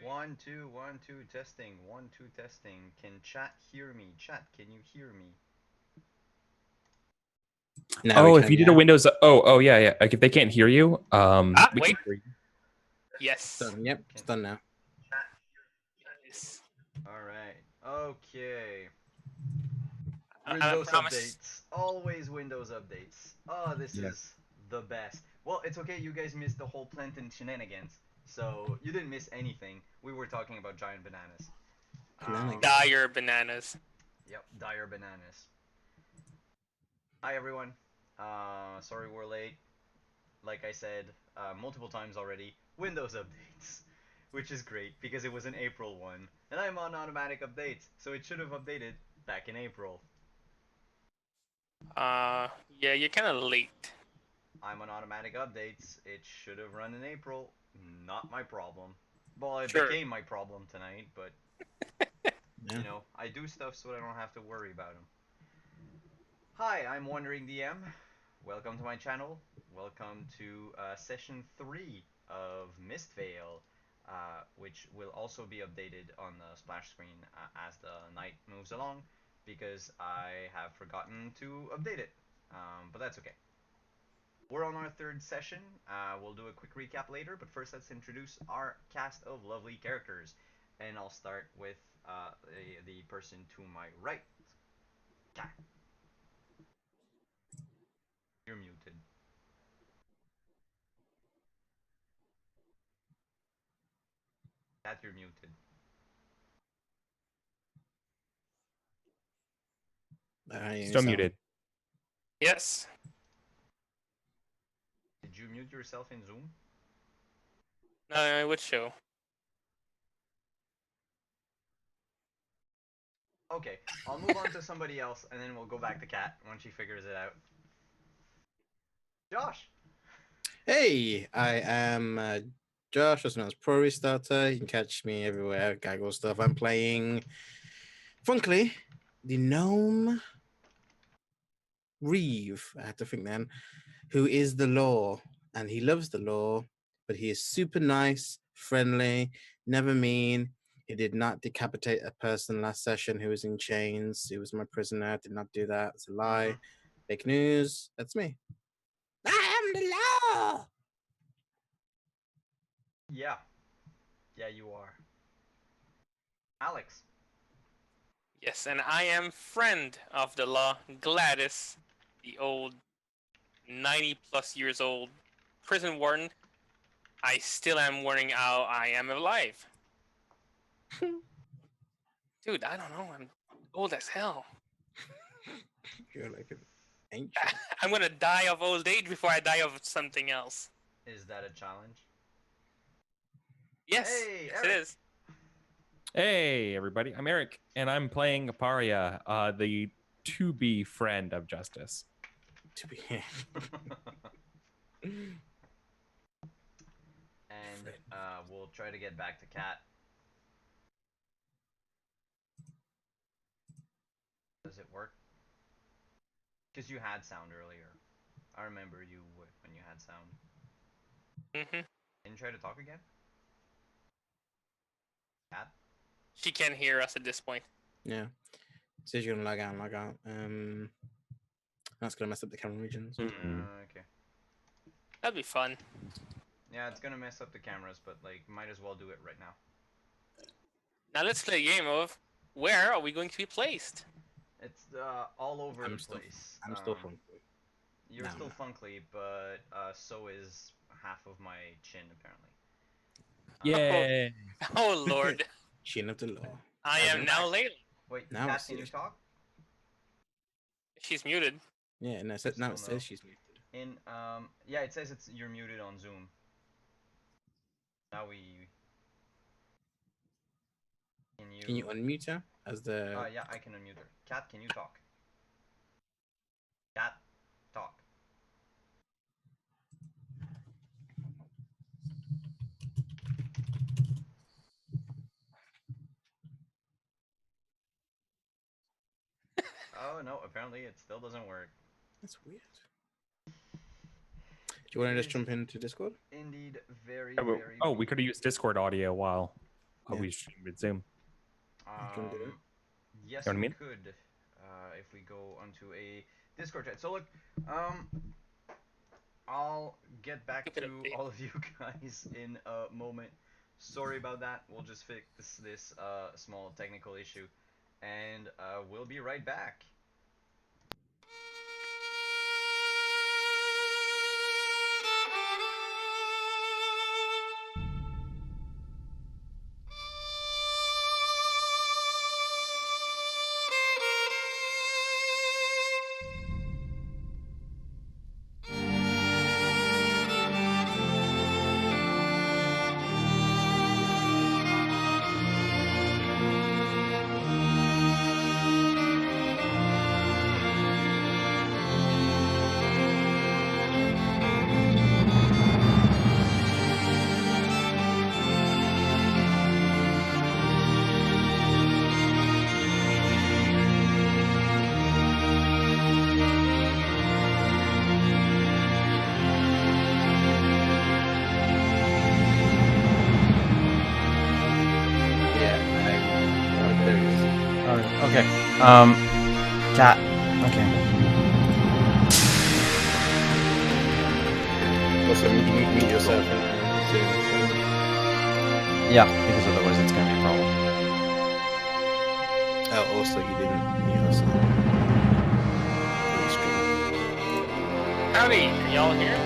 1 2 testing. 1 2 testing. Can chat hear me? Chat, can you hear me? Now Oh, we if can, you did a yeah. Windows, yeah, yeah. Like if they can't hear you, we wait. can hear you. Yes. Done. Yep, it's done now. Nice. All right. Okay. I Windows promise. updates. Always Windows updates. Oh, this Yeah. is the best. Well, it's okay. You guys missed the whole Plantain shenanigans, so you didn't miss anything. We were talking about giant bananas. Shenanigans. Dire bananas. Yep, dire bananas. Hi everyone. Sorry we're late. Like I said multiple times already, Windows updates, which is great because it was an April one, and I'm on automatic updates, so it should have updated back in April. Yeah, you're kind of late. I'm on automatic updates. It should have run in April. Not my problem. Well, it Sure. became my problem tonight, but Yeah. you know, I do stuff so I don't have to worry about them. Hi, I'm Wandering DM. Welcome to my channel. Welcome to session 3 of Mistveil, which will also be updated on the splash screen as the night moves along, because I have forgotten to update it. But that's okay. We're on our 3rd session. We'll do a quick recap later, but first let's introduce our cast of lovely characters. And I'll start with the person to my right. Cat. You're muted. Cat, you're muted. Still muted. Yes. Did you mute yourself in Zoom? No, which show? Okay, I'll move on to somebody else, and then we'll go back to Kat once she figures it out. Josh! Hey, I am Josh, also known as Pro Restarter. You can catch me everywhere, gaggle stuff. I'm playing Funkly, the gnome Reeve, I have to think then, who is the law, and he loves the law, but he is super nice, friendly, never mean. He did not decapitate a person last session who was in chains. He was my prisoner. Did not do that. It's a lie. Fake news. That's me. I am the law. Yeah. Yeah, you are. Alex. Yes, and I am friend of the law, Gladys, the old 90 plus years old prison warden. I still am wondering how I am alive. Dude, I don't know. I'm old as hell. You're like an ancient. I'm gonna die of old age before I die of something else. Is that a challenge? Yes, Hey, yes Eric. it is. Hey, everybody. I'm Eric, and I'm playing Aparia, the to-be friend of Justice. To be And we'll try to get back to Kat. Does it work? Because you had sound earlier. I remember you when you had sound. Mm-hmm. Can you try to talk again? Kat? She can hear us at this point. Yeah. Says you're gonna log out and log out. That's gonna mess up the camera regions. Okay. That'd be fun. Yeah, it's gonna mess up the cameras, but like, might as well do it right now. Now let's play a game of where are we going to be placed? It's all over the place. I'm still Funkly. You're No, still no. Funkly, but so is half of my chin apparently. Yay! Oh Lord, Chin of the law. I As am in now fact- Layla. Wait, Now I Kat, see can you it. talk? She's muted. Yeah, no, Still now it no. says she's muted. In yeah, it says you're muted on Zoom. Now we Can you unmute her as the? yeah, I can unmute her. Kat, can you talk? Kat, talk. Oh no, apparently it still doesn't work. That's weird. Do you want to just jump into Discord? Indeed, very, Oh, very. we could have used Discord audio while how Yeah. we stream with Zoom. can do it. Yes, You know what I we mean? could. If we go onto a Discord chat. So look, I'll get back Keep it to updated. all of you guys in a moment. Sorry about that. We'll just fix this small technical issue, and we'll be right back. There it is. Oh, okay. Chat. Okay. Also, mute yourself. Zoom. Yeah, because otherwise it's gonna be a problem. Oh, also, you didn't mute yourself. On the screen. Howdy, can y'all hear?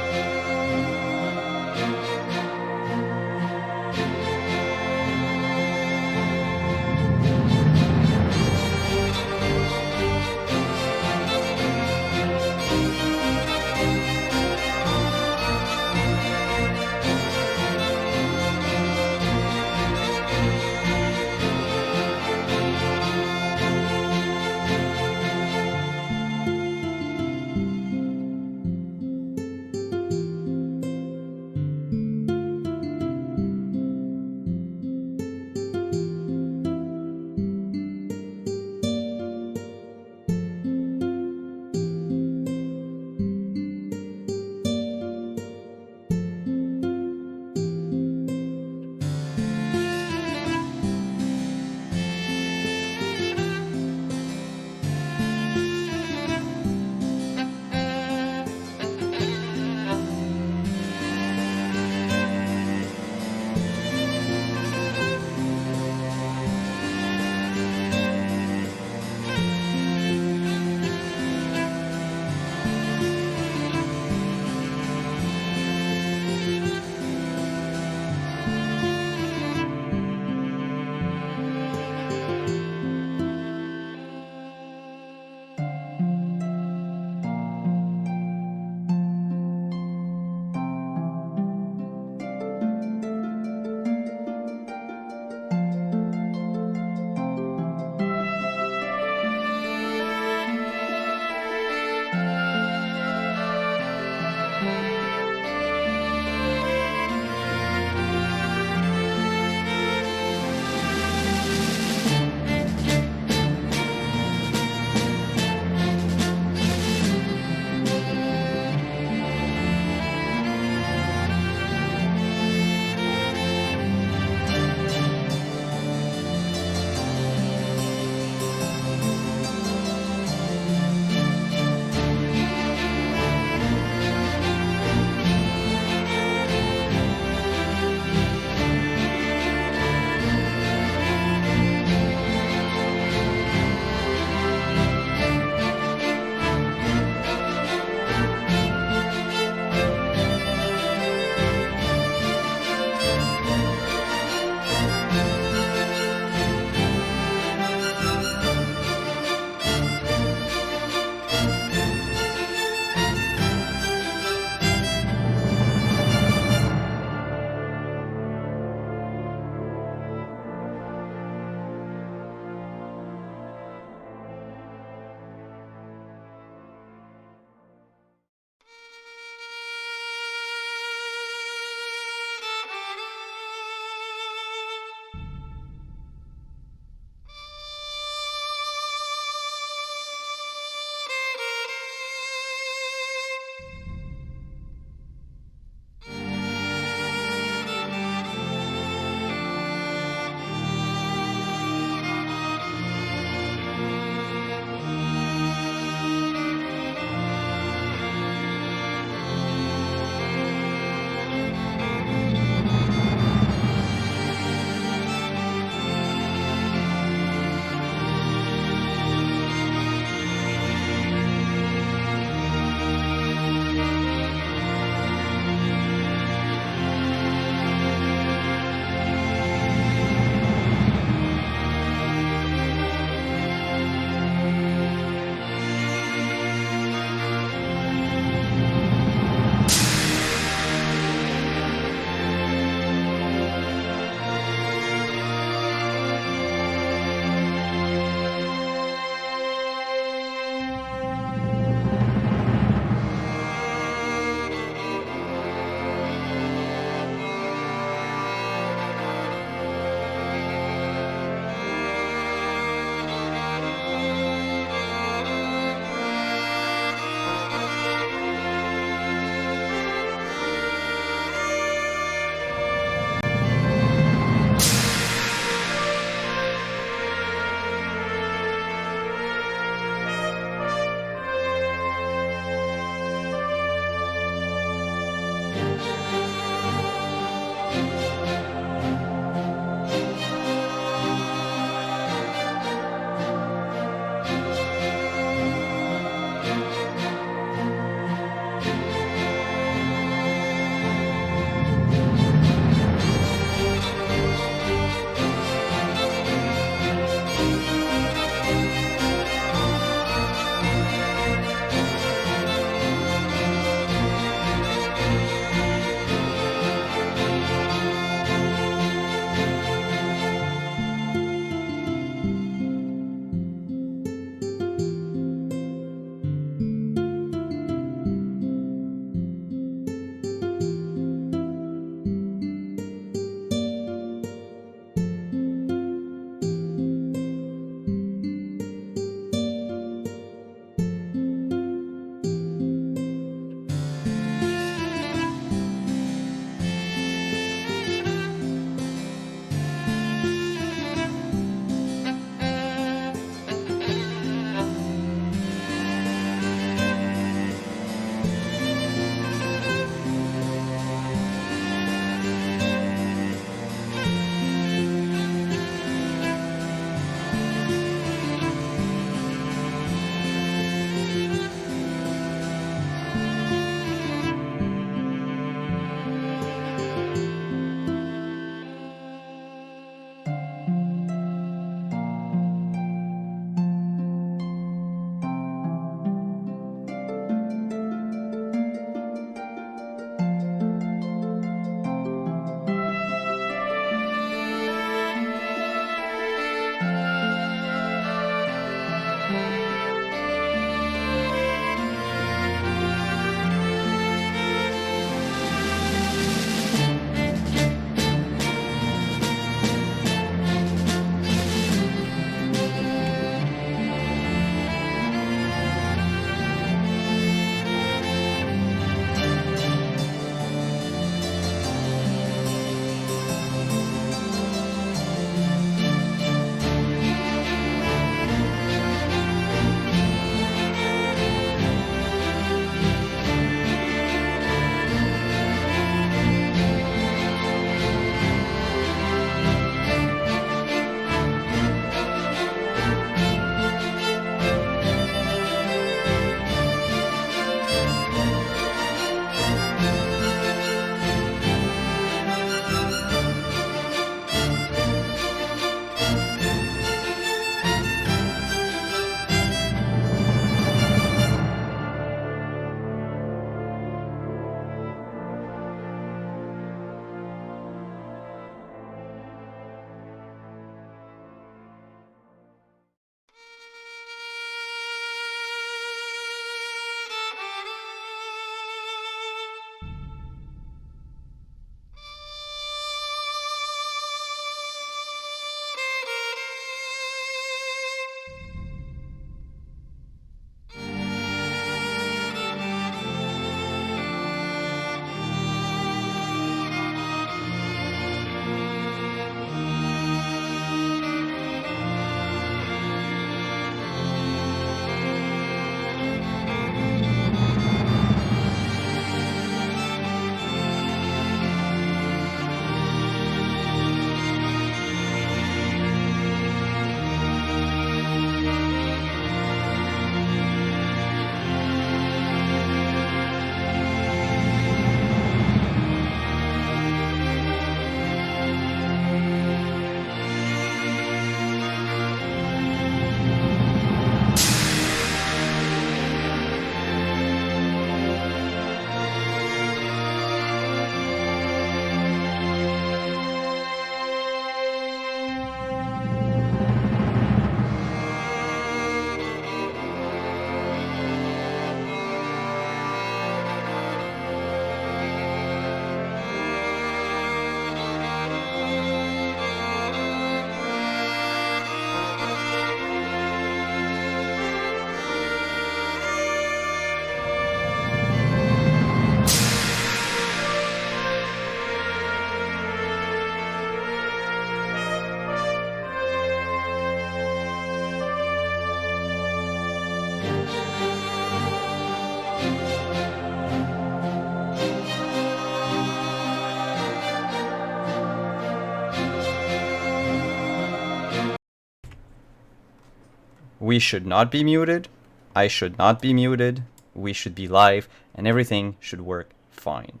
We should not be muted. I should not be muted. We should be live, and everything should work fine.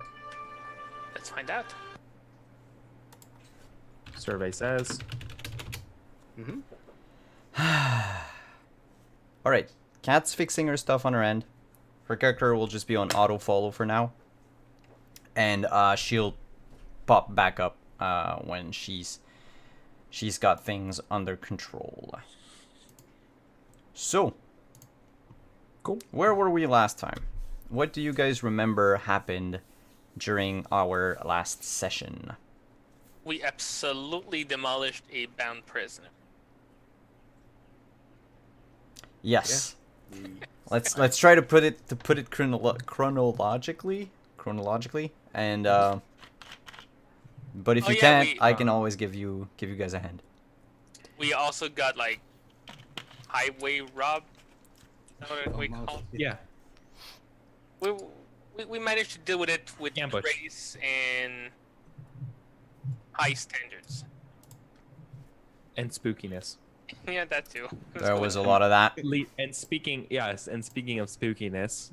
Let's find out. Survey says. Mm-hmm. All right, Kat's fixing her stuff on her end. Her character will just be on auto follow for now, and she'll pop back up when she's got things under control. So, Cool. Where were we last time? What do you guys remember happened during our last session? We absolutely demolished a bound prisoner. Yes. Yeah. Let's try to put it chronologically, and but if you can't, I can always give you guys a hand. We also got like highway rob. Is that what we call it? Yeah. We managed to deal with it with Ambush. grace and high standards. And spookiness. Yeah, that too. There was a lot of that. And speaking of spookiness,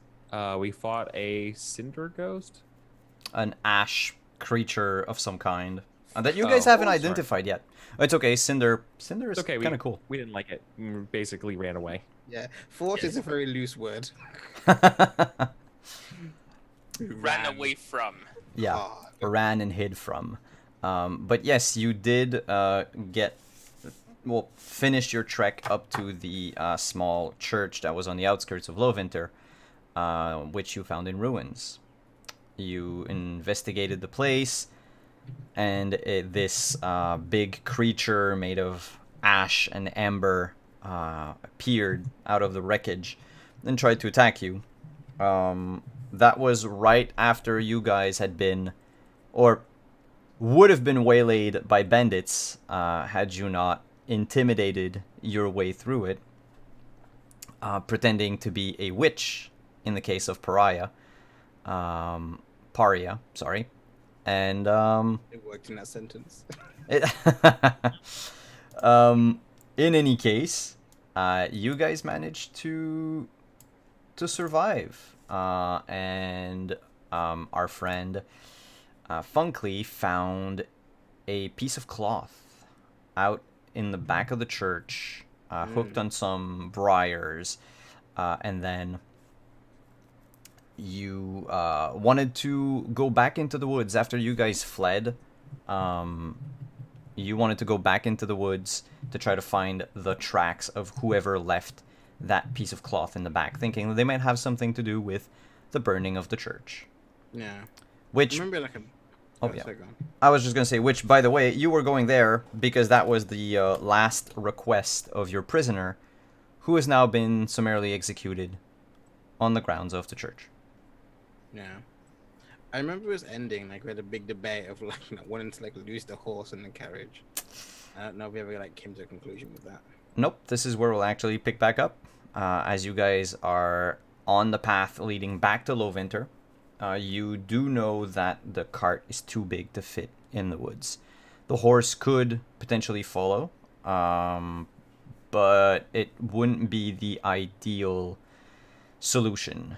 we fought a cinder ghost. An ash creature of some kind that you guys haven't identified yet. It's okay. Cinder is okay, kind of cool. We didn't like it. We basically ran away. Yeah, fort is a very loose word. Ran away from. Yeah, ran and hid from. But yes, you did finish your trek up to the small church that was on the outskirts of Lowvinter, which you found in ruins. You investigated the place, and this big creature made of ash and amber appeared out of the wreckage and tried to attack you. That was right after you guys had been, or would have been, waylaid by bandits had you not intimidated your way through it, pretending to be a witch in the case of Paria, sorry. And it worked in that sentence. In any case, you guys managed to survive, and our friend Funkley found a piece of cloth out in the back of the church, hooked on some briars, and then you wanted to go back into the woods after you guys fled. You wanted to go back into the woods to try to find the tracks of whoever left that piece of cloth in the back, thinking that they might have something to do with the burning of the church. Yeah. Which... Remember, like I was just going to say, which, by the way, you were going there because that was the last request of your prisoner, who has now been summarily executed on the grounds of the church. Yeah. I remember it was ending, like, we had a big debate of, like, wanting to, like, lose the horse and the carriage. I don't know if we ever, like, came to a conclusion with that. Nope, this is where we'll actually pick back up, as you guys are on the path leading back to Lowvinter. You do know that the cart is too big to fit in the woods. The horse could potentially follow, but it wouldn't be the ideal solution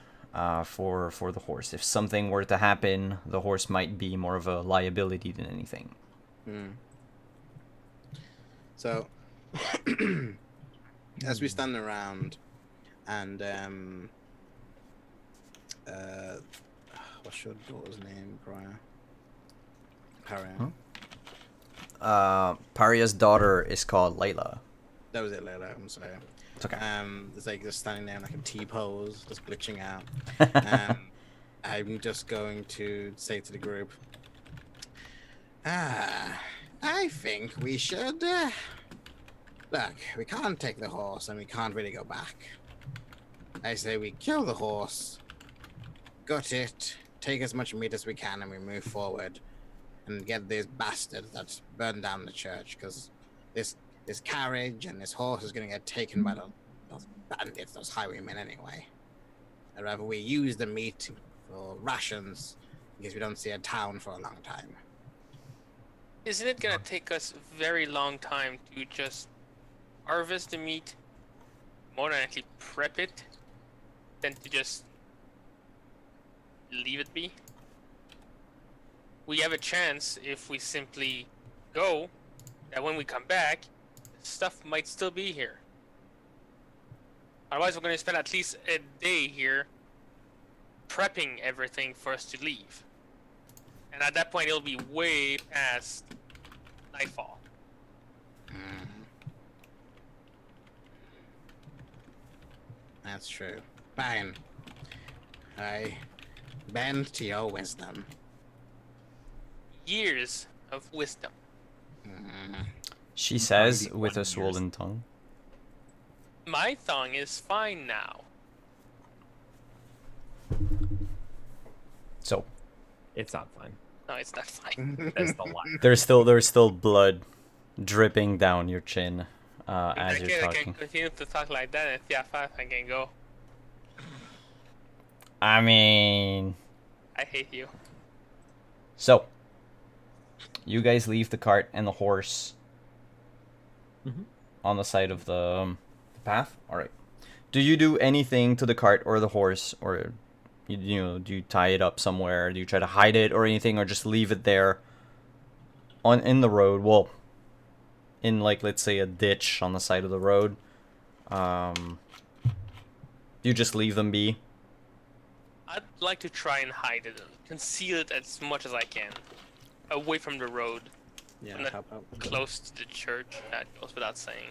for the horse. If something were to happen, the horse might be more of a liability than anything. So, as we stand around, and what's your daughter's name, Paria? Paria's daughter is called Layla. That was it, Layla. I'm sorry. It's okay. It's like just standing there in like a T-pose, just glitching out. I'm just going to say to the group, I think we should, look, we can't take the horse and we can't really go back. I say we kill the horse, gut it, take as much meat as we can, and we move forward and get these bastards that burned down the church, because this carriage and this horse is going to get taken by those bandits, those highwaymen anyway. I'd rather we use the meat for rations, because we don't see a town for a long time. Isn't it gonna take us a very long time to just harvest the meat, more than likely prep it than to just leave it be. We have a chance if we simply go that when we come back, stuff might still be here. Otherwise, we're going to spend at least a day here prepping everything for us to leave. And at that point, it'll be way past nightfall. That's true. Fine. I bend to your wisdom. Years of wisdom. She says 91 with a years. swollen tongue. My tongue is fine now. So It's not fine. No, it's not fine. That's the lie. there's still blood dripping down your chin as you're I talking. can continue to talk like that and see how far I can go. I mean, I hate you. so you guys leave the cart and the horse Mhm. on the side of the path. All right. Do you do anything to the cart or the horse, or you know, do you tie it up somewhere? Do you try to hide it or anything, or just leave it there in the road? Well, in like let's say a ditch on the side of the road. You just leave them be. I'd like to try and hide it, conceal it as much as I can, away from the road, Yeah, Not how about close to the church. That goes without saying.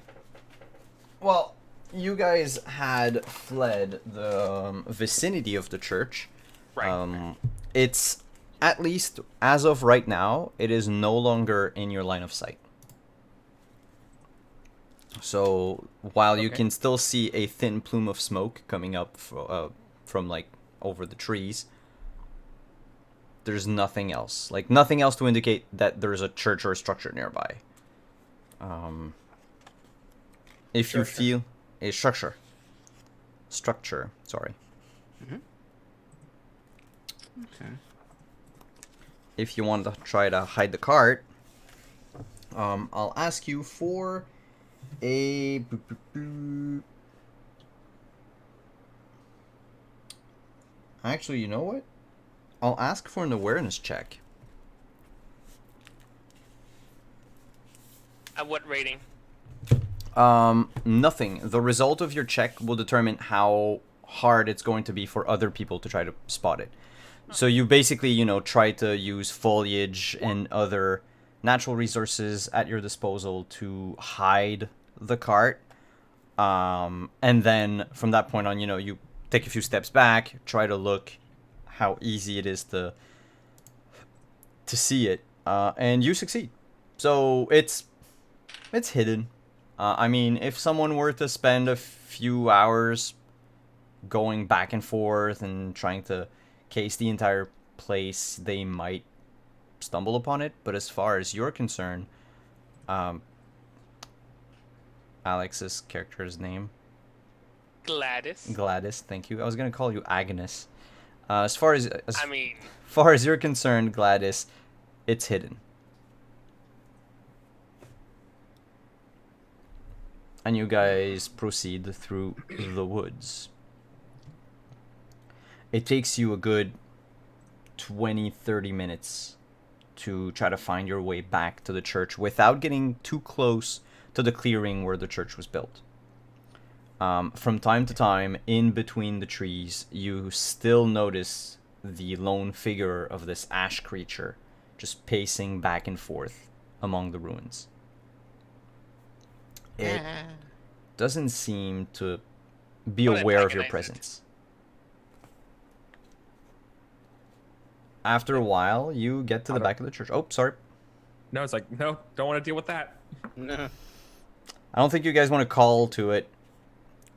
Well, you guys had fled the vicinity of the church. Right. It's, at least as of right now, it is no longer in your line of sight. So while you Okay. can still see a thin plume of smoke coming up from like over the trees, there's nothing else. Like nothing else to indicate that there's a church or a structure nearby. If you Structure. feel a structure, sorry. Okay. If you want to try to hide the cart, I'll ask you for a. Actually, you know what? I'll ask for an awareness check. At what rating? Nothing. The result of your check will determine how hard it's going to be for other people to try to spot it. So you basically, you know, try to use foliage and other natural resources at your disposal to hide the cart. And then from that point on, you know, you take a few steps back, try to look how easy it is to see it, and you succeed. So it's hidden. I mean, if someone were to spend a few hours going back and forth and trying to case the entire place, they might stumble upon it. But as far as you're concerned, Alex's character's name? Gladys. Gladys, thank you. I was going to call you Agnes. As far as I mean, far as you're concerned, Gladys, it's hidden. And you guys proceed through the woods. It takes you a good 20-30 minutes to try to find your way back to the church without getting too close to the clearing where the church was built. From time to time, in between the trees, you still notice the lone figure of this ash creature just pacing back and forth among the ruins. It doesn't seem to be Don't aware of your antagonize it. presence. After a while, you get to the back of the church. Oh, sorry. No, it's like, no, don't want to deal with that. No. I don't think you guys want to call to it.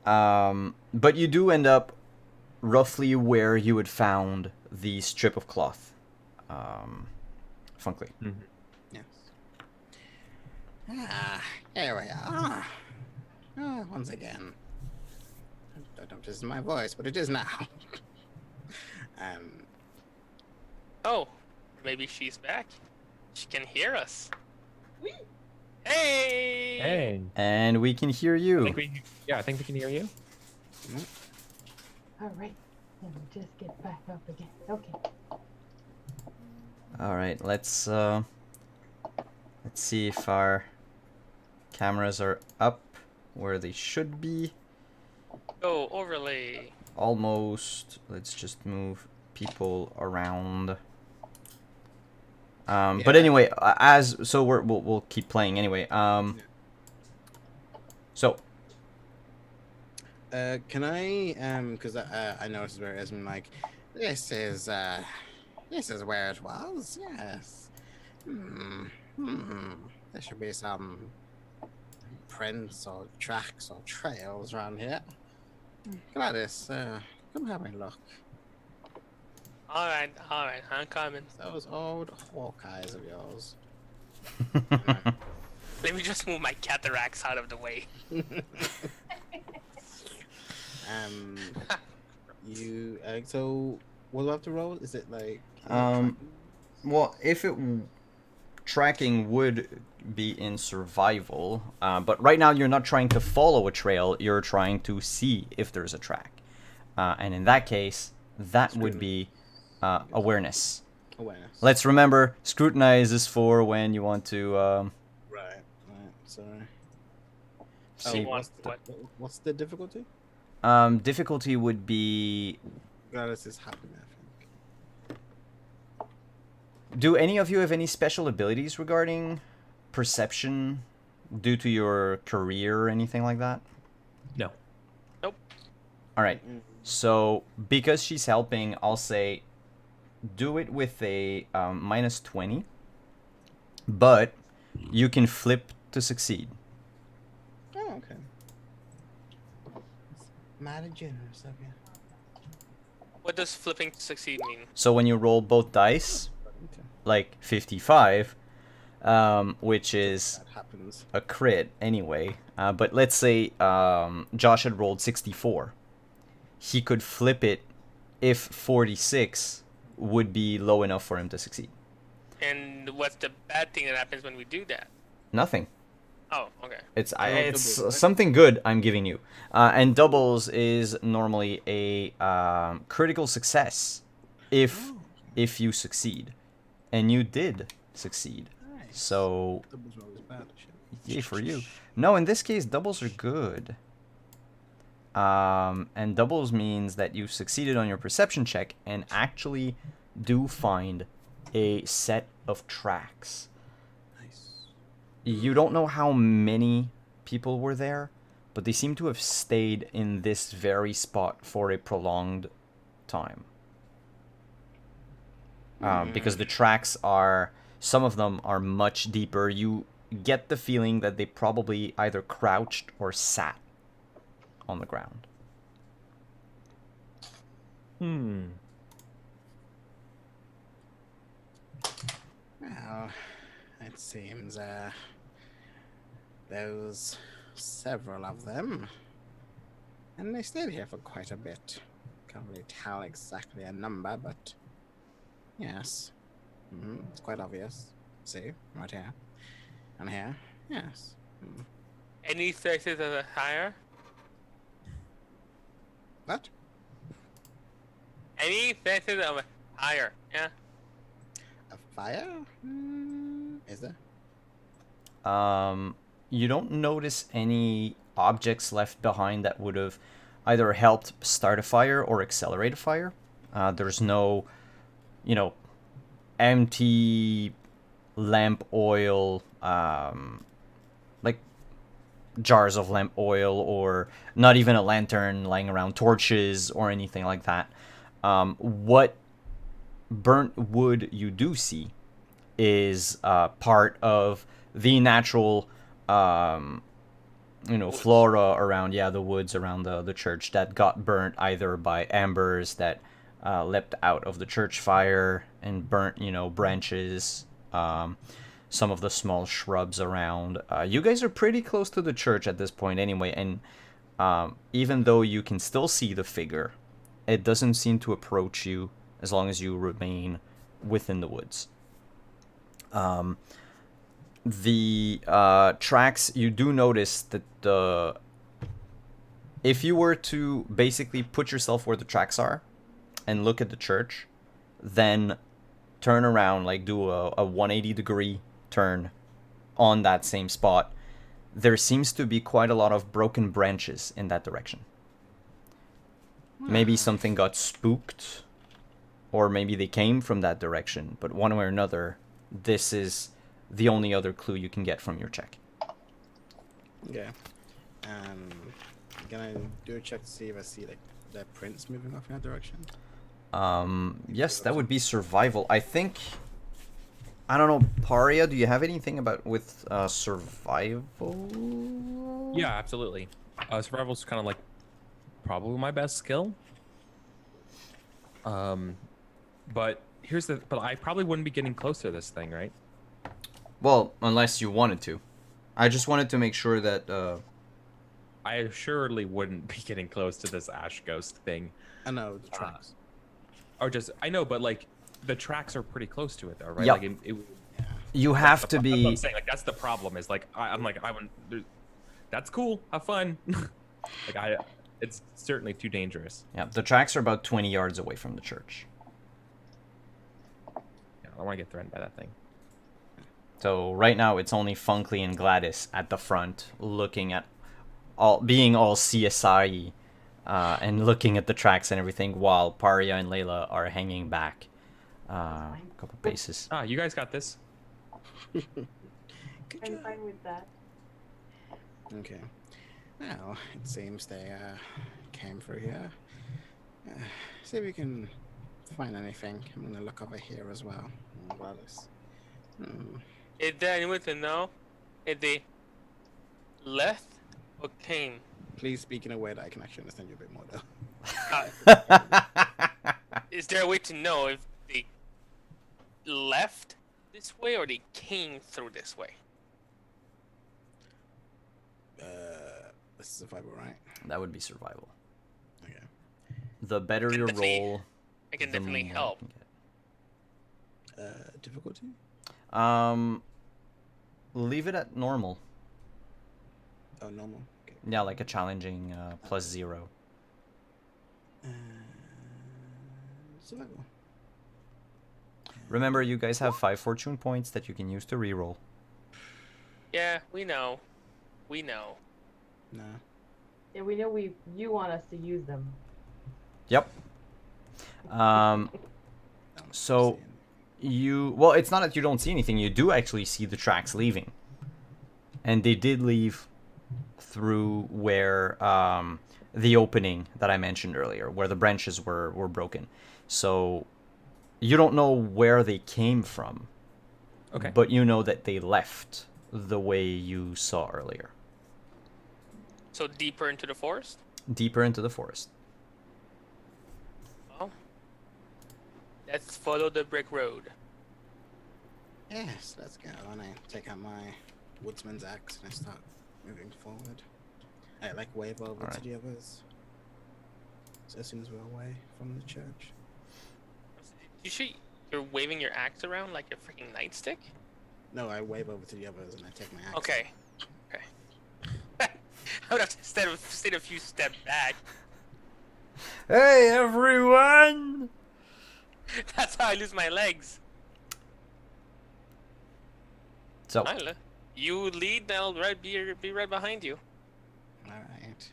But you do end up roughly where you had found the strip of cloth. Funky. Yes. Here we are. Once again. I don't notice my voice, but it is now. oh, maybe she's back. She can hear us. Hey! Hey. And we can hear I you. think we can hear you. All right. Let me just get back up again. Okay. All right, let's see if our cameras are up where they should be. Oh, overlay. Almost. Let's just move people around. But Yeah. anyway, we'll keep playing anyway. So Can I because I noticed where it isn't like this is where it was. Yes. There should be some prints or tracks or trails around here. Gladys, come have a look. All right, I'm coming. Those old hawk eyes of yours. Let me just move my cataracts out of the way. You so what do I have to roll? Is it like well, if it tracking would be in survival, but right now you're not trying to follow a trail, you're trying to see if there's a track, and in that case that would be awareness. Let's remember, scrutinize is for when you want to right, sorry. see What's the difficulty? Difficulty would be Gladys is happy, I think. Do any of you have any special abilities regarding perception due to your career or anything like that? No. Nope. All right. So because she's helping, I'll say do it with a -20, but you can flip to succeed. Oh, okay. Mighty generous of you. What does flipping to succeed mean? So when you roll both dice, like 55, which is a crit anyway, but let's say Josh had rolled 64. He could flip it if 46 would be low enough for him to succeed. And what's the bad thing that happens when we do that? Nothing. Oh, okay. It's something good I'm giving you. And doubles is normally a critical success if you succeed. And you did succeed. Nice. So Doubles are always bad. yay for you. No, in this case doubles are good. And doubles means that you've succeeded on your perception check and actually do find a set of tracks. Nice. You don't know how many people were there, but they seem to have stayed in this very spot for a prolonged time. Because the tracks some of them are much deeper. You get the feeling that they probably either crouched or sat on the ground. Well, it seems there's several of them, and they stayed here for quite a bit. Can't really tell exactly a number, but yes, it's quite obvious. See, right here, and here, yes. Any faces that are higher? What? Any faces that are higher? Yeah. A fire? Is there? You don't notice any objects left behind that would have either helped start a fire or accelerate a fire. There's no, empty lamp oil, like jars of lamp oil, or not even a lantern lying around, torches or anything like that. What burnt wood you do see is part of the natural flora around the woods around the church that got burnt either by embers that leapt out of the church fire and burnt branches, some of the small shrubs around. You guys are pretty close to the church at this point anyway, and even though you can still see the figure, it doesn't seem to approach you as long as you remain within the woods. The tracks, you do notice that if you were to basically put yourself where the tracks are and look at the church, then turn around, like do a 180-degree turn on that same spot, there seems to be quite a lot of broken branches in that direction. Maybe something got spooked, or maybe they came from that direction, but one way or another, this is the only other clue you can get from your check. Yeah. I'm gonna do a check to see if I see like the prints moving off in that direction. Yes, that would be survival. I think, I don't know, Paria, do you have anything about with survival? Yeah, absolutely. Survival's kind of like probably my best skill. But I probably wouldn't be getting close to this thing, right? Well, unless you wanted to. I just wanted to make sure that I assuredly wouldn't be getting close to this ash ghost thing. I know the tracks. Or just, I know, but like the tracks are pretty close to it though, right? Yep. Like you have to that's what be. I'm saying. Like that's the problem. Is like I'm like I wouldn't. That's cool. Have fun. It's certainly too dangerous. Yeah, the tracks are about 20 yards away from the church. Yeah, I don't want to get threatened by that thing. So right now it's only Funkley and Gladys at the front, looking at being all CSI and looking at the tracks and everything, while Paria and Layla are hanging back a couple paces. Ah, you guys got this. Good I'm job. fine with that. Okay. Well, it seems they came through here. See if we can find anything. I'm gonna look over here as well. Gladys. Is there anyone to know if they left or came? Please speak in a way that I can actually understand you a bit more, though. Is there a way to know if they left this way or they came through this way? This is survival, right? That would be survival. Okay. The better Can your definitely- roll, I can the definitely more you help. can Difficulty? get. Leave it at normal. Oh, normal. Okay. Yeah, like a challenging +0. Survival. Remember, you guys have 5 fortune points that you can use to reroll. Yeah, we know. We know. No. Yeah, we know you want us to use them. Yep. So well, it's not that you don't see anything. You do actually see the tracks leaving, and they did leave through where the opening that I mentioned earlier, where the branches were broken. So you don't know where they came from. Okay. But you know that they left the way you saw earlier, So deeper into the forest? deeper into the forest. Well, let's follow the brick road. Yes, let's go. And I take out my woodsman's axe and I start moving forward. I like wave over to Alright. the others. So as soon as we're away from the church. You're waving your axe around like a freaking nightstick? No, I wave over to the others and I take my axe. Okay. Okay. I would have to stayed a few steps back. Hey everyone! That's how I lose my legs. So You lead, I'll be right behind you. Alright.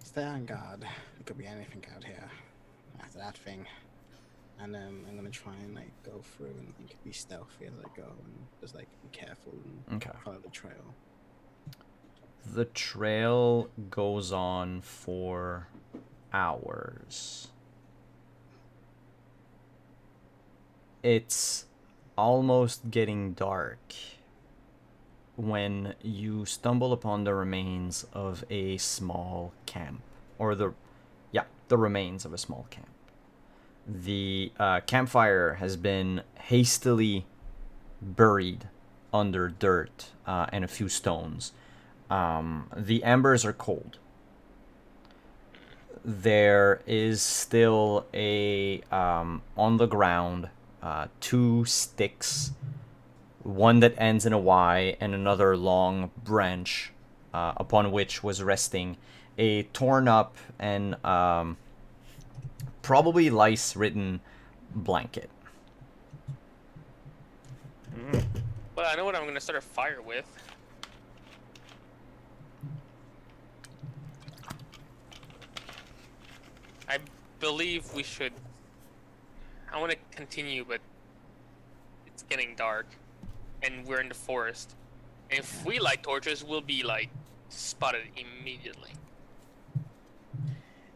Stay on guard. There could be anything out here after that thing. And I'm gonna try and like go through and like be stealthy as I go and just like be careful and Okay. follow the trail. The trail goes on for hours. It's almost getting dark when you stumble upon the remains of a small camp, or the remains of a small camp. The campfire has been hastily buried under dirt and a few stones. The embers are cold. There is still on the ground 2 sticks, one that ends in a Y and another long branch upon which was resting a torn up and probably lice-ridden blanket. Well, I know what I'm gonna start a fire with. I believe we should. I want to continue, but it's getting dark, and we're in the forest. And if we light torches, we'll be like spotted immediately.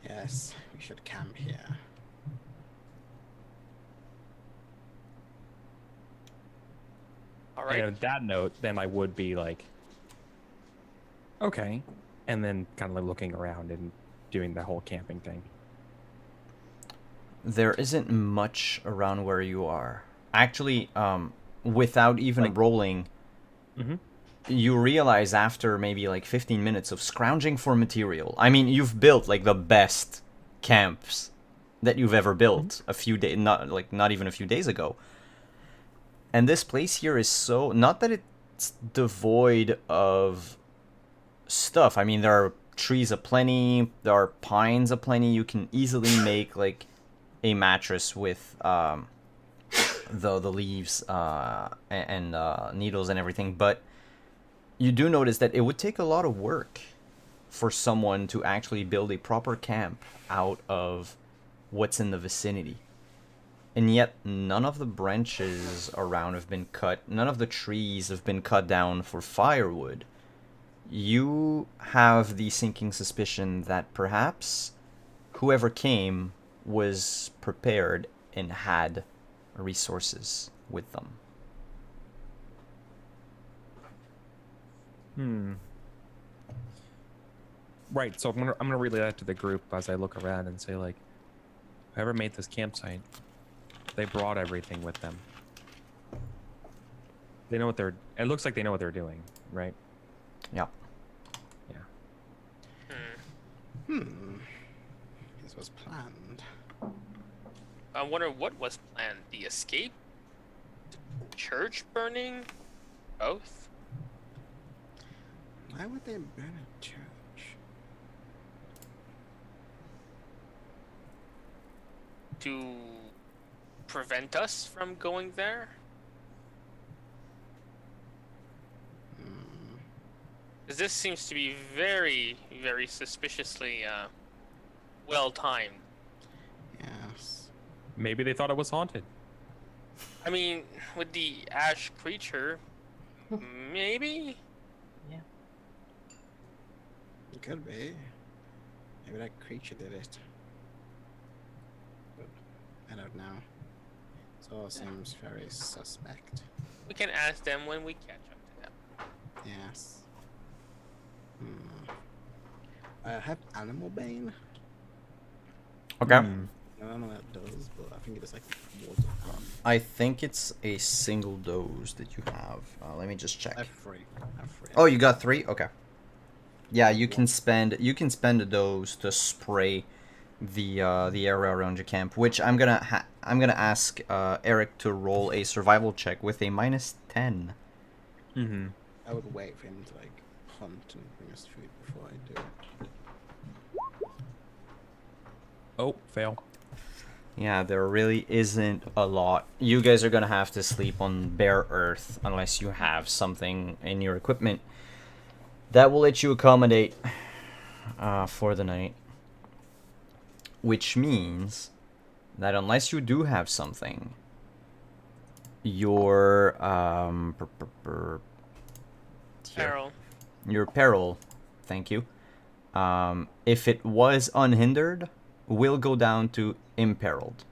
Yes, we should camp here. All And right. on that note, then I would be like, okay, and then kind of like looking around and doing the whole camping thing. There isn't much around where you are. Actually, without even Like- rolling, Mhm. you realize after maybe like 15 minutes of scrounging for material. I mean, you've built like the best camps that you've ever built a few days, not even a few days ago. And this place here is so, not that it's devoid of stuff. I mean, there are trees aplenty, there are pines aplenty. You can easily make like a mattress with the leaves and needles and everything, but you do notice that it would take a lot of work for someone to actually build a proper camp out of what's in the vicinity. And yet none of the branches around have been cut, none of the trees have been cut down for firewood. You have the sinking suspicion that perhaps whoever came was prepared and had resources with them. Right. So I'm gonna relay that to the group as I look around and say like, whoever made this campsite, they brought everything with them. They know what they're. It looks like they know what they're doing, right? Yeah. Yeah. This was planned. I wonder what was planned. The escape? The church burning? Both? Why would they burn a church? To prevent us from going there? Because this seems to be very, very suspiciously well timed. Yes. Maybe they thought it was haunted. I mean, with the ash creature, maybe? Yeah. It could be. Maybe that creature did it. But I don't know. It all seems very suspect. We can ask them when we catch up to them. Yes. I have animal bane. Okay. I don't know what that does, but I think it is like water. I think it's a single dose that you have. Let me just check. I have three. Oh, you got 3? Okay. Yeah, you can spend a dose to spray the area around your camp, which I'm gonna ask Eric to roll a survival check with a -10. Mm-hmm. I would wait for him to like hunt and bring us food before I do it. Oh, fail. Yeah, there really isn't a lot. You guys are gonna have to sleep on bare earth unless you have something in your equipment that will let you accommodate for the night. Which means that unless you do have something, your Carol. your peril, thank you, if it was unhindered, will go down to imperiled.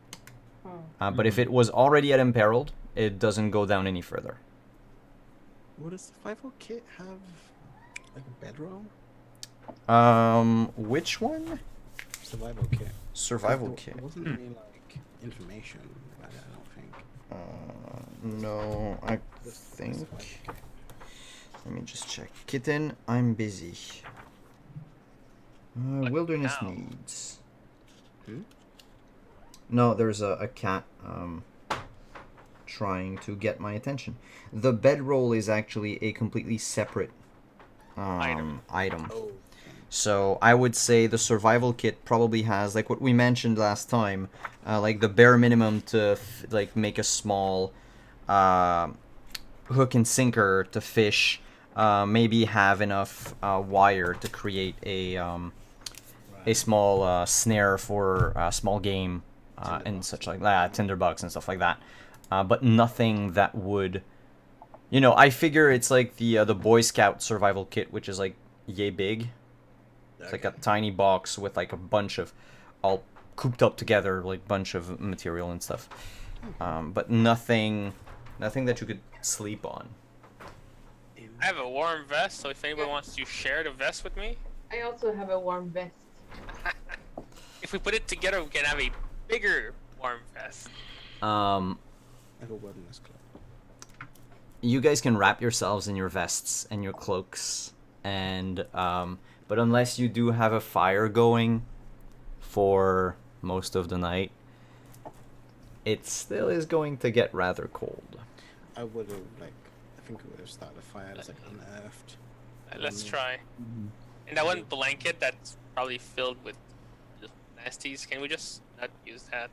But if it was already at imperiled, it doesn't go down any further. Would a survival kit have like a bedroll? Which one? Survival kit. Survival There kit. wasn't any like information about it, I don't think. No, I think. Let me just check. Kitten, I'm busy. Wilderness now? needs. Hmm? No, there's a cat trying to get my attention. The bedroll is actually a completely separate item. Oh. So I would say the survival kit probably has, like what we mentioned last time, like the bare minimum to like make a small hook and sinker to fish. Maybe have enough wire to create a small snare for small game and such like that, tinderbox and stuff like that. But nothing that would, you know, I figure it's like the Boy Scout survival kit, which is like yay big. It's like a tiny box with like a bunch of all cooped up together, like bunch of material and stuff. But nothing that you could sleep on. I have a warm vest, so if anybody wants to share the vest with me, I also have a warm vest. if we put it together, we can have a bigger warm vest. Like a wilderness club. You guys can wrap yourselves in your vests and your cloaks, and but unless you do have a fire going for most of the night, it still is going to get rather cold. I would have I think we would have started a fire that's like unearthed. Let's try. And that one blanket that's probably filled with nasties, can we just not use that?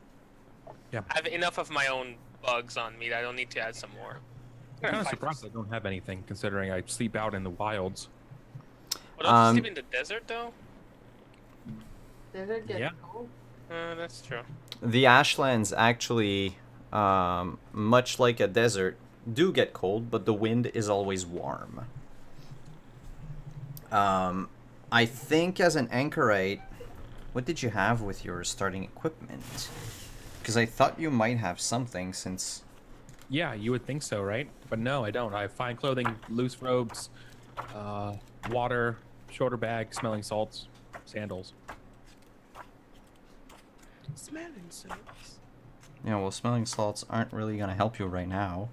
Yeah. I have enough of my own bugs on me that I don't need to add some more. I'm kind of surprised I don't have anything, considering I sleep out in the wilds. Well, don't you sleep in the desert, though? Desert gets Yeah. cold. That's true. The ashlands actually, much like a desert, do get cold, but the wind is always warm. I think as an anchorite, what did you have with your starting equipment? Because I thought you might have something since... Yeah, you would think so, right? But no, I don't. I have fine clothing, loose robes, water, shoulder bag, smelling salts, sandals. Smelling salts. Yeah, well, smelling salts aren't really going to help you right now.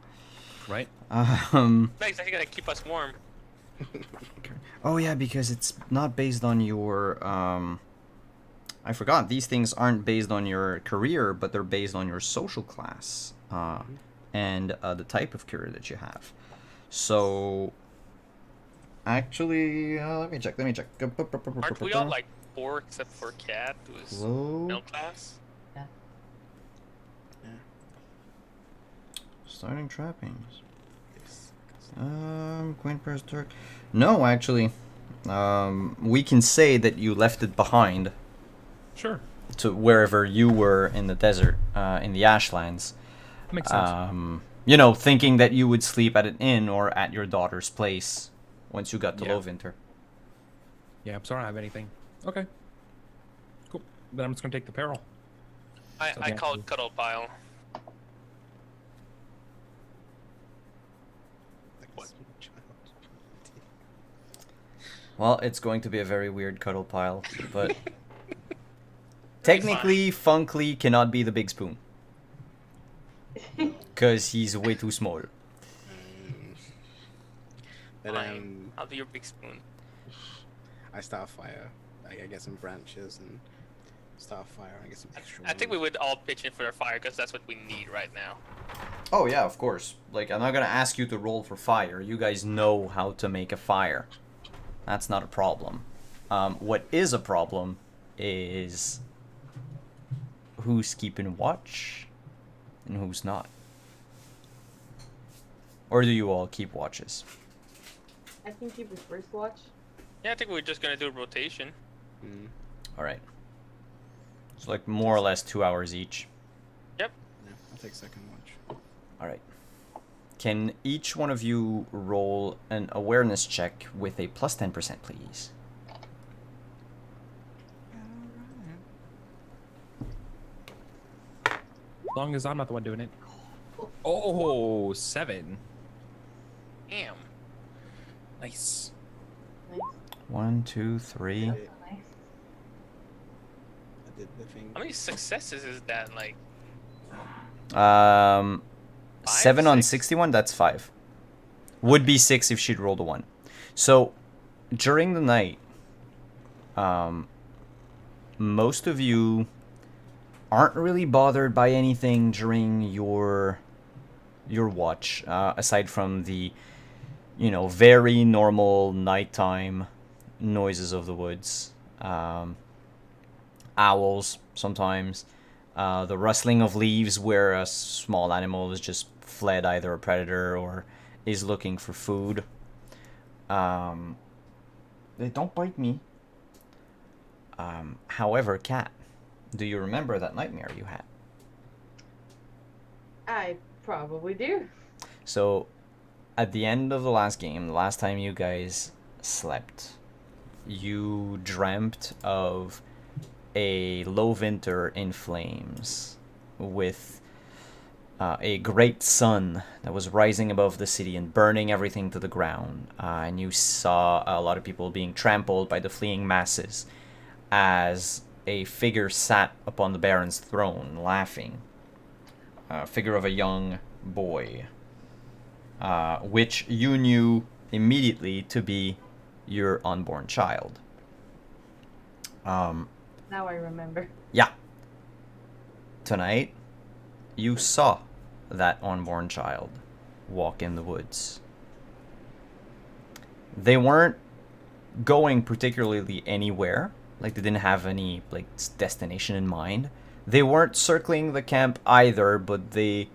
Right? Thanks, I gotta keep us warm. Oh yeah, because it's not based on your I forgot, these things aren't based on your career, but they're based on your social class and the type of career that you have. So actually, let me check. Aren't we all like poor except for Cat, who's middle class? Starting trappings. Queen Press Turk. No, actually, we can say that you left it behind Sure. to wherever you were in the desert, in the Ashlands. Makes sense. You know, thinking that you would sleep at an inn or at your daughter's place once you got to Lowvinter. Yeah, I'm sorry I don't have anything. Okay. Cool. Then I'm just gonna take the peril. I call it Cuddle Pile. Well, it's going to be a very weird cuddle pile, but technically, Funkly cannot be the big spoon. Because he's way too small. But Fine. I'll be your big spoon. I start a fire. I get some branches and start a fire. I get some extra. I think we would all pitch in for the fire because that's what we need right now. Oh yeah, of course. Like, I'm not gonna ask you to roll for fire. You guys know how to make a fire. That's not a problem. What is a problem is who's keeping watch and who's not. Or do you all keep watches? I can keep the first watch. Yeah, I think we're just gonna do a rotation. Alright. So like more or less 2 hours each. Yep. Yeah, I'll take second watch. Alright. Can each one of you roll an awareness check with a plus 10%, please? As long as I'm not the one doing it. Oh, 7. Damn. Nice. Nice. 1, 2, 3. Nice. I did the thing. How many successes is that? Like, 7 on 6? 61, that's 5. Would be 6 if she'd rolled a 1. So, during the night, most of you aren't really bothered by anything during your watch, aside from the, you know, very normal nighttime noises of the woods. Owls sometimes. The rustling of leaves where a small animal has just fled either a predator or is looking for food. They don't bite me. However, Cat, do you remember that nightmare you had? I probably do. So, at the end of the last game, the last time you guys slept, you dreamt of a low winter in flames with a great sun that was rising above the city and burning everything to the ground. And you saw a lot of people being trampled by the fleeing masses as a figure sat upon the Baron's throne, laughing. A figure of a young boy, which you knew immediately to be your unborn child. Now I remember. Yeah. Tonight, you saw that unborn child walk in the woods. They weren't going particularly anywhere. Like, they didn't have any, like, destination in mind. They weren't circling the camp either, but they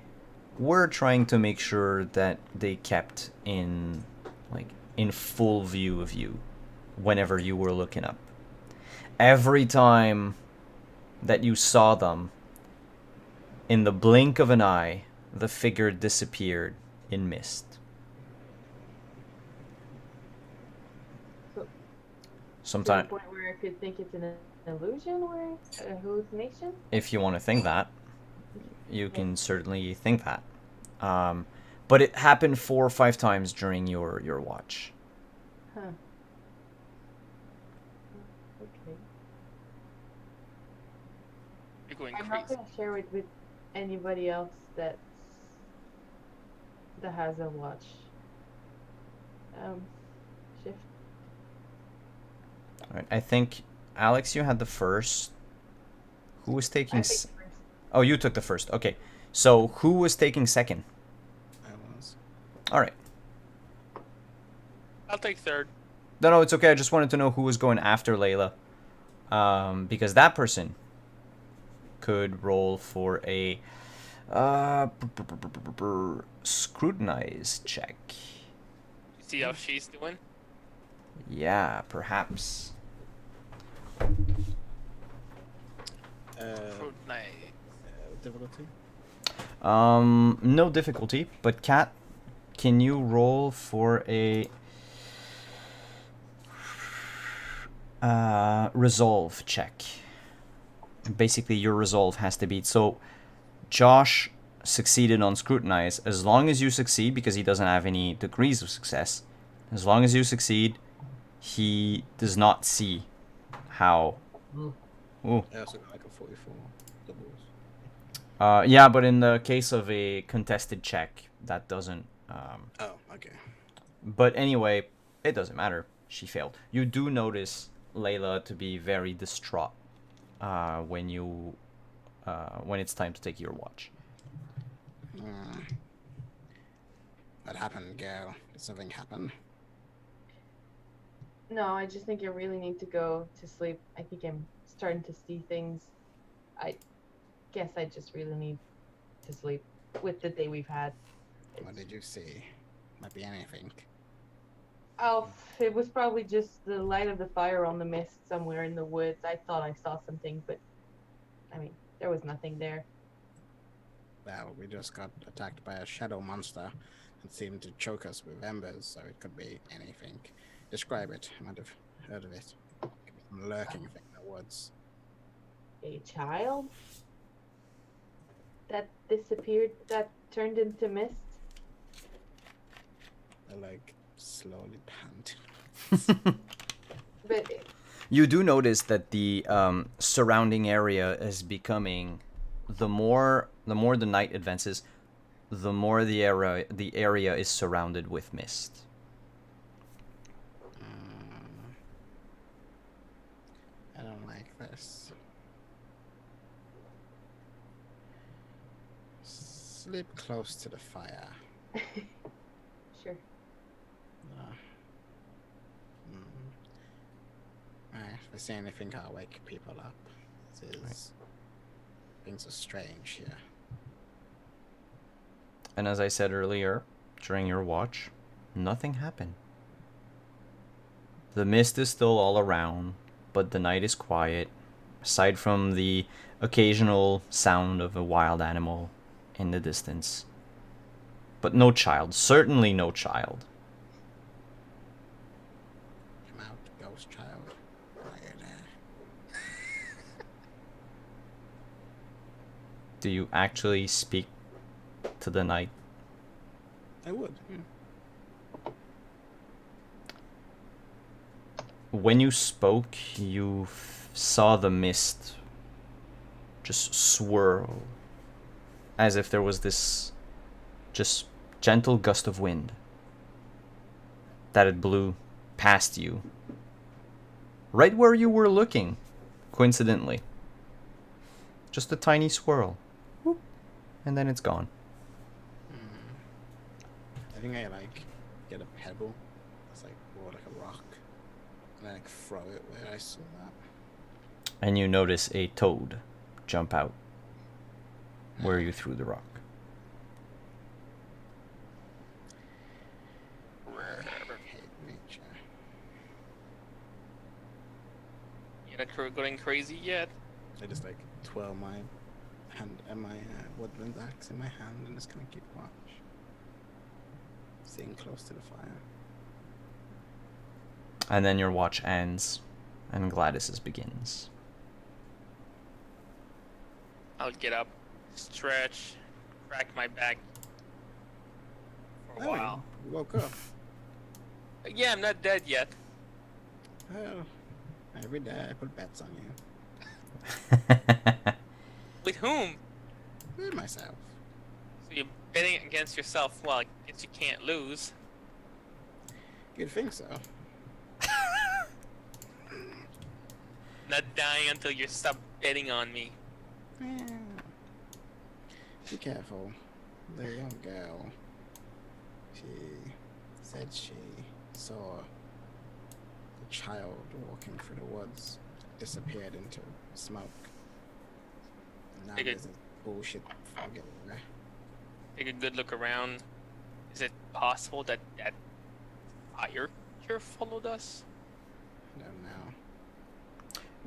were trying to make sure that they kept in, like, in full view of you whenever you were looking up. Every time that you saw them, in the blink of an eye, the figure disappeared in mist. So, Sometimes, to the point where I could think it's an illusion or a hallucination? if you want to think that, you can certainly think that. But it happened 4 or 5 times during your watch. Huh. Okay. You're going I'm not crazy. gonna share it with anybody else that has a watch. Shift. All right, I think, Alex, you had the first. Who was taking... I think first. Oh, you took the first. Okay. So, who was taking second? I was. All right. I'll take third. No, it's okay. I just wanted to know who was going after Layla. Because that person could roll for a scrutinize check. See how she's doing? Yeah, perhaps. Nice. Difficulty? No difficulty, but Kat, can you roll for a resolve check? Basically, your resolve has to beat. So, Josh succeeded on scrutinize. As long as you succeed, because he doesn't have any degrees of success, as long as you succeed, he does not see how. Ooh. I also got like a 44 doubles. Yeah, but in the case of a contested check, that doesn't. Oh, okay. But anyway, it doesn't matter. She failed. You do notice Layla to be very distraught when it's time to take your watch. What happened, girl? Did something happen? No, I just think I really need to go to sleep. I think I'm starting to see things. I guess I just really need to sleep with the day we've had. What did you see? Might be anything. Oh, it was probably just the light of the fire on the mist somewhere in the woods. I thought I saw something, but I mean, there was nothing there. Well, we just got attacked by a shadow monster that seemed to choke us with embers, so it could be anything. Describe it. I might have heard of it. Could be some lurking thing in the woods. A child that disappeared, that turned into mist. I like slowly pant. But You do notice that the surrounding area is becoming, the more the night advances, the more the area is surrounded with mist. I don't like this. Sleep close to the fire. sure. If I see anything, I'll wake people up. Things are strange here. And as I said earlier, during your watch, nothing happened. The mist is still all around, but the night is quiet, aside from the occasional sound of a wild animal in the distance. But no child, certainly no child. Come out, ghost child. Are you there? Do you actually speak to the night? I would. When you spoke, you saw the mist just swirl, as if there was this just gentle gust of wind that it blew past you, right where you were looking, coincidentally. Just a tiny swirl. Whoop, and then it's gone. I think I get a pebble. It's or like a rock. And I throw it where I saw that. And you notice a toad jump out where you threw the rock. I hate nature. You're not going crazy yet. I just twirl my hand and my woodland axe in my hand and just kind of keep watch. Sitting close to the fire. And then your watch ends, and Gladys's begins. I'll get up, stretch, crack my back for a while. You woke up. Yeah, I'm not dead yet. Well, every day I put bets on you. With whom? With myself. So you're betting against yourself. Well, I guess you can't lose. You'd think so. Not dying until you stop betting on me. Yeah. Be careful. The young girl. She said she saw the child walking through the woods, disappeared into smoke. And now Figured- there's this bullshit fog everywhere. Take a good look around. Is it possible that that fire here followed us? I don't know.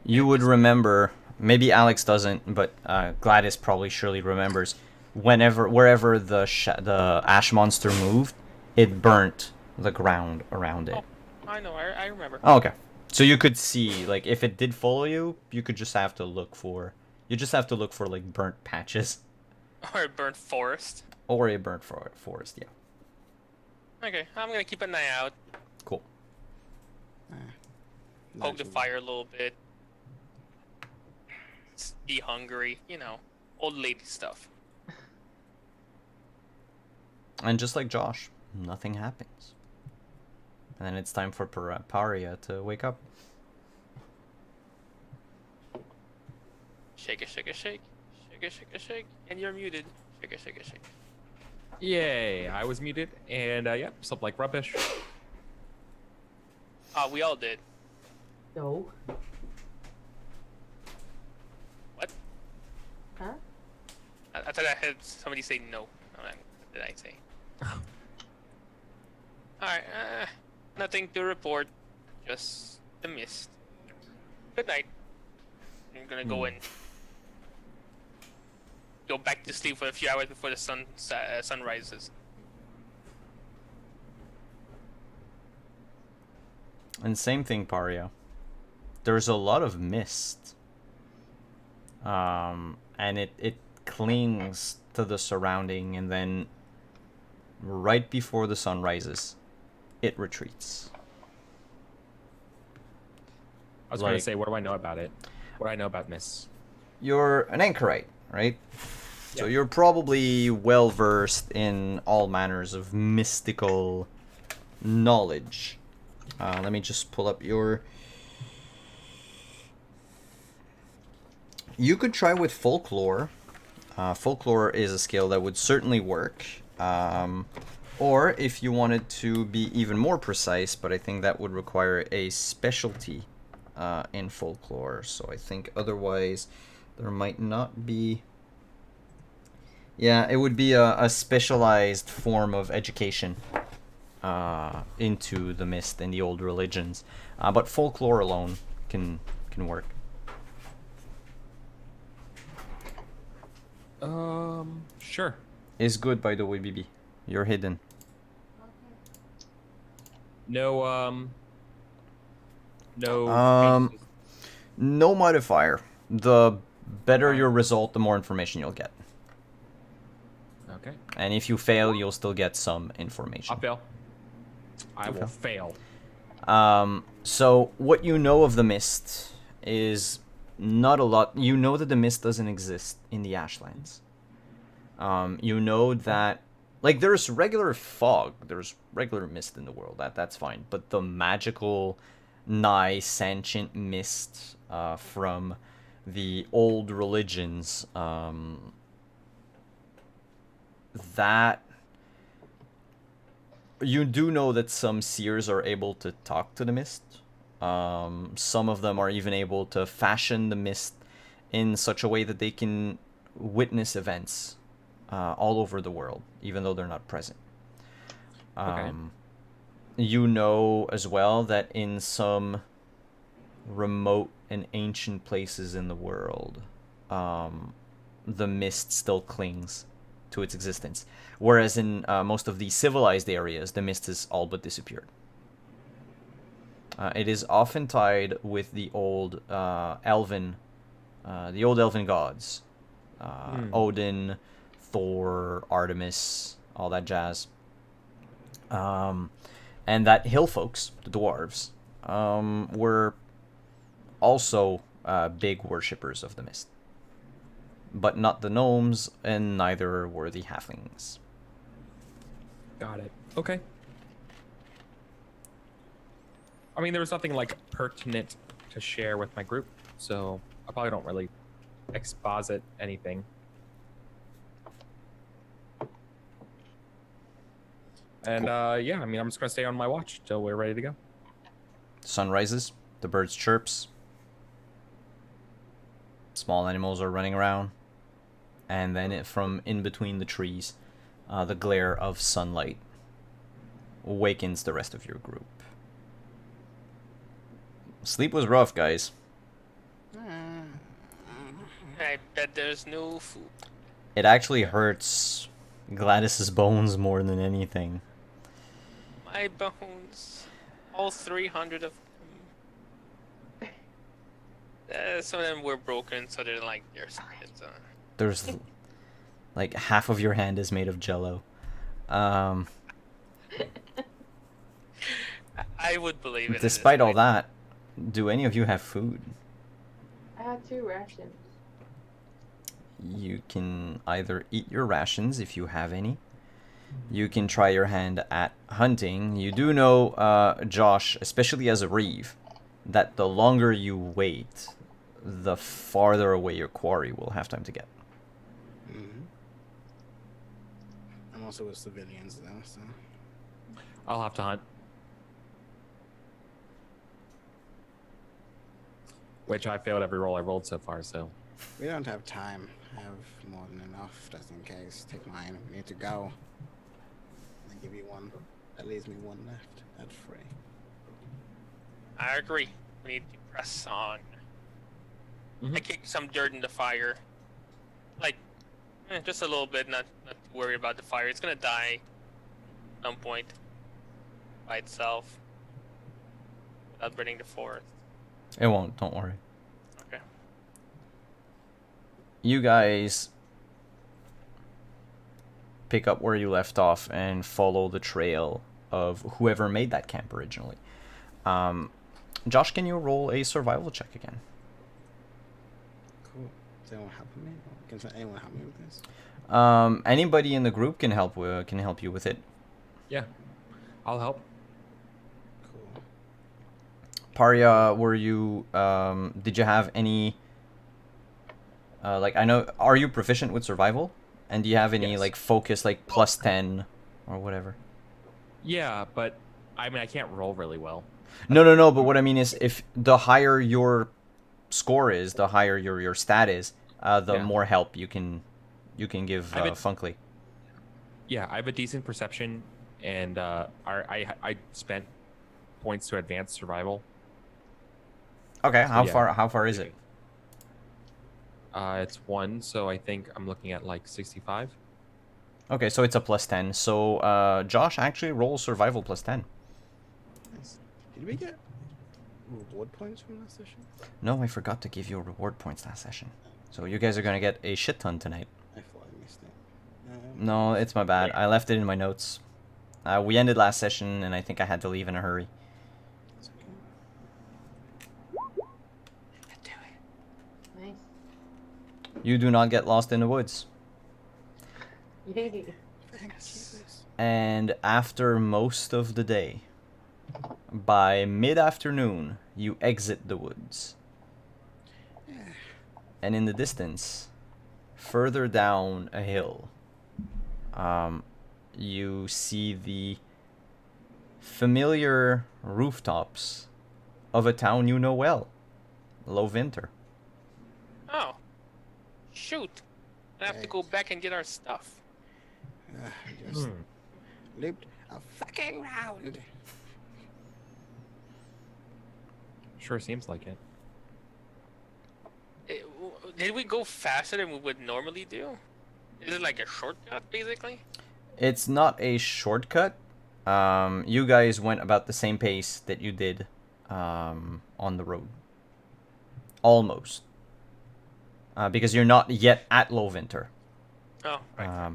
You would remember, maybe Alex doesn't, but Gladys probably surely remembers, wherever the ash monster moved, it burnt the ground around it. Oh, I know. I remember. Oh, okay. So you could see, if it did follow you, you just have to look for burnt patches. Or a burnt forest. Or a burnt forest, yeah. Okay, I'm gonna keep an eye out. Cool. Poke the Naturally. fire a little bit. Be hungry. Old lady stuff. And just like Josh, nothing happens. And then it's time for Paria to wake up. Shake it, shake it, shake. Shake it, shake it, shake. And you're muted. Shake it, shake it, shake. Yay! I was muted, and yeah, slept like rubbish. We all did. No. What? Huh? I thought I had somebody say no. What did I say? Alright, nothing to report. Just the mist. Good night. I'm gonna go and go back to sleep for a few hours before the sun rises. And same thing, Paria. There's a lot of mist. And it clings to the surrounding, and then right before the sun rises, it retreats. I was going to say, what do I know about it? What do I know about Miss? You're an anchorite, right? So Yeah. you're probably well versed in all manners of mystical knowledge. Let me just pull up your... You could try with folklore. Folklore is a skill that would certainly work. Or if you wanted to be even more precise, but I think that would require a specialty in folklore, so I think otherwise there might not be. Yeah, it would be a specialized form of education into the mist and the old religions, but folklore alone can work. Sure. Is good, by the way, BB. You're hidden. No, no. Um, No modifier. The better your result, the more information you'll get. Okay. And if you fail, you'll still get some information. I'll fail. I will fail. So what you know of the mist is not a lot. You know that the mist doesn't exist in the Ashlands. You know that, like, there's regular fog, there's regular mist in the world. That's fine. But the magical, nigh sentient mist from the old religions, that you do know that some seers are able to talk to the mist. Some of them are even able to fashion the mist in such a way that they can witness events all over the world, even though they're not present. Okay. You know as well that in some remote and ancient places in the world, the mist still clings to its existence. Whereas in most of the civilized areas, the mist has all but disappeared. It is often tied with the old elven gods. Odin, Thor, Artemis, all that jazz. And that hill folks, the dwarves, were also big worshippers of the mist. But not the gnomes, and neither were the halflings. Got it. Okay. I mean, there was nothing like pertinent to share with my group, so I probably don't really exposit anything. And yeah, I mean, I'm just gonna stay on my watch till we're ready to go. Sun rises, the birds chirps, small animals are running around, and then from in between the trees, the glare of sunlight awakens the rest of your group. Sleep was rough, guys. I bet there's no food. It actually hurts Gladys's bones more than anything. My bones. All 300 of them. Some of them were broken, so they're like, there's kids on. There's like half of your hand is made of jello. I would believe it. Despite all that, do any of you have food? I had 2 rations. You can either eat your rations if you have any. You can try your hand at hunting. You do know, Josh, especially as a reeve, that the longer you wait, the farther away your quarry will have time to get. I'm also with civilians though, so. I'll have to hunt. Which I failed every roll I rolled so far, so. We don't have time. I have more than enough, just in case. Take mine. We need to go. I give you one. That leaves me one left. That's free. I agree. We need to press on. I kicked some dirt in the fire. Like, just a little bit, not to worry about the fire. It's gonna die at some point by itself without burning the forest. It won't, don't worry. Okay. You guys pick up where you left off and follow the trail of whoever made that camp originally. Josh, can you roll a survival check again? Cool. Is anyone helping me? Can anyone help me with this? Anybody in the group can help you with it. Yeah, I'll help. Cool. Paria, were you did you have any like, I know, are you proficient with survival? And do you have any like focus, like +10 or whatever? Yeah, but I mean, I can't roll really well. No. But what I mean is, if the higher your score is, the higher your stat is, the Yeah. more help you can give I mean- Funkley. Yeah, I have a decent perception, and I spent points to advance survival. Okay, So, how yeah. far is it? It's 1, so I think I'm looking at like 65. Okay, so it's a +10. So Josh actually rolls survival +10. Nice. Did we get reward points from last session? No, I forgot to give you reward points last session. So you guys are gonna get a shit ton tonight. I thought I missed it. No, it's my bad. I left it in my notes. We ended last session, and I think I had to leave in a hurry. That's okay. Nice. You do not get lost in the woods. Yay. And after most of the day, by mid-afternoon, you exit the woods. And in the distance, further down a hill, you see the familiar rooftops of a town you know well, Lowvinter. Oh. Shoot. I have to go back and get our stuff. Just looped a fucking round. Sure seems like it. Did we go faster than we would normally do? Is it like a shortcut, basically? It's not a shortcut. You guys went about the same pace that you did on the road. Almost. Because you're not yet at Lowvinter. Oh, right.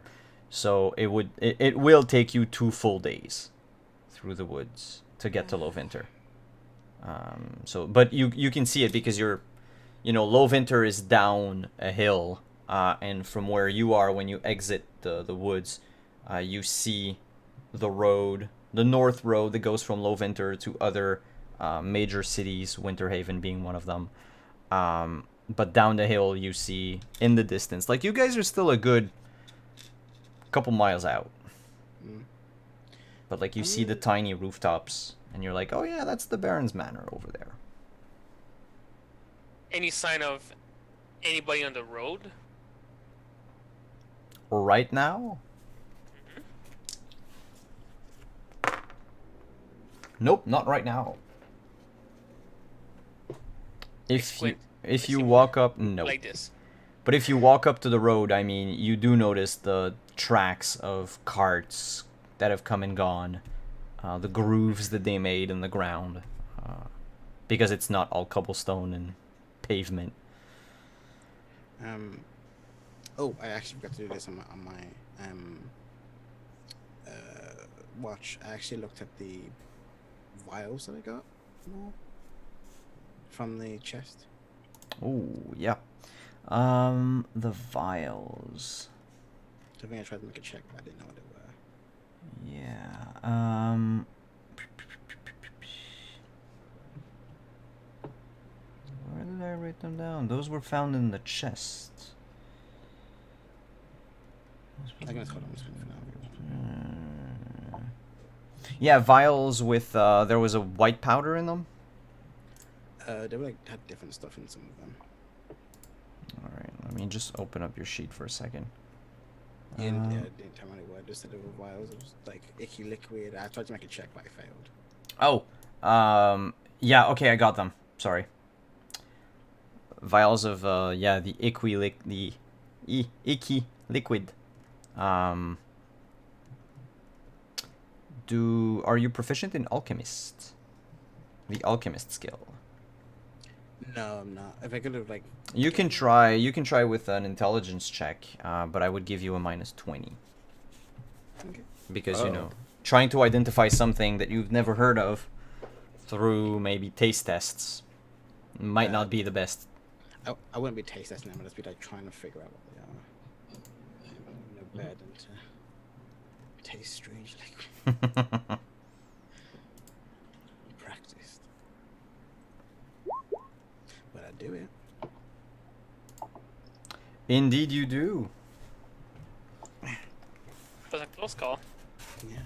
So it will take you 2 full days through the woods to get to Lowvinter. But you can see it because Lowvinter is down a hill, and from where you are, when you exit the woods, you see the road, the north road that goes from Lowvinter to other major cities, Winterhaven being one of them. But down the hill, you see in the distance, like you guys are still a good couple miles out. But like you see the tiny rooftops, and you're like, oh yeah, that's the Baron's Manor over there. Any sign of anybody on the road? Right now? Nope, not right now. If you walk up, no. Like this. But if you walk up to the road, I mean, you do notice the tracks of carts that have come and gone, the grooves that they made in the ground, because it's not all cobblestone and pavement. Oh, I actually forgot to do this on my watch. I actually looked at the vials that I got from the chest. Oh, yeah. The vials. I think I tried to make a check, but I didn't know what they were. Yeah. Where did I write them down? Those were found in the chest. I can just hold on. I'm just gonna find out. Yeah, vials with there was a white powder in them. They were had different stuff in some of them. All right, let me just open up your sheet for a second. Yeah, it didn't tell me what it was. Just said it were vials. It was like icky liquid. I tried to make a check, but I failed. Oh, yeah, okay, I got them. Sorry. Vials of the icky liquid. Are you proficient in alchemist? The alchemist skill. No, I'm not. If I could have like. You can try with an intelligence check, but I would give you a -20. Okay. Because trying to identify something that you've never heard of through maybe taste tests might not be the best. I wouldn't be taste testing them. I'd just be like trying to figure out what they are. No better than to taste strange like practiced. But I do it. Indeed, you do. It was a close call. Yeah.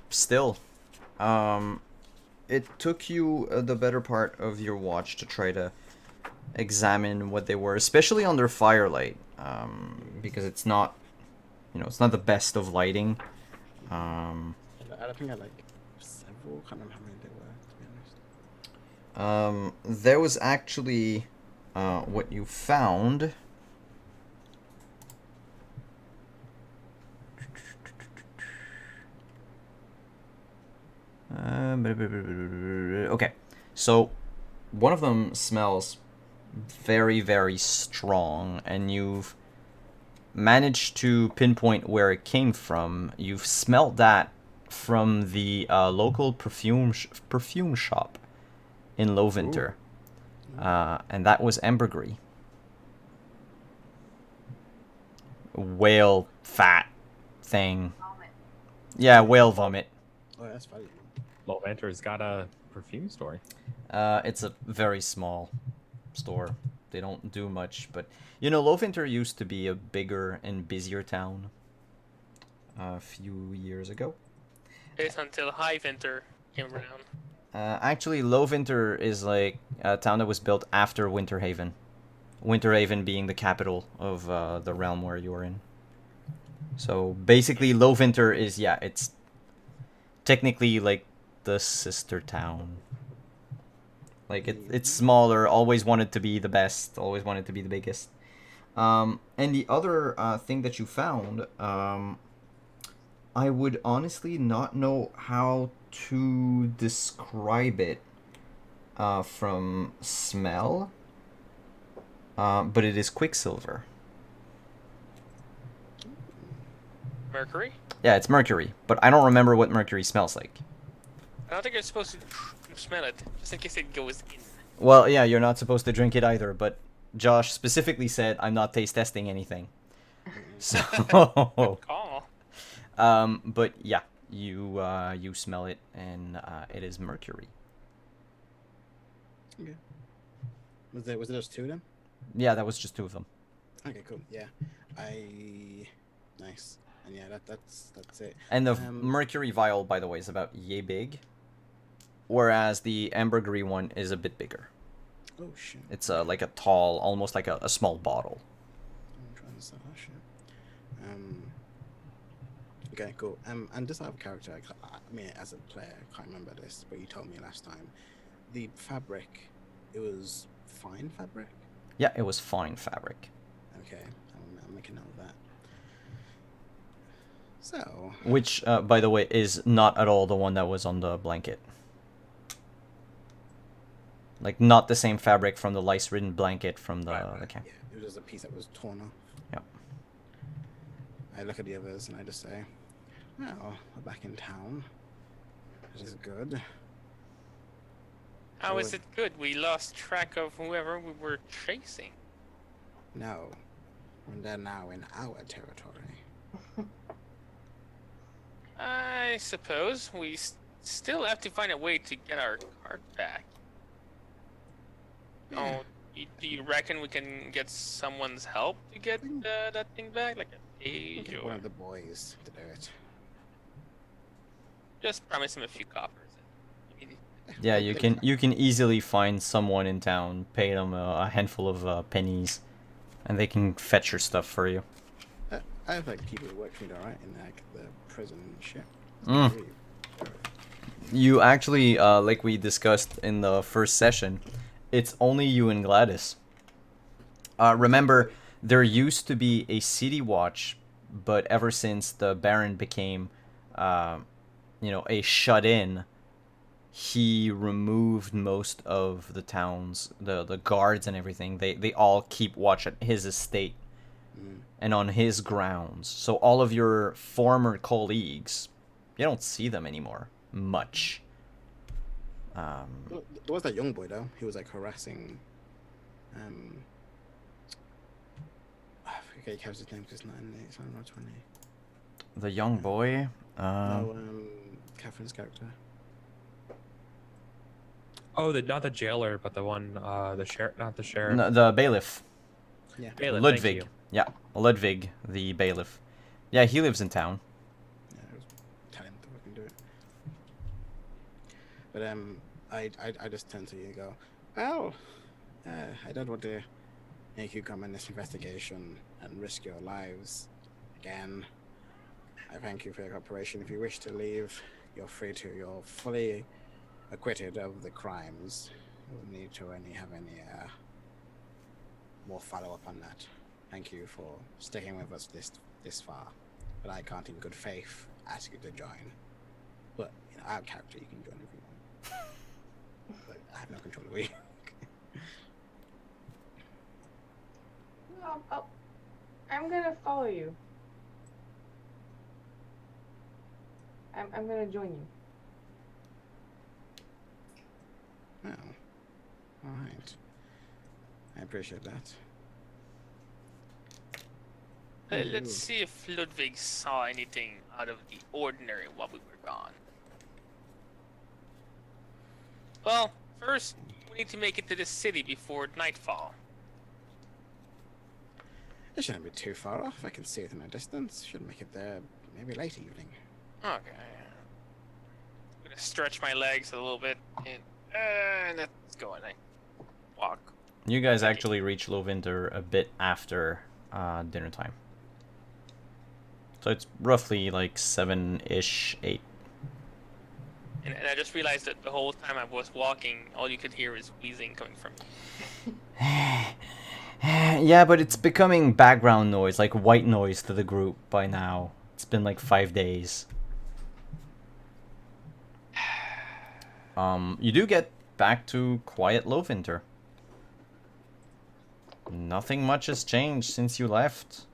Still, it took you the better part of your watch to try to examine what they were, especially under firelight, because it's not, it's not the best of lighting. I think I like several. Can't remember how many there were, to be honest. There was actually what you found. Okay, so one of them smells very, very strong, and you've managed to pinpoint where it came from. You've smelled that from the local perfume shop in Lowvinter, and that was ambergris. Whale fat thing. Yeah, whale vomit. Oh, that's funny. Lowvinter's got a perfume store. It's a very small store. They don't do much, but Lowvinter used to be a bigger and busier town a few years ago. It's until High Winter came around. Actually, Lowvinter is like a town that was built after Winterhaven. Winterhaven being the capital of the realm where you're in. So basically, Lowvinter is, it's technically like the sister town. Like it's smaller, always wanted to be the best, always wanted to be the biggest. And the other thing that you found, I would honestly not know how to describe it from smell, but it is quicksilver. Mercury? Yeah, it's mercury, but I don't remember what mercury smells like. I don't think you're supposed to smell it, just in case it goes in. Well, yeah, you're not supposed to drink it either, but Josh specifically said I'm not taste testing anything. So, Call. but yeah, you smell it, and it is mercury. Okay. Was it just two of them? Yeah, that was just two of them. Okay, cool. Yeah, nice. And yeah, that's it. And the mercury vial, by the way, is about yay big, whereas the ambergris one is a bit bigger. Oh shit! It's like a tall, almost like a small bottle. I'm trying to sell that shit. Okay, cool. And just out of character, I mean, as a player, I can't remember this, but you told me last time. The fabric, it was fine fabric. Yeah, it was fine fabric. Okay, I'm making note of that. So. Which, by the way, is not at all the one that was on the blanket. Like, not the same fabric from the lice-ridden blanket from the camp. Yeah, it was just a piece that was torn off. Yep. I look at the others and I just say, well, we're back in town. This is good. How is it good? We lost track of whoever we were chasing. No. They're now in our territory. I suppose we still have to find a way to get our cart back. Yeah. Oh, do you reckon we can get someone's help to get that thing back? Like a page Get or... one of the boys to do it. Just promise him a few coppers. Yeah, you can easily find someone in town, pay them a handful of pennies, and they can fetch your stuff for you. I have like people who work for me, alright, in like the prison and shit. You actually, like we discussed in the first session, it's only you and Gladys. Remember, there used to be a city watch, but ever since the Baron became, a shut-in, he removed most of the towns, the guards and everything. They all keep watch at his estate and on his grounds. So all of your former colleagues, you don't see them anymore much. There was that young boy though. He was like harassing. I forget his name because it's not in it. It's not 20. The young boy. No, Catherine's character. Oh, not the jailer, but the one, the sheriff, not the sheriff. No, the bailiff. Yeah. Bailiff, Ludwig. thank you. Yeah, Ludwig, the bailiff. Yeah, he lives in town. Yeah, it was telling that we can do it. But I just turn to you and go, well, I don't want to make you come in this investigation and risk your lives again. I thank you for your cooperation. If you wish to leave, you're free to. You're fully acquitted of the crimes. You will need to only have any more follow-up on that. Thank you for sticking with us this far. But I can't in good faith ask you to join. But our character, you can join if you want. But I have no control over you. I'm gonna follow you. I'm gonna join you. Well, all right. I appreciate that. Let's see if Ludwig saw anything out of the ordinary while we were gone. Well, first, we need to make it to the city before nightfall. It shouldn't be too far off. I can see it in the distance. Should make it there maybe late evening. Okay. I'm gonna stretch my legs a little bit and let's go and I walk. You guys actually reach Lovinter a bit after dinner time. So it's roughly like 7-ish, 8. And I just realized that the whole time I was walking, all you could hear is wheezing coming from me. Yeah, but it's becoming background noise, like white noise to the group by now. It's been like 5 days. You do get back to quiet Lovinter. Nothing much has changed since you left.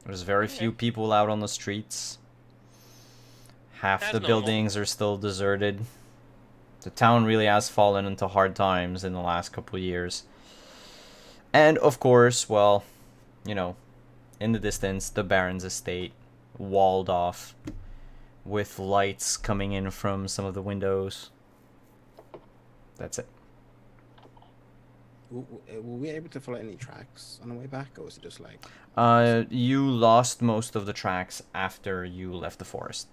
There's very few people out on the streets. Half That's the normal. buildings are still deserted. The town really has fallen into hard times in the last couple of years. And of course, well, you know, in the distance, the Baron's estate, walled off, with lights coming in from some of the windows. That's it. Were we able to follow any tracks on the way back, or was it just like... You lost most of the tracks after you left the forest.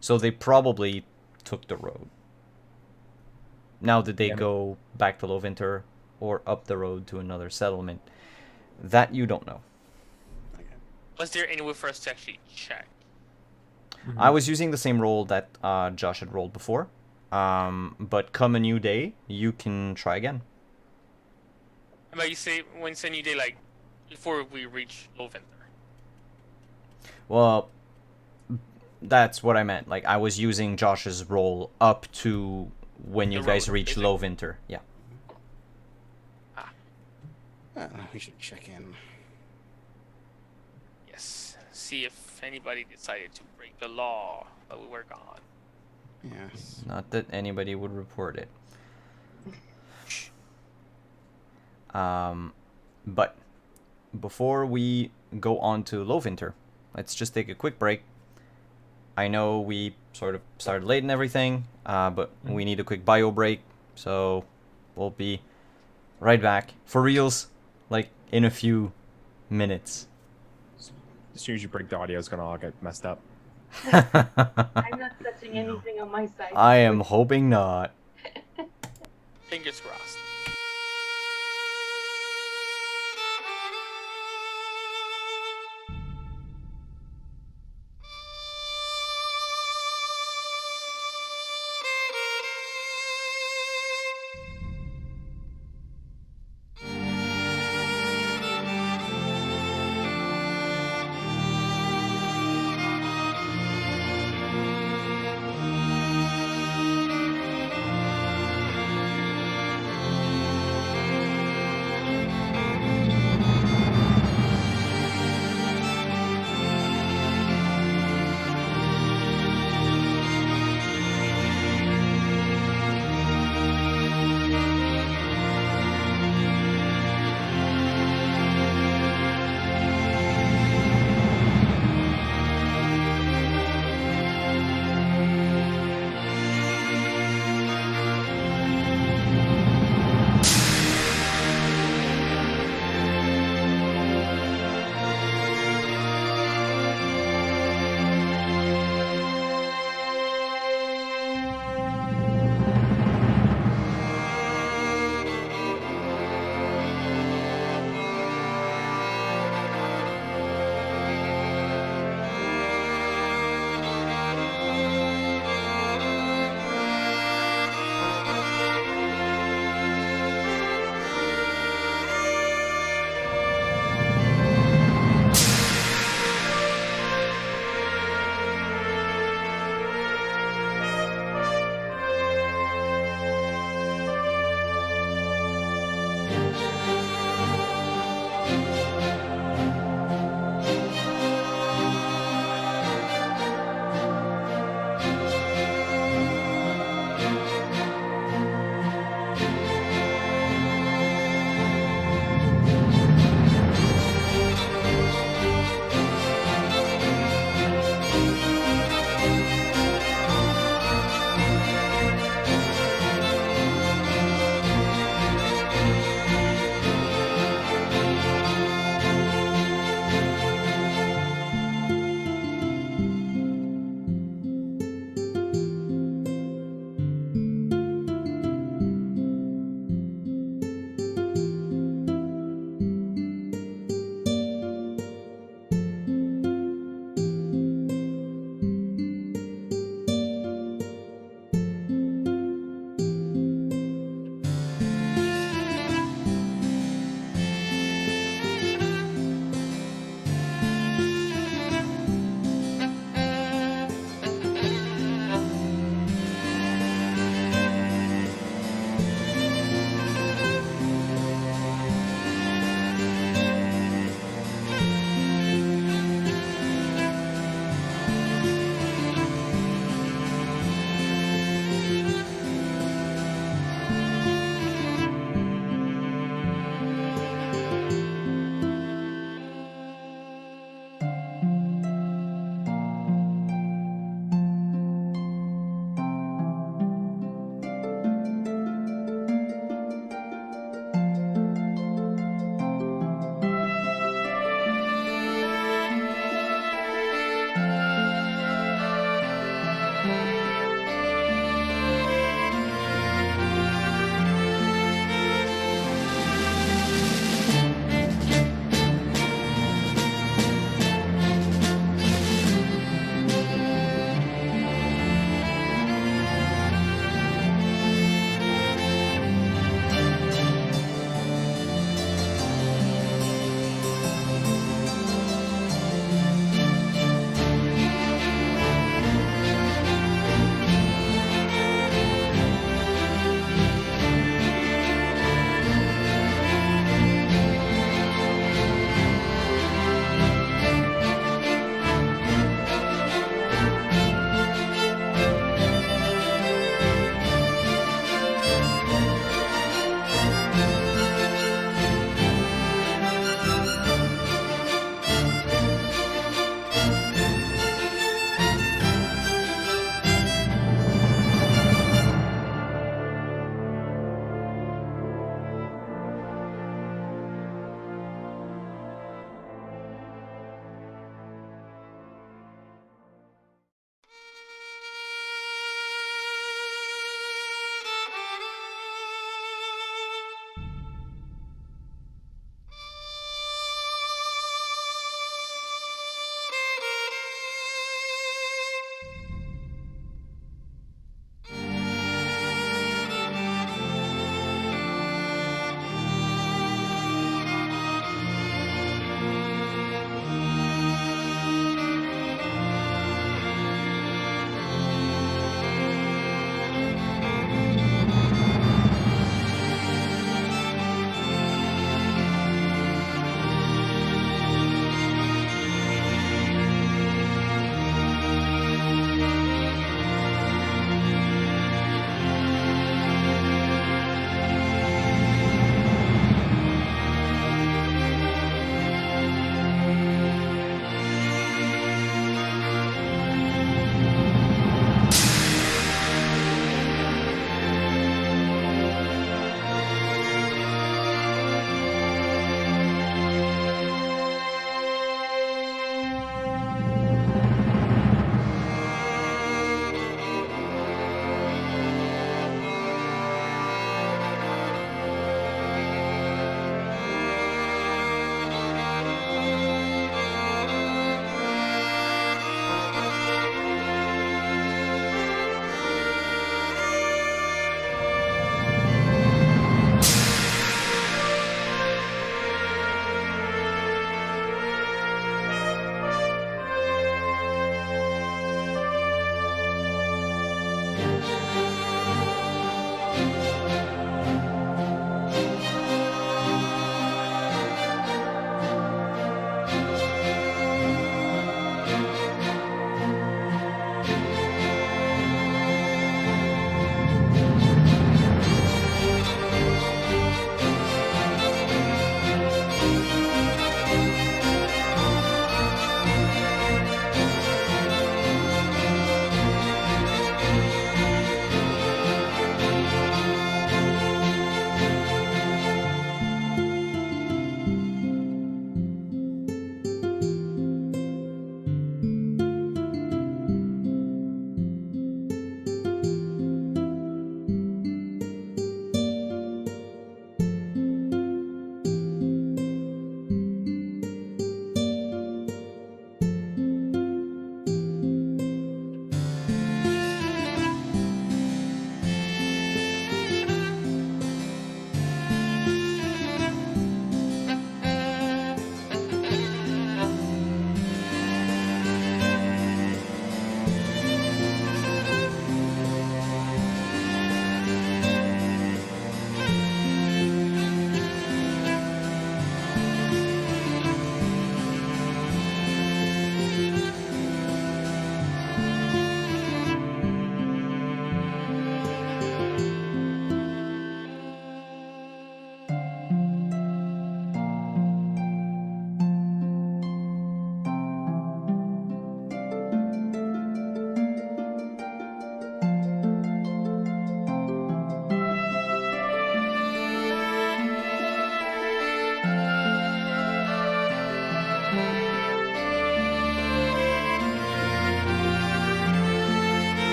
So they probably took the road. Now, did they go back to Lovinter or up the road to another settlement? That you don't know. Okay. Was there any way for us to actually check? I was using the same roll that Josh had rolled before. But come a new day, you can try again. But you say when it's a new day, like before we reach Lovinter. Well, that's what I meant. Like, I was using Josh's roll up to when you The guys road, reach basically. Lovinter. Yeah. Well, we should check in. Yes. See if anybody decided to break the law while we were gone. Yes. Not that anybody would report it. But before we go on to Lovinter, let's just take a quick break. I know we sort of started late and everything, but we need a quick bio break, so we'll be right back. For reals, like in a few minutes. As soon as you break the audio, it's gonna all get messed up. I'm not touching anything on my side. I am hoping not. Fingers crossed.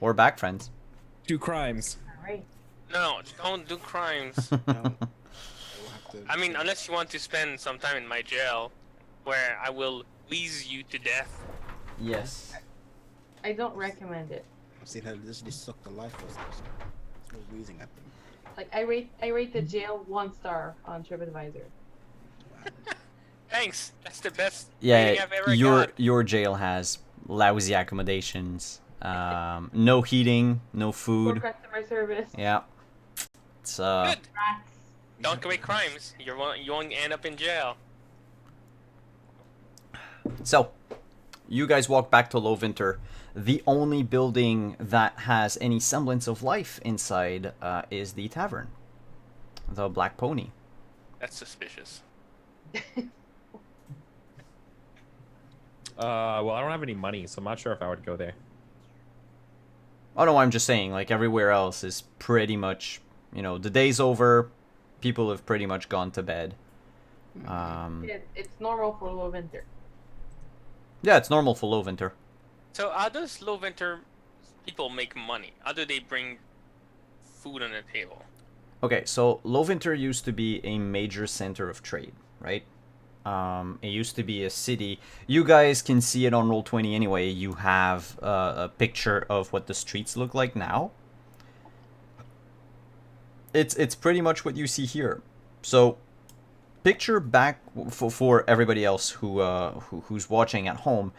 Or back friends. Do crimes. All right. No, don't do crimes. No, I will have to. I mean, unless you want to spend some time in my jail, where I will wheeze you to death. Yes. I don't recommend it. I've seen her literally suck the life force out of them. It's no wheezing at them. Like I rate the jail 1 star on TripAdvisor. Thanks. That's the best Yeah, rating I've ever got. your jail has lousy accommodations, no heating, no Poor food. customer service. Yeah, it's Good. Rats. Don't commit crimes. You won't end up in jail. So, you guys walk back to Lowvinter. The only building that has any semblance of life inside is the tavern, the Black Pony. That's suspicious. Well, I don't have any money, so I'm not sure if I would go there. Oh no, I'm just saying, like everywhere else is pretty much, the day's over. People have pretty much gone to bed. It's normal for low winter. Yeah, it's normal for Lowvinter. So how does Lowvinter people make money? How do they bring food on the table? Okay, so Lowvinter used to be a major center of trade, right? It used to be a city. You guys can see it on Roll20 anyway. You have a picture of what the streets look like now. It's pretty much what you see here. So, picture back for everybody else who's watching at home.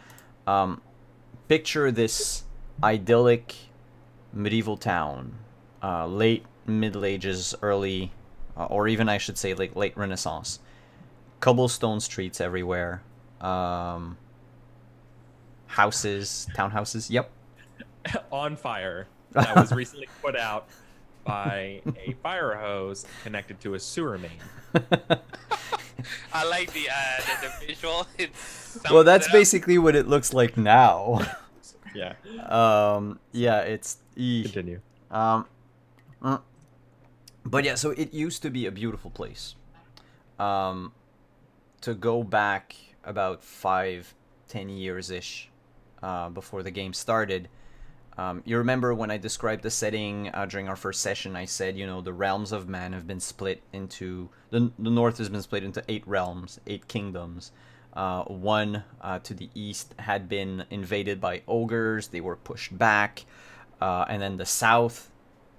Picture this idyllic medieval town, late Middle Ages, early, or even I should say like late Renaissance. Cobblestone streets everywhere. Houses, townhouses. Yep. On fire. That was recently put out by a fire hose connected to a sewer main. I like the visual. Well, that's basically what it looks like now. Yeah. Yeah, it's. Continue. But yeah, so it used to be a beautiful place. To go back about 5-10 years-ish before the game started, you remember when I described the setting during our first session, I said, the realms of man have been split into... The north has been split into 8 realms, 8 kingdoms. One to the east had been invaded by ogres, they were pushed back. And then the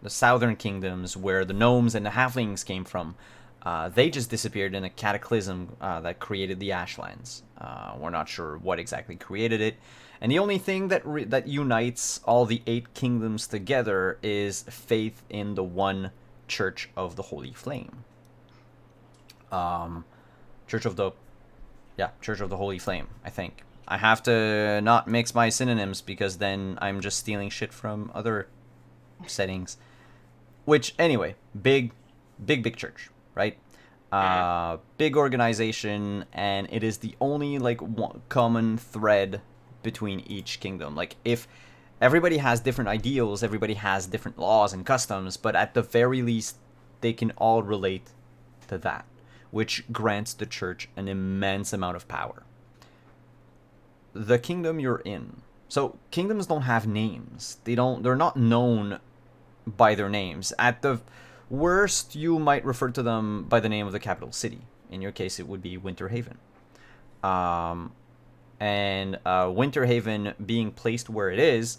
southern kingdoms, where the gnomes and the halflings came from, they just disappeared in a cataclysm that created the Ashlands. We're not sure what exactly created it. And the only thing that unites all the 8 kingdoms together is faith in the one Church of the Holy Flame. Church of the Holy Flame, I think. I have to not mix my synonyms because then I'm just stealing shit from other settings. Which, anyway, big church, right? Big organization, and it is the only one common thread between each kingdom. Like, if everybody has different ideals, everybody has different laws and customs, but at the very least they can all relate to that, which grants the church an immense amount of power. The kingdom you're in, so kingdoms don't have names. They're not known by their names. At the worst, you might refer to them by the name of the capital city. In your case, it would be Winterhaven. And Winterhaven being placed where it is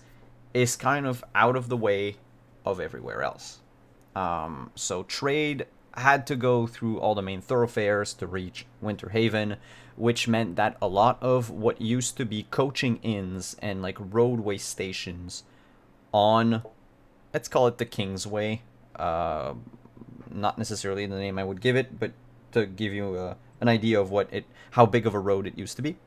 kind of out of the way of everywhere else. So trade had to go through all the main thoroughfares to reach Winterhaven, which meant that a lot of what used to be coaching inns and roadway stations on, let's call it the Kingsway, not necessarily the name I would give it, but to give you an idea of how big of a road it used to be.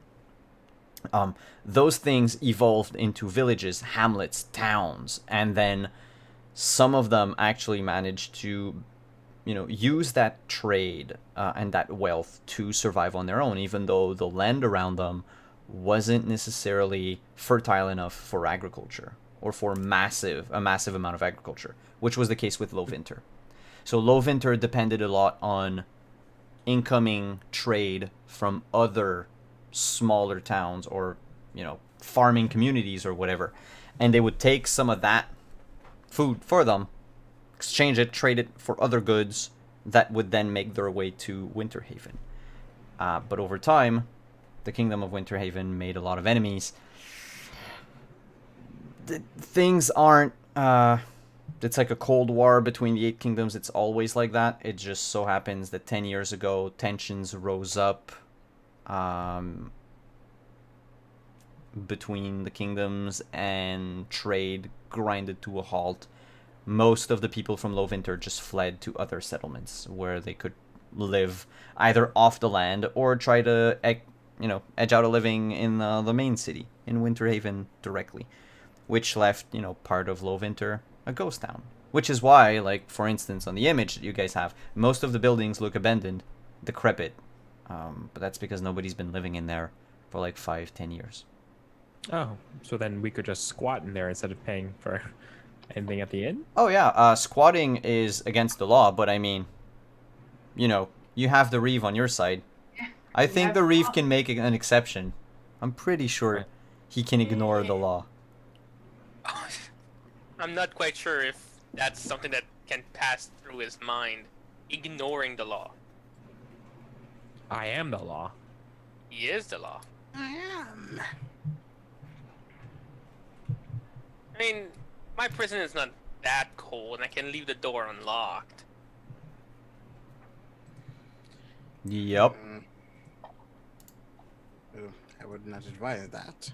Those things evolved into villages, hamlets, towns, and then some of them actually managed to, use that trade and that wealth to survive on their own, even though the land around them wasn't necessarily fertile enough for agriculture or for a massive amount of agriculture, which was the case with Lowvinter. So Lowvinter depended a lot on incoming trade from other smaller towns or farming communities or whatever, and they would take some of that food for them, exchange it, trade it for other goods that would then make their way to Winterhaven. But over time, the Kingdom of Winterhaven made a lot of enemies. Things aren't... it's like a Cold War between the 8 kingdoms. It's always like that. It just so happens that 10 years ago, tensions rose up between the kingdoms, and trade grinded to a halt. Most of the people from Lowvinter just fled to other settlements where they could live either off the land or try to, edge out a living in the main city, in Winterhaven directly, which left, part of Lowvinter a ghost town. Which is why, like, for instance, on the image that you guys have, most of the buildings look abandoned, decrepit. But that's because nobody's been living in there for like 5-10 years. Oh, so then we could just squat in there instead of paying for anything at the inn? Oh yeah, squatting is against the law, but I mean, you have the Reeve on your side. I think the Reeve can make an exception. I'm pretty sure he can ignore the law. I'm not quite sure if that's something that can pass through his mind. Ignoring the law. I am the law. He is the law. I am. I mean, my prison is not that cold, and I can leave the door unlocked. Yep. Oh, I would not advise that.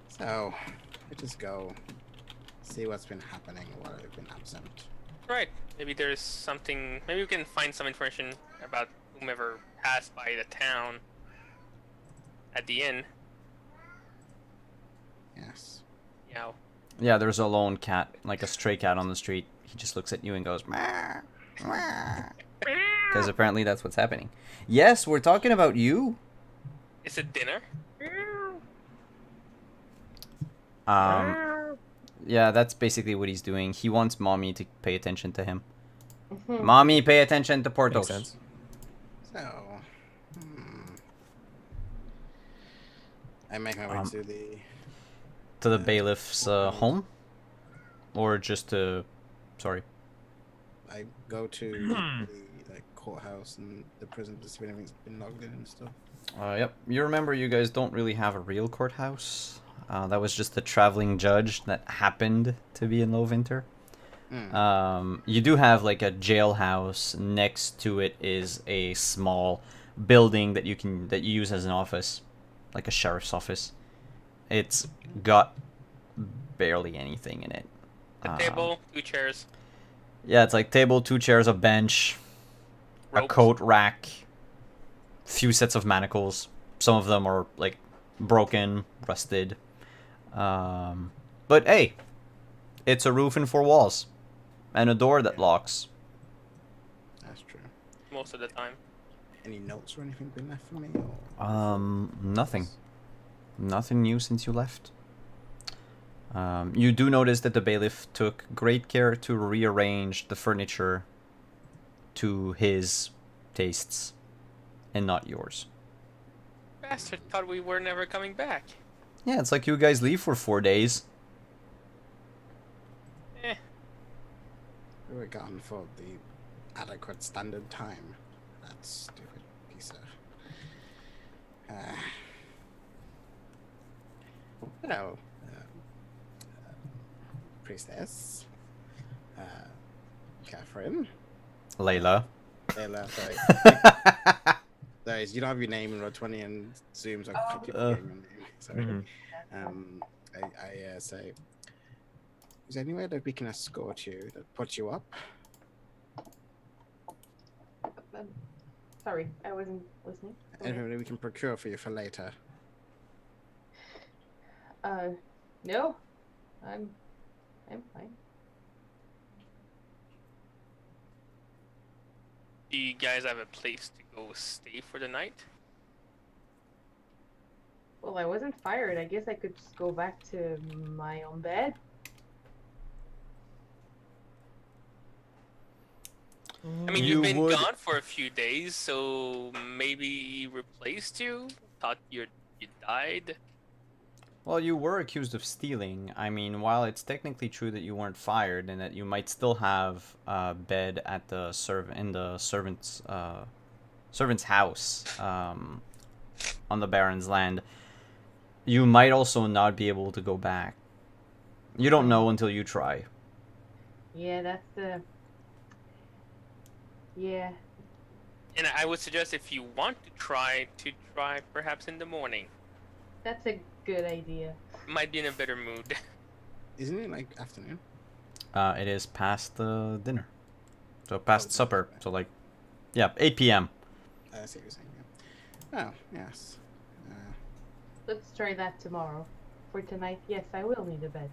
So, let us go see what's been happening while I've been absent. Right. Maybe there's something... Maybe we can find some information about whomever passed by the town at the inn. Yes. Yeah. Yeah, there's a lone cat, like a stray cat on the street. He just looks at you and goes, because apparently that's what's happening. Yes, we're talking about you. Is it dinner? Yeah, that's basically what he's doing. He wants mommy to pay attention to him. Mommy, pay attention to Portos. Makes sense. So, I make my way To the bailiff's home? Or just to... Sorry. I go to the courthouse and the prison to see if anything's been logged in and stuff. Yep. You remember you guys don't really have a real courthouse? That was just a traveling judge that happened to be in Lowvinter. You do have like a jailhouse. Next to it is a small building that you use as an office, like a sheriff's office. It's got barely anything in it. A table, 2 chairs. Yeah, it's like table, 2 chairs, a bench, a Ropes. coat rack, few sets of manacles. Some of them are like broken, rusted. But hey, it's a roof and 4 walls, and a door that locks. That's true. Most of the time. Any notes or anything been left for me? Or... Nothing. Nothing new since you left. You do notice that the bailiff took great care to rearrange the furniture to his tastes and not yours. Bastard thought we were never coming back. Yeah, it's like you guys leave for 4 days. We were gone for the adequate standard time. That stupid piece of... hello, priestess. Catherine. Layla. Layla, sorry. Sorry, you don't have your name in Roll20 and Zoom, so I keep forgetting your name. Sorry. I say, is there any way that we can escort you, that put you up? Sorry, I wasn't listening. Anything that we can procure for you for later? No. I'm fine. Do you guys have a place to go stay for the night? Well, I wasn't fired. I guess I could just go back to my own bed. I mean, You you've been would- gone for a few days, so maybe he replaced you? Thought you died? Well, you were accused of stealing. I mean, while it's technically true that you weren't fired and that you might still have a bed at the servant's house on the Baron's land, you might also not be able to go back. You don't know until you try. Yeah, that's the. Yeah. And I would suggest if you want to try perhaps in the morning. That's a good idea. Might be in a better mood. Isn't it like afternoon? It is past the dinner. So past supper. So like, yeah, 8 p.m. I see what you're saying. Yeah. Oh, yes. Let's try that tomorrow. For tonight, yes, I will need a bed.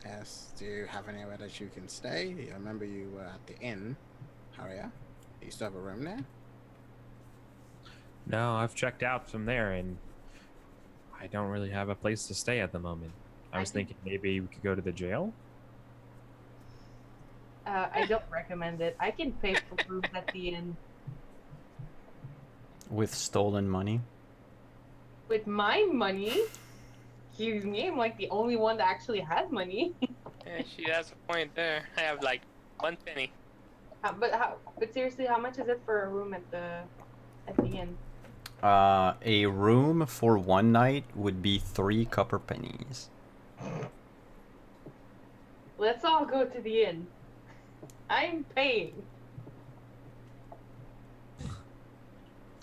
Yes. Do you have anywhere that you can stay? I remember you were at the inn, Harrier. Do you still have a room there? No, I've checked out from there, and I don't really have a place to stay at the moment. I was thinking maybe we could go to the jail. I don't recommend it. I can pay for rooms at the inn. With stolen money. With my money? Excuse me, I'm like the only one that actually has money. Yeah, she has a point there. I have like 1 penny. But seriously, how much is it for a room at the inn? A room for one night would be 3 copper pennies. Let's all go to the inn. I'm paying.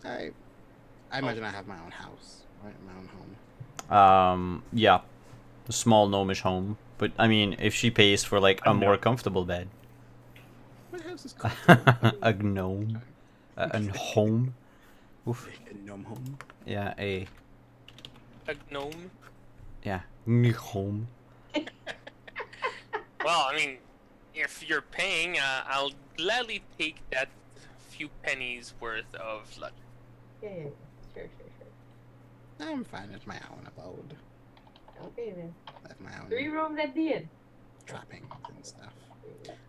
I imagine I have my own house, right? My own home. Yeah. A small gnomish home. But, I mean, if she pays for, like, a more comfortable bed. What house is called? A gnome. A home. Oof. A gnome home. Yeah, A gnome? Yeah. Home. Well, I mean, if you're paying, I'll gladly take that few pennies worth of lunch. Yeah, sure. I'm fine with my own abode. Okay then. I have my own 3 rooms at the inn. trappings and stuff.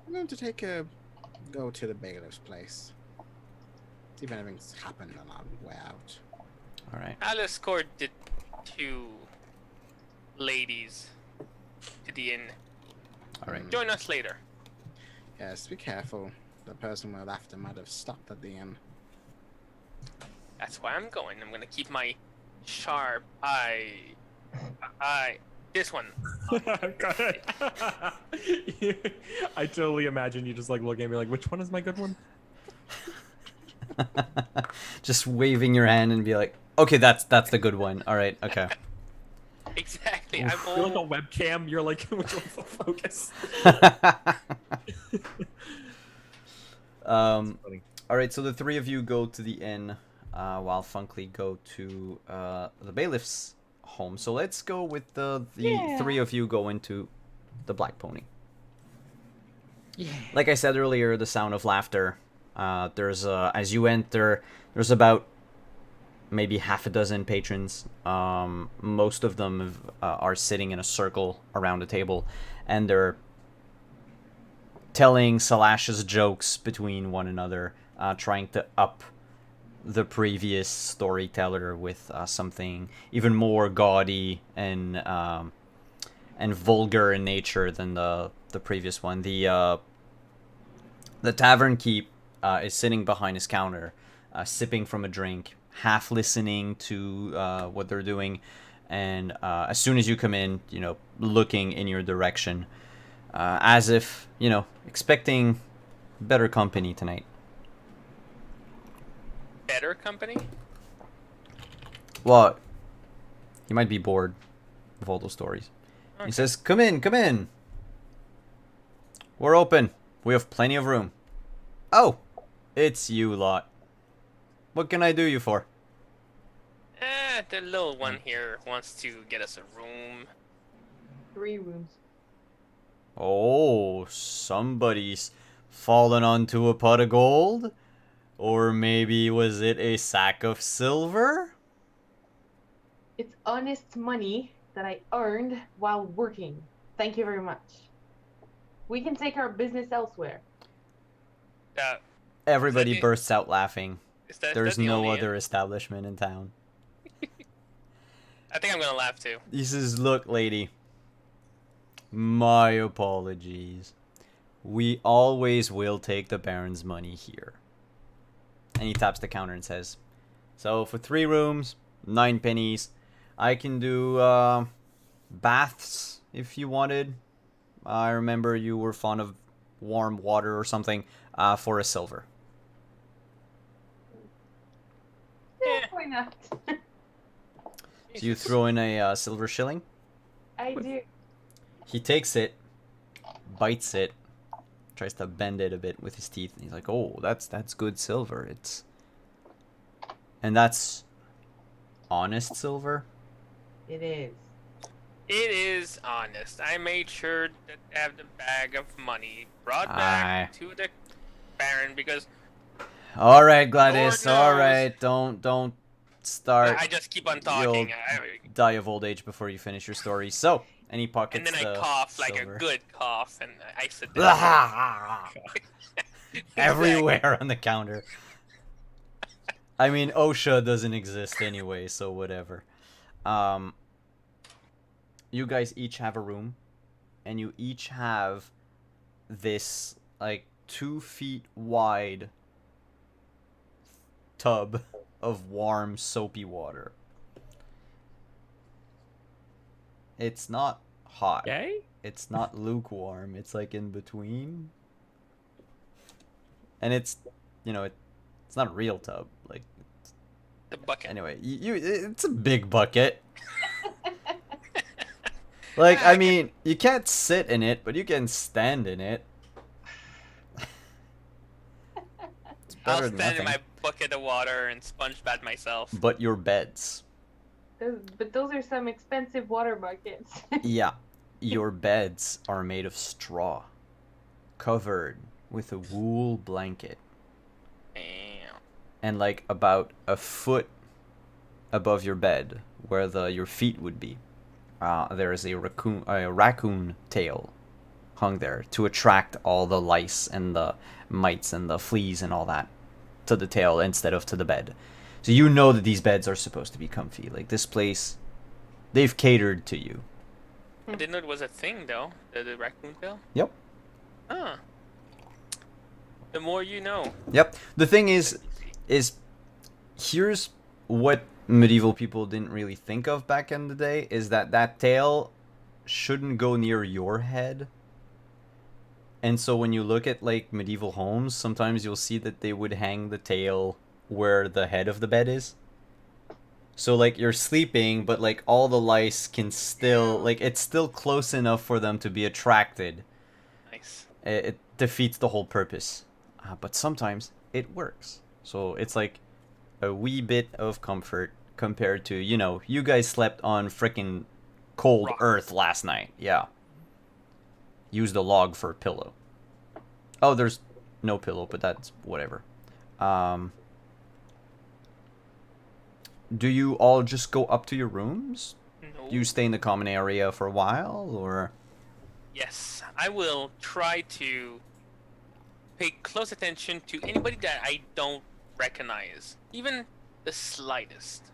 I'm going to go to the bailiff's place. See if anything's happened on our way out. Alright. I'll escort the 2 ladies to the inn. Alright. Join us later. Yes, be careful. The person we're after might have stopped at the inn. That's why I'm going. I'm gonna keep my sharp eye. This one. I totally imagine you just like looking at me like, which one is my good one? Just waving your hand and be like, okay, that's the good one. Alright, okay. Exactly. You're like a all... webcam. You're like, which one's the focus? Alright, so the 3 of you go to the inn, while Funkley go to the bailiff's home. So let's go with the 3 of you go into the Black Pony. Yeah. Like I said earlier, the sound of laughter. There's as you enter, there's about maybe half a dozen patrons. Most of them are sitting in a circle around a table, and they're telling salacious jokes between one another, trying to up the previous storyteller with something even more gaudy and vulgar in nature than the previous one. The tavern keep is sitting behind his counter, sipping from a drink, half listening to what they're doing, and as soon as you come in, looking in your direction, as if, expecting better company tonight. Better company? Well, he might be bored of all those stories. Okay. He says, come in. We're open. We have plenty of room. Oh, it's you lot. What can I do you for? The little one here wants to get us a room. 3 rooms. Oh, somebody's fallen onto a pot of gold? Or maybe was it a sack of silver? It's honest money that I earned while working. Thank you very much. We can take our business elsewhere. Everybody bursts out laughing. Is that There's the no only other establishment in town. I think I'm gonna laugh too. He says, "Look, lady. My apologies. We always will take the Baron's money here." And he taps the counter and says, "So for 3 rooms, 9 pennies. I can do baths if you wanted. I remember you were fond of warm water or something. For a silver." Yeah, why not? So you throw in a silver shilling. I do. He takes it, bites it, tries to bend it a bit with his teeth, and he's like, "Oh, that's good silver. And that's honest silver." It is. It is honest. I made sure to have the bag of money brought Aye. back to the Baron because All right, Gladys. Lord All knows. right, don't start. I just keep on You'll talking. die of old age before you finish your story. So, and he pockets And then I the cough like silver. a good cough, and I sit down. Everywhere on the counter. I mean, OSHA doesn't exist anyway, so whatever. You guys each have a room, and you each have this like 2 feet wide tub of warm soapy water. It's not hot. Okay. It's not lukewarm. It's like in between. And it's, it's not a real tub. Like, The bucket. anyway, it's a big bucket. Like, I mean, you can't sit in it, but you can stand in it. It's I'll better than stand in nothing. my bucket of water and sponge bath myself. But your beds. But those are some expensive water buckets. Yeah. Your beds are made of straw, covered with a wool blanket. Damn. And like about a foot above your bed, where your feet would be, there is a raccoon tail hung there to attract all the lice and the mites and the fleas and all that to the tail instead of to the bed. So you know that these beds are supposed to be comfy. Like, this place, they've catered to you. I didn't know it was a thing though. The raccoon tail. Yep. Huh. The more you know. Yep. The thing is here's what medieval people didn't really think of back in the day, is that tail shouldn't go near your head. And so when you look at like medieval homes, sometimes you'll see that they would hang the tail where the head of the bed is. So like you're sleeping, but like all the lice can still, like, it's still close enough for them to be attracted. Nice. It defeats the whole purpose. But sometimes it works. So it's like a wee bit of comfort compared to, you guys slept on frickin' cold Rock. earth last night. Yeah. Use the log for a pillow. Oh, there's no pillow, but that's whatever. Do you all just go up to your rooms? No. Do you stay in the common area for a while, or? Yes, I will try to pay close attention to anybody that I don't recognize, even the slightest.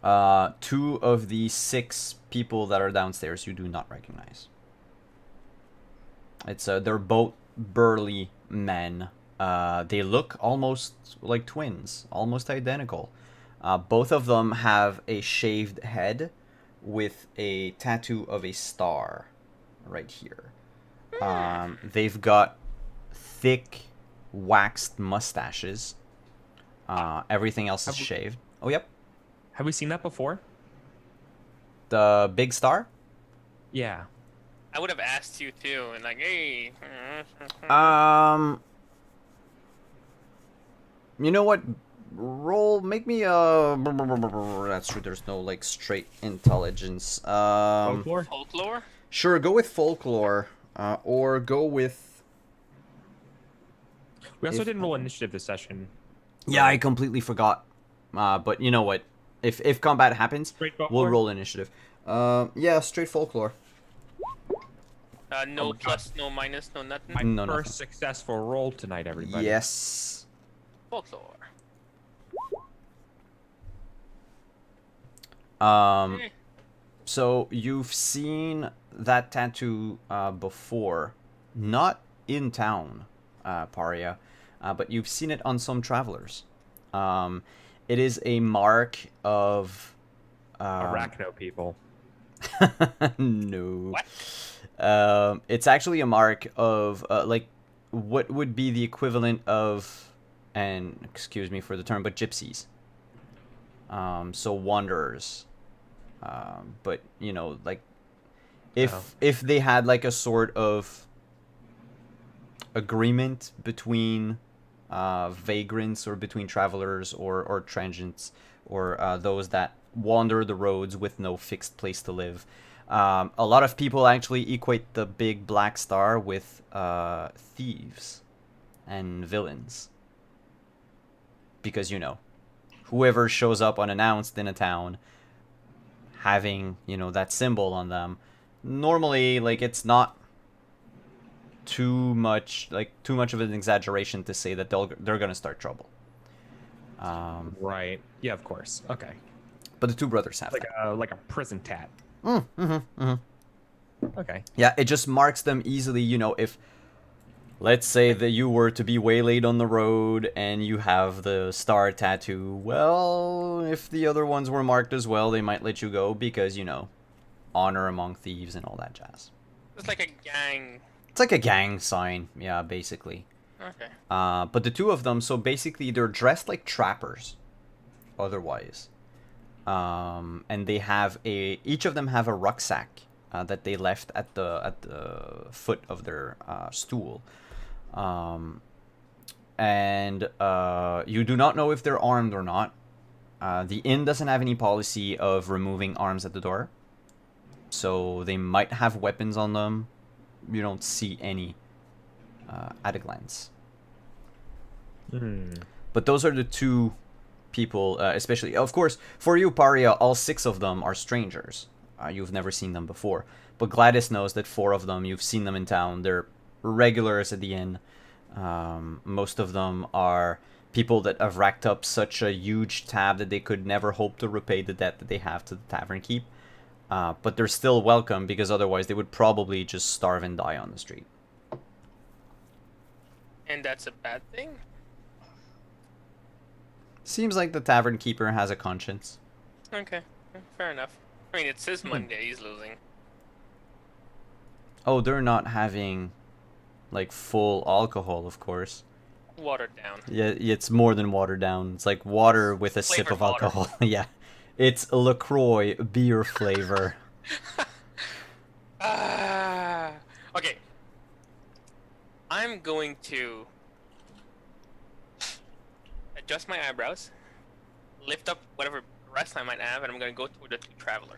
2 of the 6 people that are downstairs you do not recognize. It's they're both burly men. They look almost like twins, almost identical. Both of them have a shaved head with a tattoo of a star right here. They've got thick waxed mustaches. Everything else is shaved. Oh, yep. Have we seen that before? The big star? Yeah. I would have asked you too, and like, hey. You know what? Make me a. That's true. There's no like straight intelligence. Folklore? Folklore? Sure, go with folklore, or go with. We also If- didn't roll initiative this session. Yeah, I completely forgot. But you know what? If combat happens, Straight we'll folklore? roll initiative. Yeah, straight folklore. No Oh, plus, no minus, no nothing. My No, first nothing. successful roll tonight, everybody. Yes. Folklore. Eh, So you've seen that tattoo before, not in town, Paria, but you've seen it on some travelers. It is a mark of Arachno people. no. What? It's actually a mark of like what would be the equivalent of, and excuse me for the term, but gypsies. So wanderers. But you know, like if they had like a sort of agreement between vagrants or between travelers or transients or those that wander the roads with no fixed place to live. A lot of people actually equate the big black star with thieves and villains. Because, you know, whoever shows up unannounced in a town having, you know, that symbol on them, normally, like, it's not too much of an exaggeration to say that they're gonna start trouble. Right. Yeah, of course. Okay. But the two brothers have Like a prison tat. Okay. Yeah, it just marks them easily. You know, if let's say that you were to be waylaid on the road and you have the star tattoo, well, if the other ones were marked as well, they might let you go because, you know, honor among thieves and all that jazz. It's like a gang. It's like a gang sign, yeah, basically. Okay. But the two of them, so basically they're dressed like trappers, otherwise. And they have each of them have a rucksack that they left at the foot of their stool. And you do not know if they're armed or not. The inn doesn't have any policy of removing arms at the door. So they might have weapons on them. You don't see any at a glance. But those are the two people, especially, of course, for you, Paria, all 6 of them are strangers. You've never seen them before. But Gladys knows that 4 of them, you've seen them in town. They're regulars at the inn. Most of them are people that have racked up such a huge tab that they could never hope to repay the debt that they have to the tavern keep. But they're still welcome because otherwise they would probably just starve and die on the street. And that's a bad thing? Seems like the tavern keeper has a conscience. Okay. Fair enough. I mean, it's his Monday. He's losing. Oh, they're not having, like, full alcohol, of course. Watered down. Yeah, it's more than watered down. It's like water with a sip of Flavored water. alcohol. Yeah. It's LaCroix beer flavor. Okay. I'm going to adjust my eyebrows, lift up whatever rest I might have, and I'm going to go toward the 2 travelers.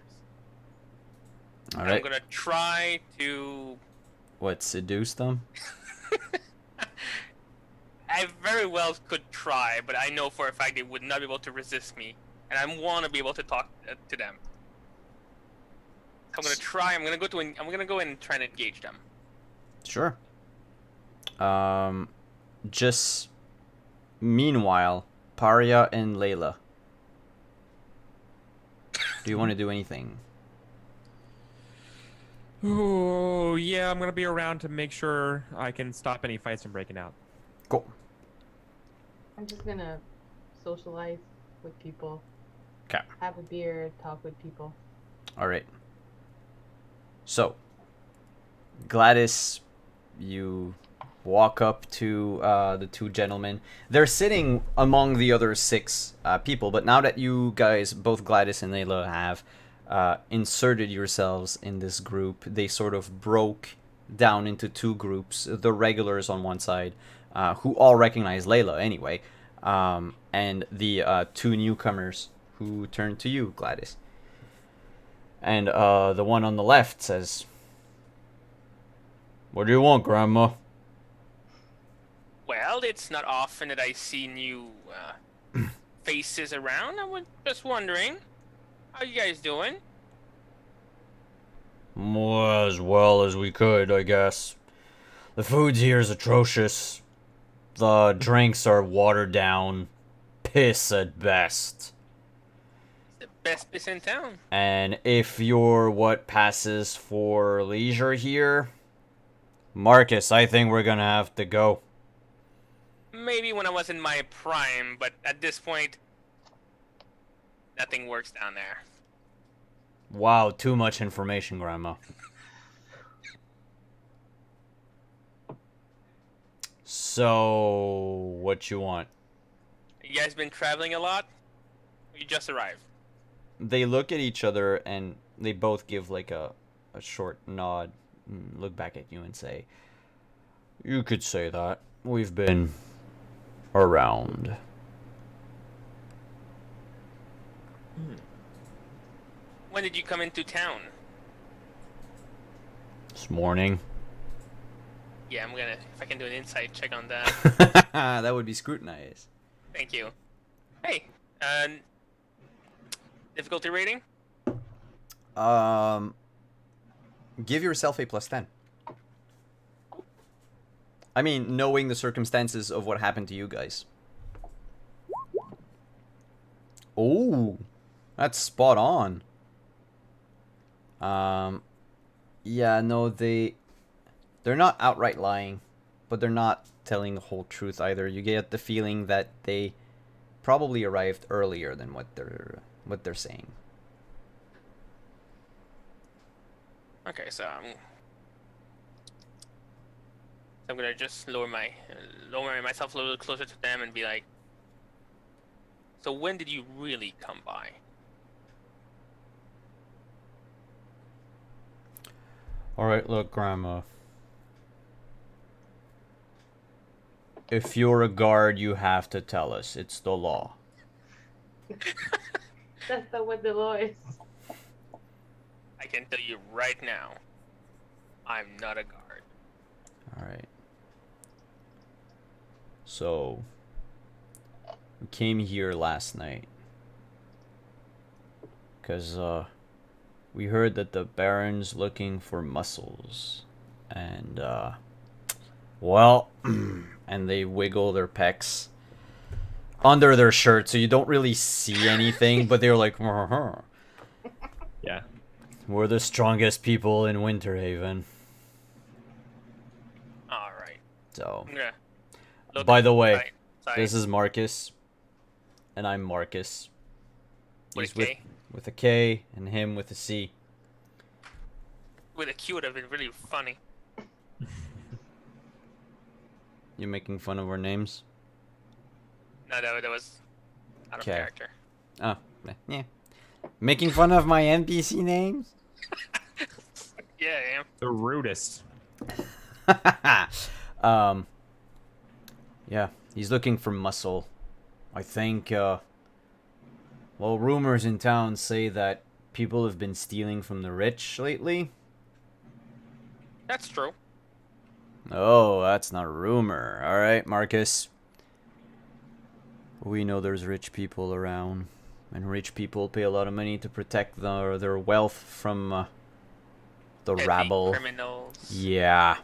All And right. I'm going to try to... What, seduce them? I very well could try, but I know for a fact they would not be able to resist me, and I want to be able to talk to them. So I'm going to try. I'm going to go in and try and engage them. Sure. Just meanwhile, Paria and Layla. Do you want to do anything? Oh, yeah, I'm gonna be around to make sure I can stop any fights from breaking out. Cool. I'm just gonna socialize with people. 'Kay. Have a beer, talk with people. All right. So, Gladys, you walk up to the 2 gentlemen. They're sitting among the other 6 people, but now that you guys, both Gladys and Layla, have inserted yourselves in this group, they sort of broke down into 2 groups. The regulars on one side, who all recognize Layla anyway, and the 2 newcomers who turn to you, Gladys. And the one on the left says, "What do you want, Grandma?" Well, it's not often that I see new faces around. I was just wondering, how you guys doing? As well as we could, I guess. The food here is atrocious. The drinks are watered down. Piss at best. The Best place in town. And if you're what passes for leisure here, Marcus, I think we're gonna have to go. Maybe when I was in my prime, but at this point, nothing works down there. Wow, too much information, Grandma. So, what you want? You guys been traveling a lot? Or you just arrived? They look at each other and they both give like a short nod, and look back at you and say, "You could say that. We've been around." When did you come into town? This morning. Yeah, I'm gonna, if I can do an insight check on that. That would be scrutinized. Thank you. Hey, difficulty rating? Give yourself a +10. I mean, knowing the circumstances of what happened to you guys. Oh, that's spot on. Yeah, no, they're not outright lying, but they're not telling the whole truth either. You get the feeling that they probably arrived earlier than what they're saying. Okay, so I'm gonna just lower myself a little closer to them and be like, so when did you really come by? Alright, look, Grandma. If you're a guard, you have to tell us. It's the law. That's not what the law is. I can tell you right now, I'm not a guard. Alright. So, we came here last night. Because, we heard that the Baron's looking for muscles. And, well, and they wiggle their pecs under their shirt, so you don't really see anything, but they're like, Yeah. we're the strongest people in Winterhaven. Alright. So, Yeah. Look by the way, side this is Marcus, and I'm Marcus. with He's a K. with a K, and him with a C. With a Q would have been really funny. You making fun of our names? No, that was out of 'Kay. character. Oh, yeah. Making fun of my NPC names? Yeah, I am. The rudest. Yeah, he's looking for muscle. I think, well, rumors in town say that people have been stealing from the rich lately. That's true. Oh, that's not a rumor. Alright, Marcus. We know there's rich people around, and rich people pay a lot of money to protect their wealth from the Petty rabble. criminals. Yeah.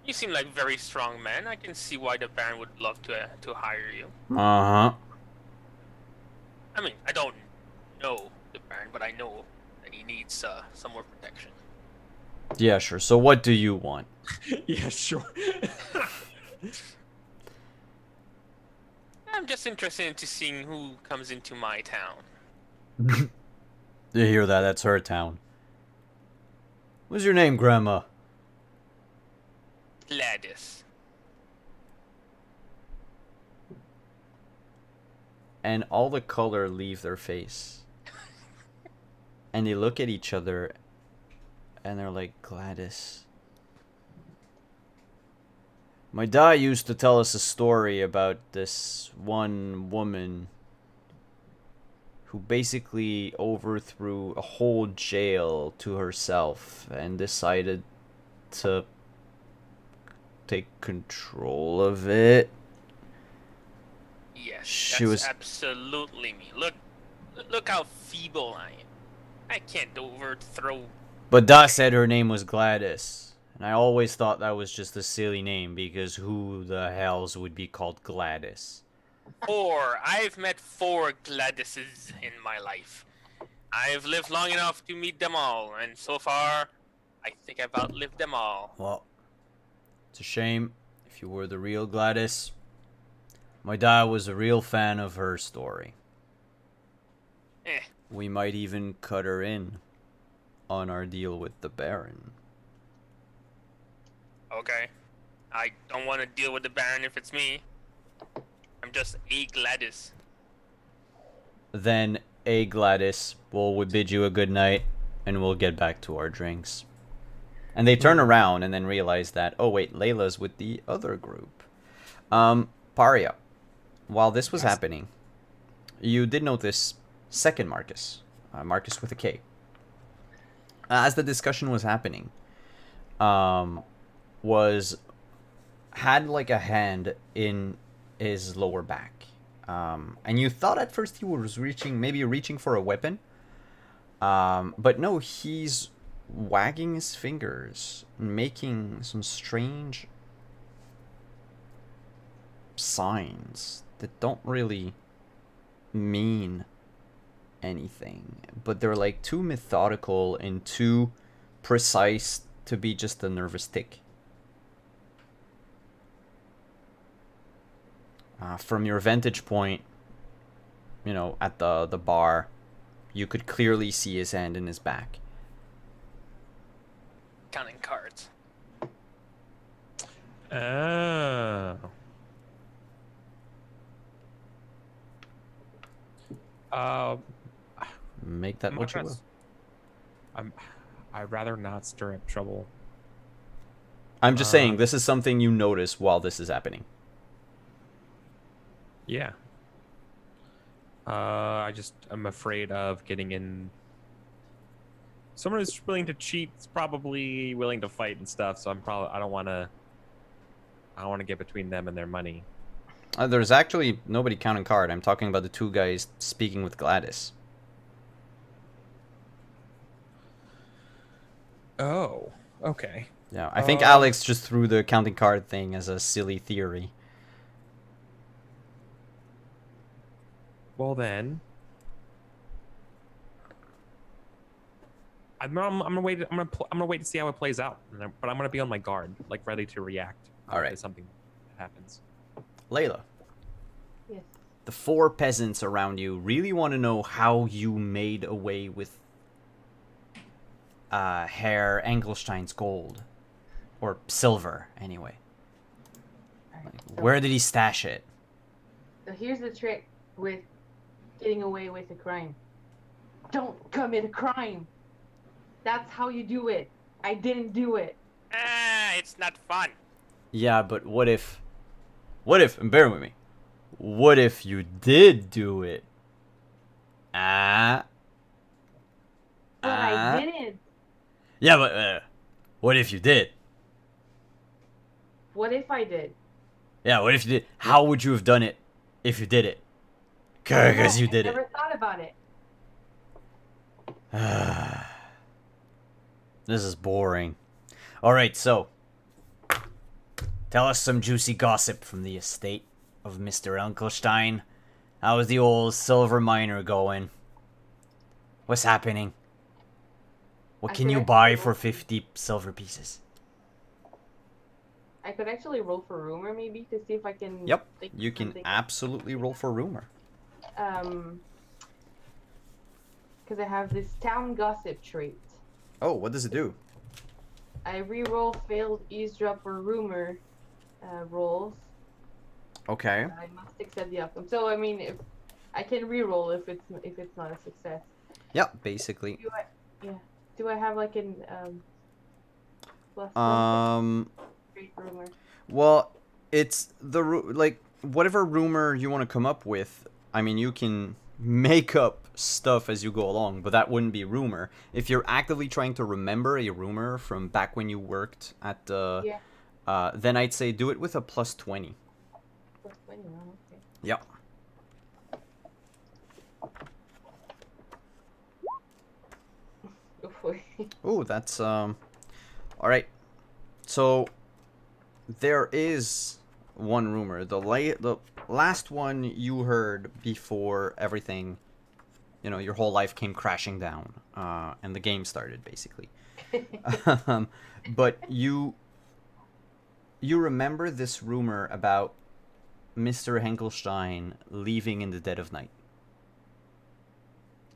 You seem like very strong men. I can see why the Baron would love to hire you. Uh-huh. I mean, I don't know the Baron, but I know that he needs some more protection. Yeah, sure. So what do you want? Yeah, sure. I'm just interested into seeing who comes into my town. You hear that? That's her town. What's your name, Grandma? Gladys. And all the color leave their face. And they look at each other and they're like, Gladys. My dad used to tell us a story about this one woman who basically overthrew a whole jail to herself and decided to take control of it. Yes, She that's was- absolutely me. Look how feeble I am. I can't overthrow. But Da said her name was Gladys. And I always thought that was just a silly name because who the hells would be called Gladys? 4. I've met 4 Gladyses in my life. I've lived long enough to meet them all, and so far, I think I've outlived them all. Well, it's a shame. If you were the real Gladys, my dad was a real fan of her story. Eh. We might even cut her in on our deal with the Baron. Okay. I don't want to deal with the Baron if it's me. I'm just a Gladys. Then, a Gladys, we'll bid you a good night, and we'll get back to our drinks. And they turn around and then realize that, oh wait, Layla's with the other group. Paria, while this was happening, you did notice second Marcus, Marcus with a K. As the discussion was happening, had like a hand in his lower back. And you thought at first he was reaching for a weapon. But no, he's wagging his fingers, making some strange signs that don't really mean anything. But they're like too methodical and too precise to be just a nervous tick. From your vantage point, you know, at the bar, you could clearly see his hand in his back. Counting cards. Oh. Make that what you will. I'd rather not stir up trouble. I'm just saying, this is something you notice while this is happening. Yeah. I'm afraid of getting in. Someone who's willing to cheat is probably willing to fight and stuff, so I don't want to get between them and their money. There's actually nobody counting card. I'm talking about the two guys speaking with Gladys. Oh, okay. Yeah, I think Alex just threw the counting card thing as a silly theory. Well then, I'm gonna wait. I'm gonna wait to see how it plays out. But I'm gonna be on my guard, like ready to react. All right. If something happens. Layla, Yes. the 4 peasants around you really want to know how you made away with Herr Engelstein's gold. Or silver, anyway. Alright, Like, so, where did he stash it? so here's the trick with getting away with a crime. Don't commit a crime. That's how you do it. I didn't do it. It's not fun. Yeah, but what if, and bear with me, what if you did do it? But I didn't. Yeah, but what if you did? What if I did? Yeah, what if you did? How would you have done it if you did it? Because you did I never thought about it. it. This is boring. Alright, so. Tell us some juicy gossip from the estate of Mr. Unkelstein. How's the old silver miner going? What's happening? What I can could you actually buy roll for for- 50 silver pieces? I could actually roll for rumor maybe to see if I can. Yep, think of you can something. absolutely roll for rumor. Because I have this town gossip trait. Oh, what does it do? I re-roll failed eavesdrop or rumor rolls. Okay. I must accept the outcome. So I mean, if I can re-roll if it's not a success. Yep, basically. Do I have like an plus trait rumor? Well, it's like whatever rumor you want to come up with. I mean, you can make up stuff as you go along, but that wouldn't be rumor. If you're actively trying to remember a rumor from back when you worked at the, then I'd say do it with a plus 20. Plus 20, wow, okay. Yep. Go for it. Oh, that's all right. So there is one rumor. The last one you heard before everything, your whole life came crashing down, and the game started, basically. But you remember this rumor about Mr. Henkelstein leaving in the dead of night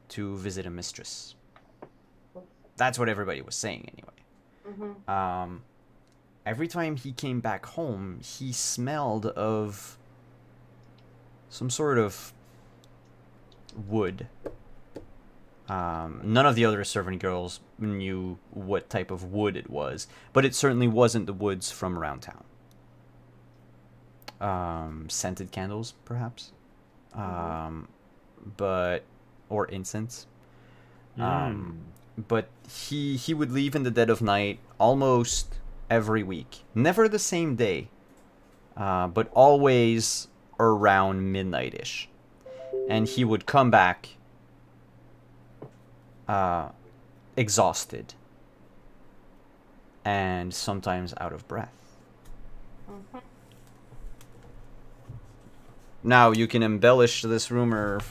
to visit a mistress. That's what everybody was saying, anyway. Mm-hmm. Every time he came back home, he smelled of some sort of wood. None of the other servant girls knew what type of wood it was, but it certainly wasn't the woods from around town. Scented candles, perhaps, or incense. But he would leave in the dead of night almost every week. Never the same day, but always around midnight-ish. And he would come back exhausted and sometimes out of breath. Mm-hmm. Now, you can embellish this rumor,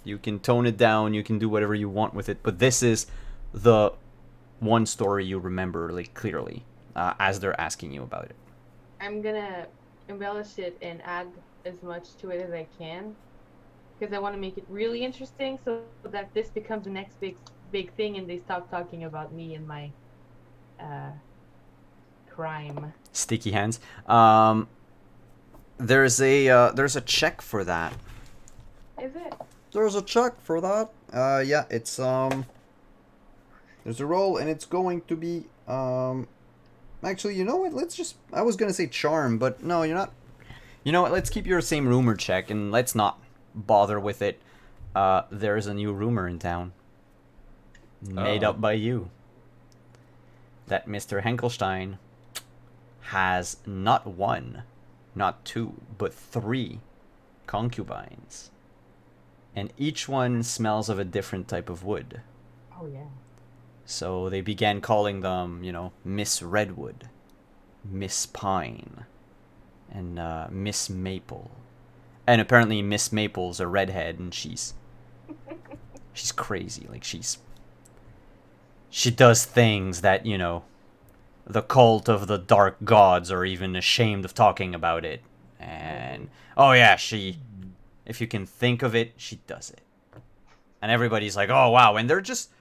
you can tone it down, you can do whatever you want with it, but this is the one story you remember, like, clearly, as they're asking you about it. I'm gonna embellish it and add as much to it as I can, because I want to make it really interesting, so that this becomes the next big thing, and they stop talking about me and my crime. Sticky hands. There's a check for that. Is it? There's a check for that. Yeah, it's there's a roll, and it's going to be actually, you know what? I was gonna say charm, but no, you're not. You know what? Let's keep your same rumor check, and let's not bother with it. There's a new rumor in town, made up by you, that Mr. Henkelstein has not one, not two, but 3 concubines. And each one smells of a different type of wood. Oh, yeah. So they began calling them, Miss Redwood, Miss Pine, and Miss Maple. And apparently Miss Maple's a redhead, and she's crazy. Like, she does things that, the cult of the dark gods are even ashamed of talking about it. And, oh yeah, if you can think of it, she does it. And everybody's like, oh wow, and they're just,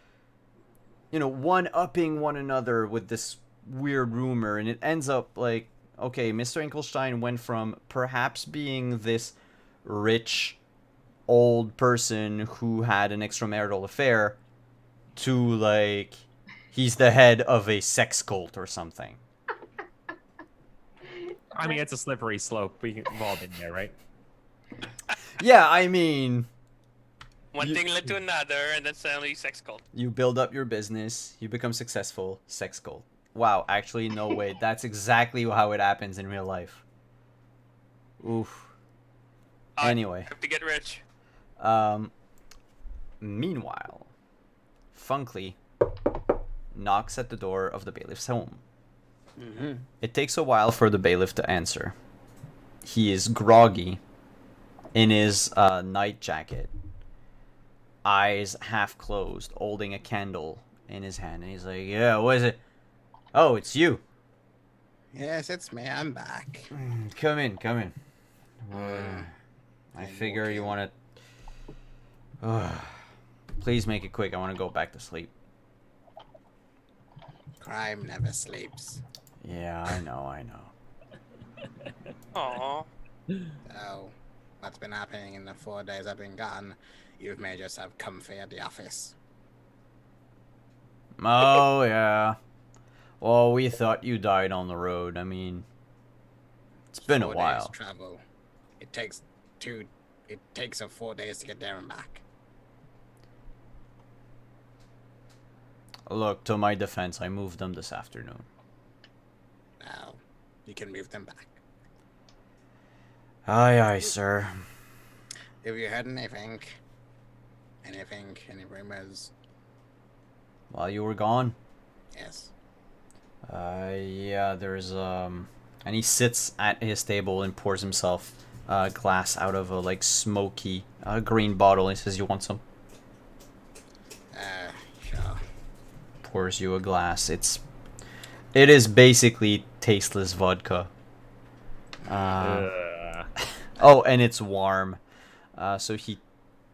one-upping one another with this weird rumor, and it ends up like, okay, Mr. Enkelstein went from perhaps being this rich old person who had an extramarital affair to, like, he's the head of a sex cult or something. I mean, it's a slippery slope. We've all been there, right? Yeah, I mean, One thing led to another, and then suddenly sex cult. you build up your business, you become successful, sex cult. Wow, actually, no, wait, that's exactly how it happens in real life. Oof. Anyway. Have to get rich. Meanwhile, Funkley knocks at the door of the bailiff's home. Mm-hmm. It takes a while for the bailiff to answer. He is groggy in his night jacket, eyes half closed, holding a candle in his hand. And he's like, yeah, what is it? Oh, it's you. Yes, it's me. I'm back. Come in. I figure okay. you want to... Please make it quick. I want to go back to sleep. Crime never sleeps. Yeah, I know. Aww. So, what's been happening in the 4 days I've been gone? You've made yourself comfy at the office. Oh, yeah. Well, we thought you died on the road. I mean, it's been a 4 days while. travel. It takes 4 days to get there and back. Look, to my defense, I moved them this afternoon. Now, you can move them back. Aye, sir. Have you heard anything? Any rumors? While you were gone? Yes. Yeah, there's And he sits at his table and pours himself a glass out of a like smoky green bottle. He says, "You want some?" Sure. Pours you a glass. It is basically tasteless vodka. Oh, and it's warm. So he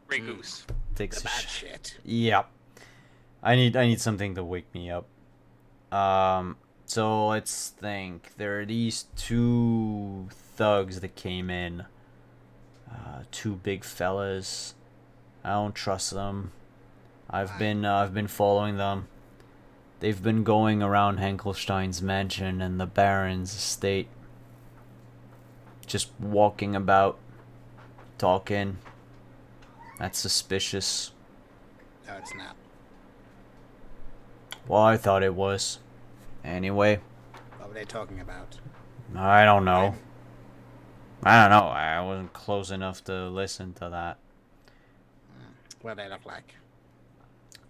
Grey Goose. takes The a bad shit. shit. Yep. I need something to wake me up. So let's think. There are these two thugs that came in. Two big fellas. I don't trust them. I've been following them. They've been going around Henkelstein's mansion and the Baron's estate. Just walking about, talking. That's suspicious. No, it's not. Well, I thought it was. Anyway, What were they talking about? I don't know. I wasn't close enough to listen to that. What do they look like?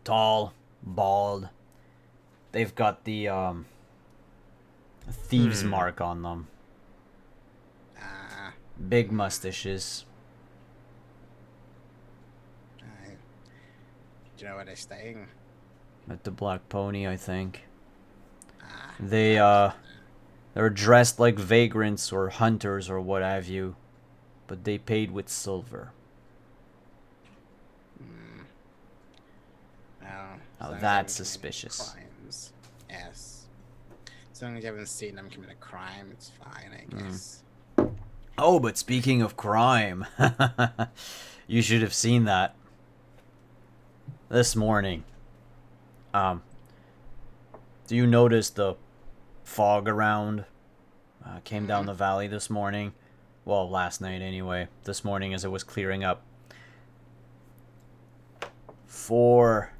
Tall, bald. They've got the thieves mark on them. Big mustaches. Do you know where they're staying? At the Black Pony, I think. They're dressed like vagrants or hunters or what have you, but they paid with silver. Well, Now as long as that's they haven't committed suspicious. Crimes. Yes. As long as you haven't seen them commit a crime, it's fine, I guess. Oh, but speaking of crime, you should have seen that this morning. Do you notice the fog around? Came down the valley this morning. Well, last night anyway. This morning as it was clearing up. Four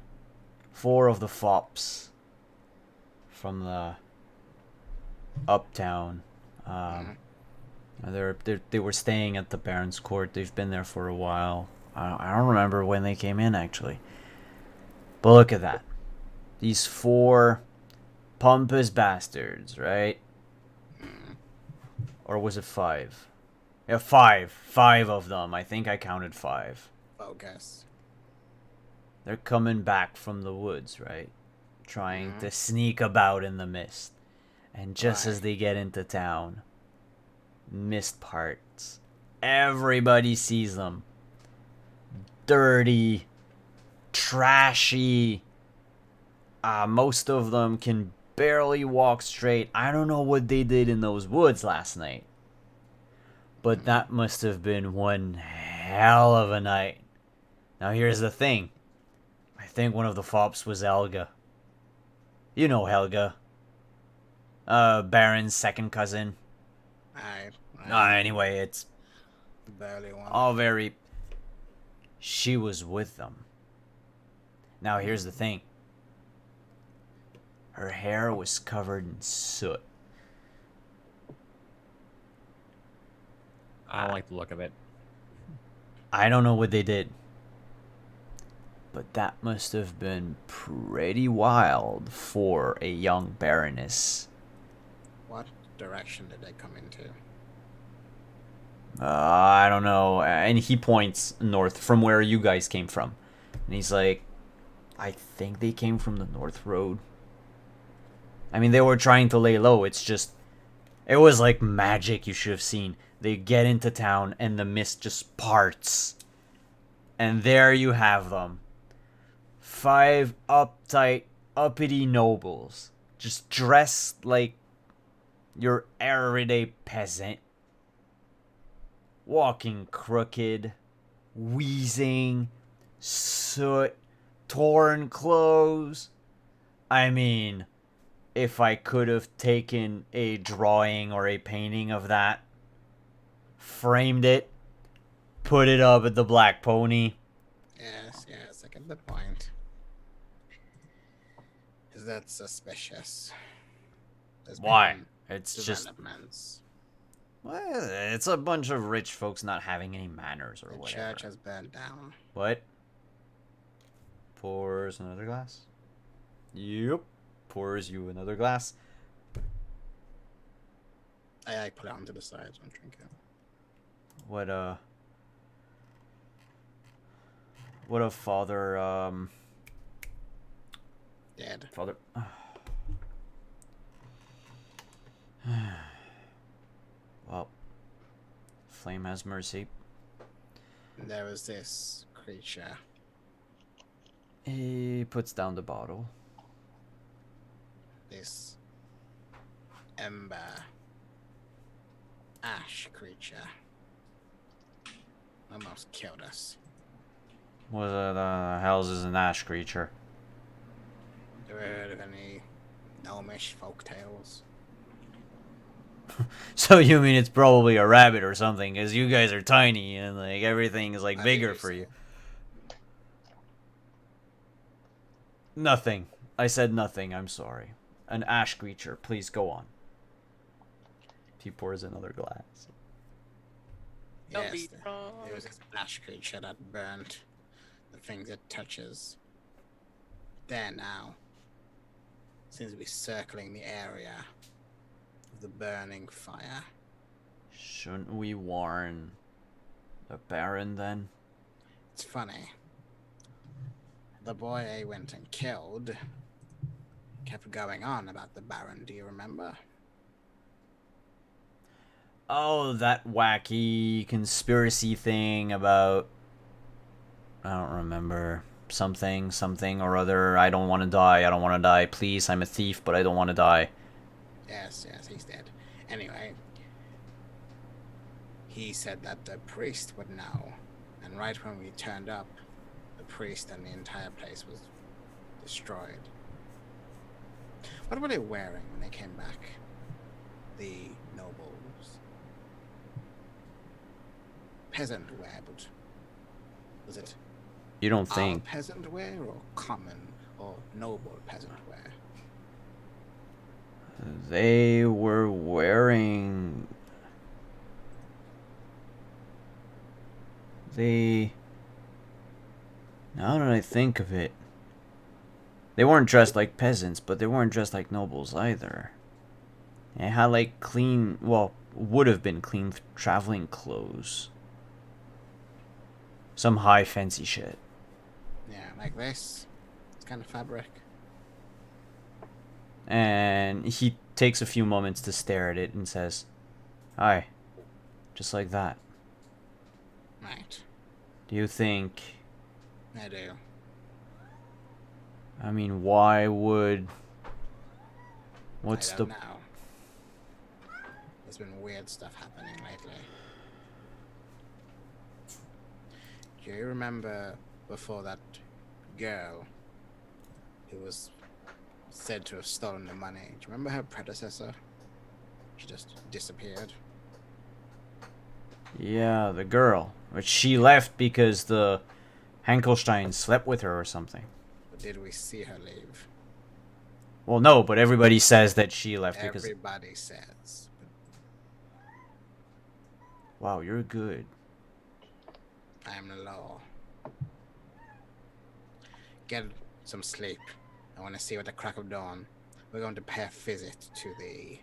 of the fops from the uptown. They were staying at the Baron's Court. They've been there for a while. I don't remember when they came in actually. But look at that. These four pompous bastards, right? Or was it five? Yeah, five. Five of them. I think I counted five. Focus. They're coming back from the woods, right? Trying to sneak about in the mist. And just as they get into town, mist parts. Everybody sees them. Dirty. Trashy. Most of them can barely walk straight. I don't know what they did in those woods last night. But that must have been one hell of a night. Now here's the thing. I think one of the fops was Helga. You know Helga. Baron's second cousin. Anyway, it's barely one. all very... She was with them. Now here's the thing. Her hair was covered in soot. I don't like the look of it. I don't know what they did. But that must have been pretty wild for a young baroness. What direction did they come into? I don't know. And he points north from where you guys came from. And he's like, I think they came from the North Road. I mean, they were trying to lay low. It's just, it was like magic you should have seen. They get into town and the mist just parts. And there you have them. 5 uptight, uppity nobles. Just dressed like your everyday peasant. Walking crooked. Wheezing. Soot. Torn clothes. I mean, if I could have taken a drawing or a painting of that, framed it, put it up at the Black Pony. Yes, I get the point. Is that suspicious? Why? It's just... developments. Well, it's a bunch of rich folks not having any manners or The whatever. church has burned down. What? Pours another glass? Yep. Pours you another glass. I I put it onto the side. So I'm drinking. What a father, Dead. father. Well, Flame has mercy. There was this creature. He puts down the bottle. This ember ash creature. Almost killed us. What the hell's is an ash creature? Ever heard of any gnomish folktales? So you mean it's probably a rabbit or something, because you guys are tiny and like everything is like I bigger believe for so. you. Nothing. I said nothing. I'm sorry. An ash creature. Please go on. He pours another glass. Don't Yes, be wrong. there was this ash creature that burnt the things it touches. There now seems to be circling the area of the burning fire. Shouldn't we warn the Baron then? It's funny. The boy I went and killed kept going on about the Baron. Do you remember? Oh, that wacky conspiracy thing about... I don't remember. Something or other. I don't want to die. Please, I'm a thief, but I don't want to die. Yes, he's dead. Anyway, he said that the priest would know. And right when we turned up, the priest and the entire place was destroyed. What were they wearing when they came back? The nobles. Peasant wear, but was it You don't our think... peasant wear or common or noble peasant wear? They were wearing... Now that I think of it... They weren't dressed like peasants, but they weren't dressed like nobles either. They had like clean... Well, would have been clean traveling clothes. Some high fancy shit. Yeah, like this. It's kind of fabric. And he takes a few moments to stare at it and says, "Hi." Just like that. Right. Do you think... I do. I mean, why would... What's I the... don't know. There's been weird stuff happening lately. Do you remember before that girl who was said to have stolen the money? Do you remember her predecessor? She just disappeared. Yeah, the girl. But she left because the Hankelstein slept with her or something. But did we see her leave? Well, no, but everybody says that she left because... Everybody says. Wow, you're good. I am the law. Get some sleep. I want to see what the crack of dawn. We're going to pay a visit to the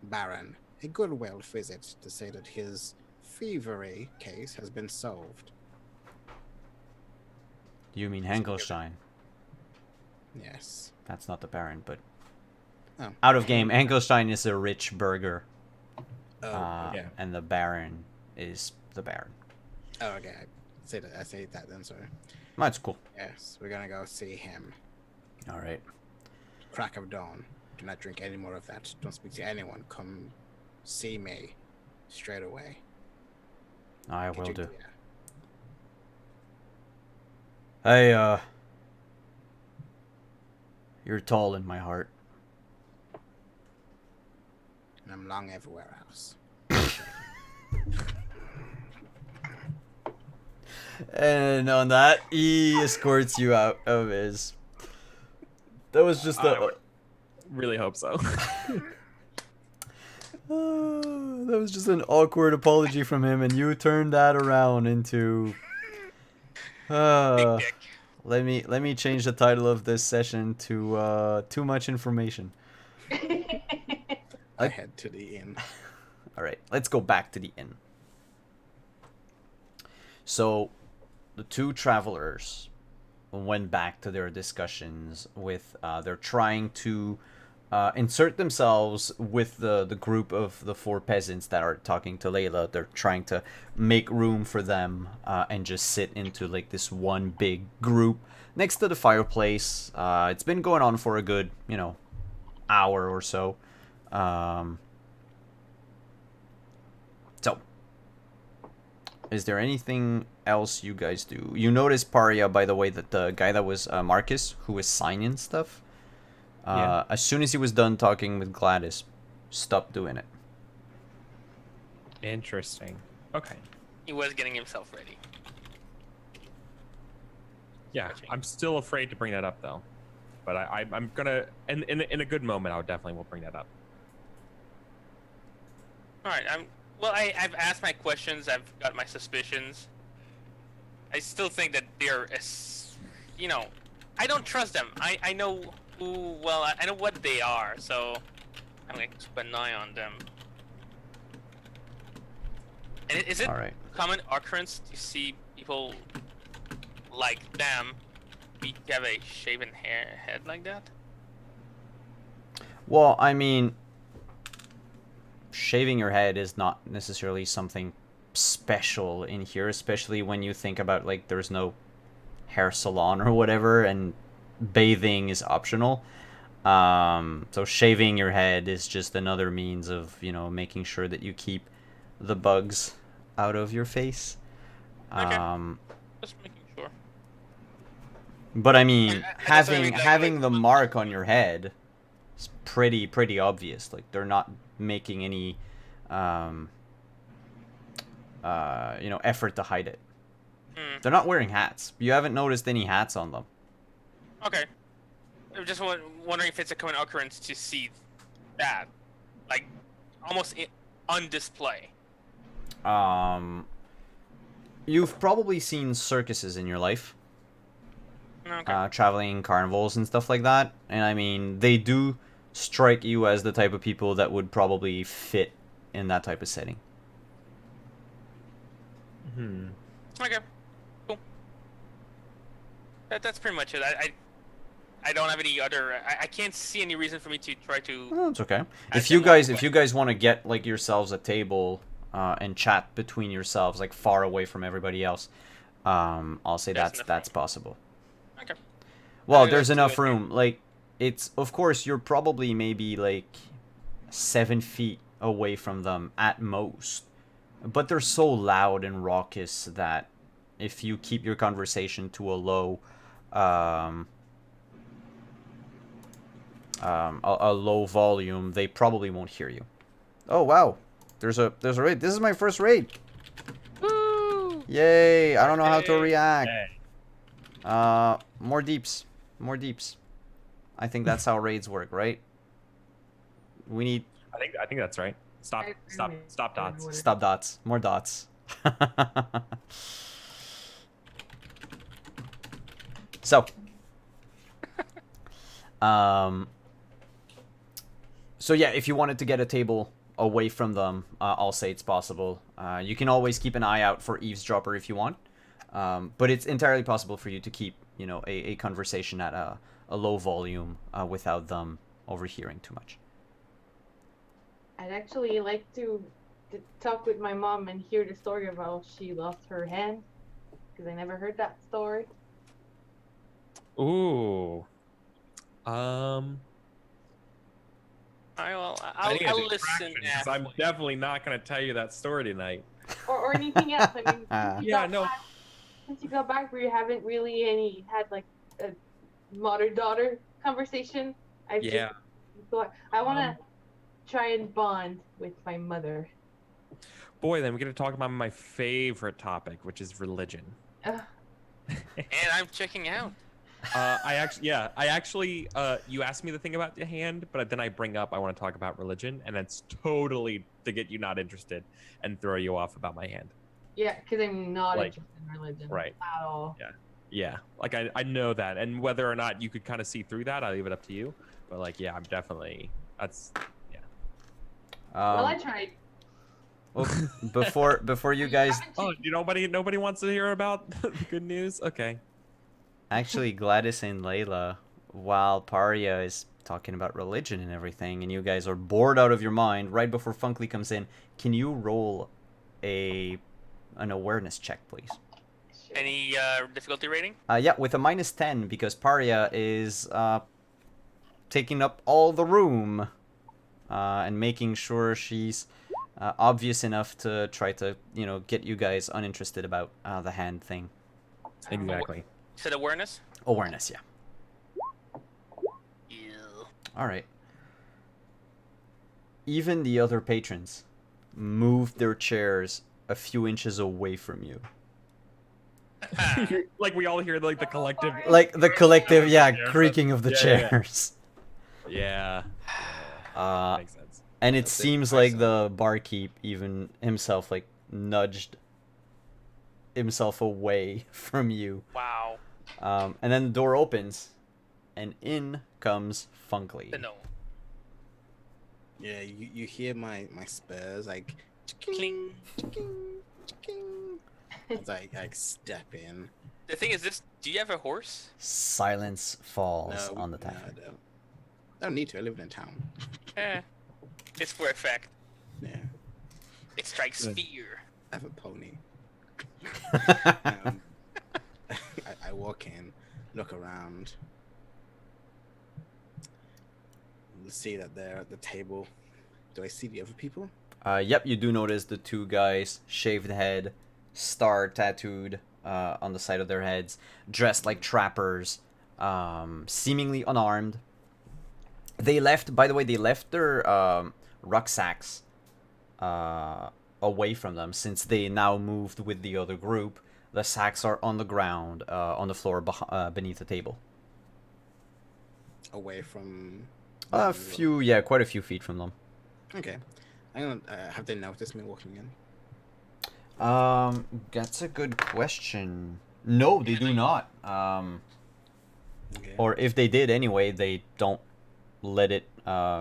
Baron. A goodwill visit to say that his thievery case has been solved. You mean Hankelstein? Yes. That's not the Baron, but... Oh. Out of game, Hankelstein is a rich burgher. Oh, okay. And the Baron is the Baron. Oh, okay. I say that then, sorry. That's cool. Yes, we're gonna go see him. Alright. Crack of dawn. Do not drink any more of that. Don't speak to anyone. Come see me straight away. I Get will your do. gear. Hey, you're tall in my heart. And I'm long everywhere else. And on that, he escorts you out of his... That was just I would really hope so. that was just an awkward apology from him, and you turned that around into... Big dick. Let me change the title of this session to too much information. I head to the inn. All right, let's go back to the inn. So, the two travelers went back to their discussions with. They're trying to insert themselves with the group of the four peasants that are talking to Layla. They're trying to make room for them and just sit into like this one big group next to the fireplace. It's been going on for a good, hour or so. So, is there anything else you guys do? You notice, Paria, by the way, that the guy that was Marcus, who was signing stuff, Yeah. as soon as he was done talking with Gladys, stopped doing it. Interesting. Okay. He was getting himself ready. Yeah, I'm still afraid to bring that up though, but I'm gonna in a good moment I definitely will bring that up. All right. I've asked my questions. I've got my suspicions. I still think that they're, I don't trust them. I know who. Well, I know what they are, so I'm gonna keep an eye on them. And is it All right. common occurrence to see people like them have a shaven head like that? Well, I mean, shaving your head is not necessarily something special in here, especially when you think about like there's no hair salon or whatever, and bathing is optional. So shaving your head is just another means of making sure that you keep the bugs out of your face. Okay. Just making sure. But I mean, I guess I mean, having like, the mark on your head is pretty obvious. Like they're not making any effort to hide it. They're not wearing hats. You haven't noticed any hats on them. Okay. I'm just wondering if it's a common occurrence to see that, like, almost on display. You've probably seen circuses in your life. Okay. Traveling carnivals and stuff like that. And I mean, they do strike you as the type of people that would probably fit in that type of setting. Okay. Cool. That's pretty much it. I don't have any other. I can't see any reason for me to try to. Oh, it's okay. If you guys want to get like yourselves a table and chat between yourselves, like far away from everybody else, I'll say that's possible. Okay. Well, there's enough room. Like, it's of course you're probably maybe like 7 feet away from them at most, but they're so loud and raucous that if you keep your conversation to a low, a low volume, they probably won't hear you. Oh wow, there's a raid. This is my first raid. Woo! Yay! I don't know how to Hey. react. Hey. More deeps. I think that's how raids work, right? We need I think that's right. Stop dots. stop dots. More dots. So, so yeah, if you wanted to get a table away from them, I'll say it's possible. You can always keep an eye out for eavesdropper if you want, but it's entirely possible for you to keep, a conversation at a low volume without them overhearing too much. I'd actually like to talk with my mom and hear the story of how she lost her hand, because I never heard that story. Ooh. I'll I need a listen. distraction, 'cause I'm definitely not going to tell you that story tonight. Or anything else. I mean, since you got back, we haven't really had like a mother-daughter conversation. So I want to try and bond with my mother. Boy, then we're going to talk about my favorite topic, which is religion. And I'm checking out. I actually, you asked me the thing about the hand, but then I bring up I want to talk about religion, and it's totally to get you not interested and throw you off about my hand. Yeah, because I'm not Like, interested in religion right. at all. Yeah, like I know that, and whether or not you could kind of see through that, I leave it up to you. But like, yeah, I'm definitely Well, I tried. Well, before you guys, Oh, nobody wants to hear about the good news? Okay. actually, Gladys and Layla, while Paria is talking about religion and everything, and you guys are bored out of your mind right before Funkley comes in, can you roll an awareness check, please? Sure. Any difficulty rating? Yeah, with a -10 because Paria is taking up all the room and making sure she's obvious enough to try to, get you guys uninterested about the hand thing. Exactly. You said awareness? Awareness, yeah. Yeah. All right. Even the other patrons moved their chairs a few inches away from you. Like we all hear like the collective. Like the collective, yeah, Yeah, creaking of the yeah. chairs. Yeah. Makes sense. And it That's it, seems I like saw. the barkeep even himself like nudged himself away from you. Wow. And then the door opens, and in comes Funkley. No. Yeah, you hear my spurs like Cling. as I like step in. The thing is, do you have a horse? Silence falls on the No, tavern. I don't need to. I live in a town. Eh. It's for effect. Yeah, It strikes Good. fear. I have a pony. I walk in, look around, see that they're at the table. Do I see the other people? Yep, you do notice the two guys, shaved head, star tattooed on the side of their heads, dressed like trappers, seemingly unarmed. They left, by the way, their rucksacks away from them since they now moved with the other group. The sacks are on the ground, on the floor beneath the table. Away from Quite a few feet from them. Okay, I'm gonna have they noticed me walking in? That's a good question. No, they do not. Okay. Or if they did anyway, they don't let it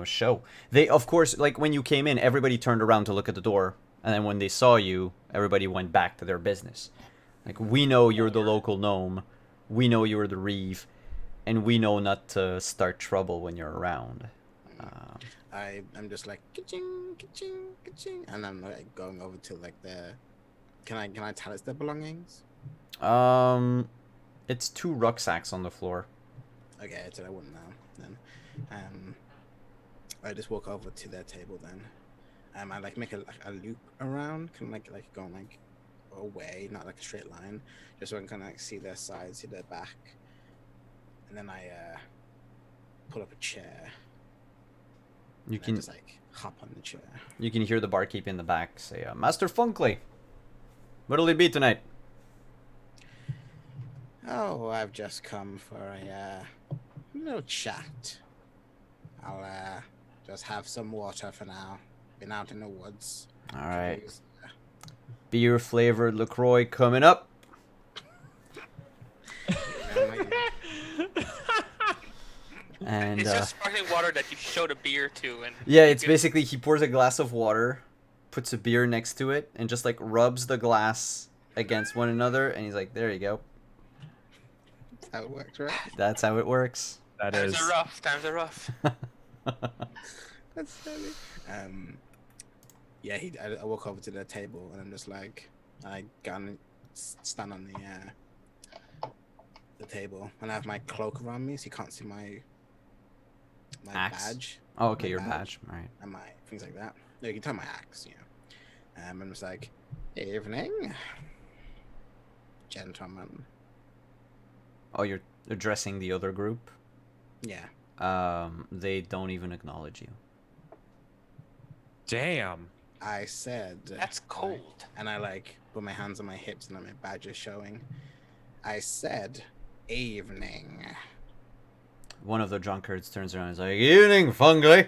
show. They, of course, like when you came in, everybody turned around to look at the door, and then when they saw you, everybody went back to their business. Like, we know you're the local gnome, we know you're the reeve, and we know not to start trouble when you're around. I'm just like ka-ching, ka-ching, ka-ching, and I'm like going over to like their. Can I tell it's their belongings? It's two rucksacks on the floor. Okay, so I wouldn't know then. I just walk over to their table then. I like make a loop around, kind of like going like away, not like a straight line, just so I can kind of like see their sides, see their back, and then I pull up a chair. You And I can just like hop on the chair. you can hear the barkeep in the back say, "Master Funkley, what'll it be tonight?" Oh, I've just come for a little chat. I'll just have some water for now. Been out in the woods. All right, Please. beer flavored Lacroix coming up. And It's just sparkling water that you show the beer to, and yeah, it's basically he pours a glass of water, puts a beer next to it, and just like rubs the glass against one another, and he's like, "There you go." That's how it works, right? That's how it works. That times is. are rough. Times are rough. That's funny. Yeah, I walk over to the table and I'm just like, I go and stand on the table and I have my cloak around me so you can't see my Axe. badge. Oh, okay, My your badge. All right. And my things like that. No, you can tell my axe, you know. I'm just like, evening, gentlemen. Oh, you're addressing the other group. Yeah. They don't even acknowledge you. Damn. I said That's cold. and I like put my hands on my hips and my badge is showing. I said evening. One of the drunkards turns around and is like, "Evening, Funkley.